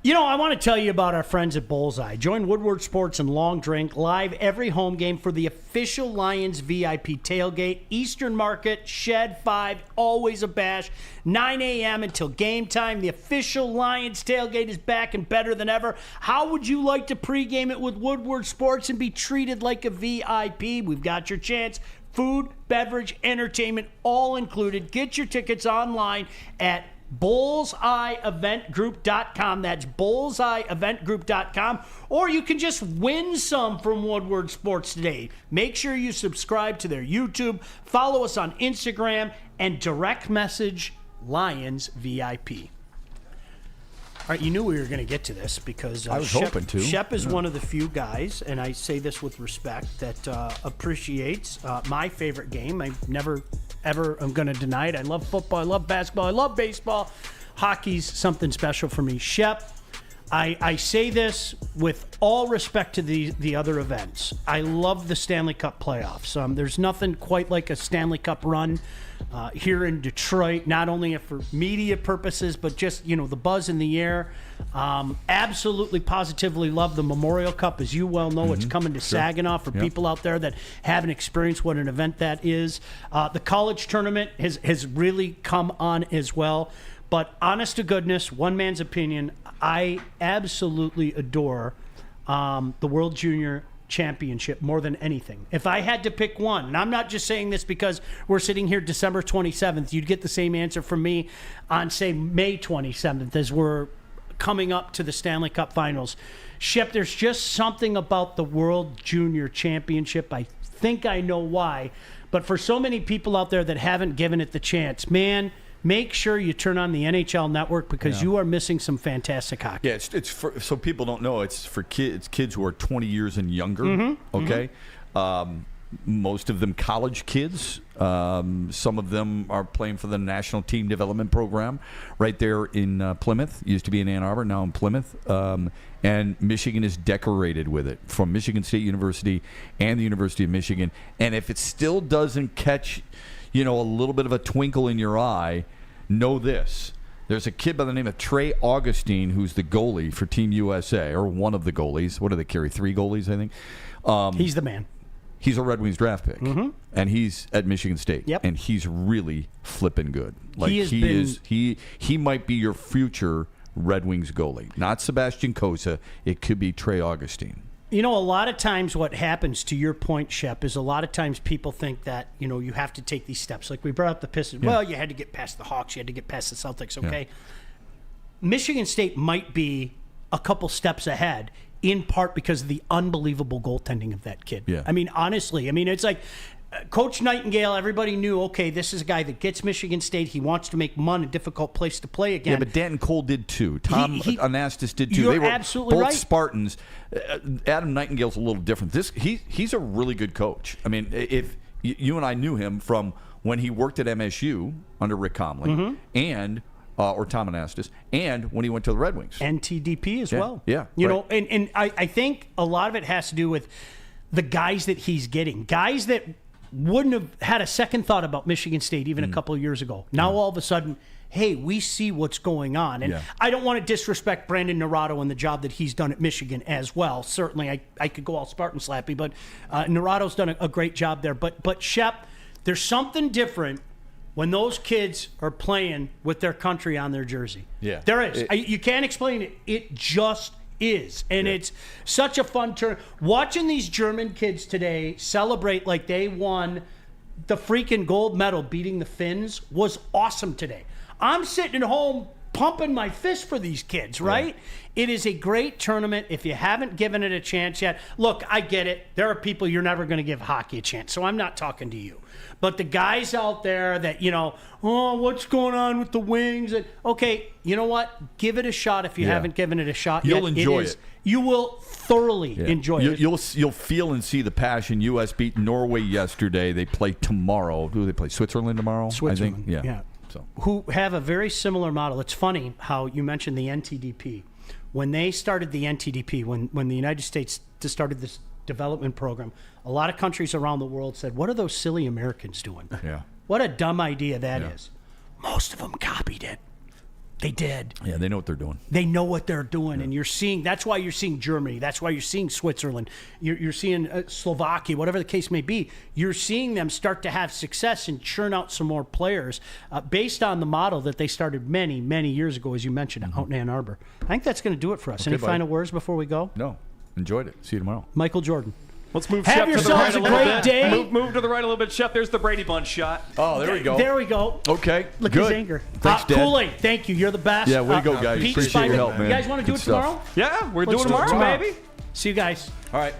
You know, I want to tell you about our friends at Bullseye. Join Woodward Sports and Long Drink live every home game for the official Lions VIP tailgate. Eastern Market, Shed 5, always a bash. 9 a.m. until game time. The official Lions tailgate is back and better than ever. How would you like to pregame it with Woodward Sports and be treated like a VIP? We've got your chance. Food, beverage, entertainment, all included. Get your tickets online at bullseyeeventgroup.com. That's bullseyeeventgroup.com. Or you can just win some from Woodward Sports today. Make sure you subscribe to their YouTube, follow us on Instagram, and direct message Lions VIP. All right, you knew we were going to get to this because I was hoping to. Shep is one of the few guys, and I say this with respect, that appreciates my favorite game. I never, ever am going to deny it. I love football. I love basketball. I love baseball. Hockey's something special for me. Shep, I say this with all respect to the other events. I love the Stanley Cup playoffs. There's nothing quite like a Stanley Cup run here in Detroit, not only for media purposes, but just, you know, the buzz in the air. Absolutely, positively love the Memorial Cup. As you well know, it's coming to Saginaw for people out there that haven't experienced what an event that is. The college tournament has really come on as well. But honest to goodness, one man's opinion, I absolutely adore the World Junior Championship more than anything. If I had to pick one, and I'm not just saying this because we're sitting here December 27th, you'd get the same answer from me on, say, May 27th as we're coming up to the Stanley Cup Finals. Shep, there's just something about the World Junior Championship. I think I know why. But for so many people out there that haven't given it the chance, man, make sure you turn on the NHL Network because you are missing some fantastic hockey. Yeah, it's for, so people don't know, it's for kids who are 20 years and younger, okay? Most of them college kids. Some of them are playing for the National Team Development Program right there in Plymouth. Used to be in Ann Arbor, now in Plymouth. And Michigan is decorated with it from Michigan State University and the University of Michigan. And if it still doesn't catch, you know, a little bit of a twinkle in your eye, know this. There's a kid by the name of Trey Augustine who's the goalie for Team USA, or one of the goalies. What do they carry? 3 goalies, I think. He's the man. He's a Red Wings draft pick, and he's at Michigan State, and he's really flipping good. Like he might be your future Red Wings goalie. Not Sebastian Cossa. It could be Trey Augustine. You know, a lot of times what happens, to your point, Shep, is a lot of times people think that, you know, you have to take these steps. Like we brought up the Pistons. Yeah. Well, you had to get past the Hawks. You had to get past the Celtics. Okay. Yeah. Michigan State might be a couple steps ahead, in part because of the unbelievable goaltending of that kid. Yeah. I mean, honestly, I mean, it's like Coach Nightingale, everybody knew, okay, this is a guy that gets Michigan State. He wants to make Munn a difficult place to play again. Yeah, but Danton Cole did too. Tom Anastas did too. You're they were absolutely both right. Spartans. Adam Nightingale's a little different. He's a really good coach. I mean, if you and I knew him from when he worked at MSU under Rick Comley and or Tom Anastas, and when he went to the Red Wings. NTDP as well. Yeah. You right. know, and I think a lot of it has to do with the guys that he's getting. Guys that wouldn't have had a second thought about Michigan State even a couple of years ago. Now all of a sudden, hey, we see what's going on. And I don't want to disrespect Brandon Naurato and the job that he's done at Michigan as well. Certainly, I could go all Spartan slappy, but Naurato's done a great job there. But Shep, there's something different when those kids are playing with their country on their jersey. Yeah. There is. You can't explain it. It just is. And it's such a fun turn. Watching these German kids today celebrate like they won the freaking gold medal beating the Finns was awesome today. I'm sitting at home pumping my fist for these kids, right? Yeah. It is a great tournament. If you haven't given it a chance yet, look, I get it. There are people you're never going to give hockey a chance, so I'm not talking to you. But the guys out there that, what's going on with the Wings? And okay, you know what? Give it a shot if you haven't given it a shot yet. You'll enjoy it. You will thoroughly enjoy it. You'll feel and see the passion. U.S. beat Norway yesterday. They play tomorrow. Who do they play? Switzerland tomorrow? Switzerland, I think. Yeah. So. Who have a very similar model. It's funny how you mentioned the NTDP. When they started the NTDP, when the United States started this development program, a lot of countries around the world said, what are those silly Americans doing? Yeah. What a dumb idea that is. Most of them copied it. They did. Yeah, they know what they're doing. They know what they're doing, and you're seeing. That's why you're seeing Germany. That's why you're seeing Switzerland. You're seeing Slovakia, whatever the case may be. You're seeing them start to have success and churn out some more players based on the model that they started many, many years ago, as you mentioned, out in Ann Arbor. I think that's going to do it for us. Okay, Any final words before we go? No. Enjoyed it. See you tomorrow. Michael Jordan. Let's move Have Shep to the yourselves right a a little great bit. day. Move to the right a little bit, Shep. There's the Brady Bunch shot. Oh, there we go. There we go. Okay. Look good. at his anger. Thanks, Dad. Kool-aid, thank you. You're the best. Yeah, way to go, guys. Pete Appreciate your Spider, help, man. You guys want to do Good it stuff. tomorrow? Yeah, we're Let's doing do it tomorrow, baby. See you guys. All right.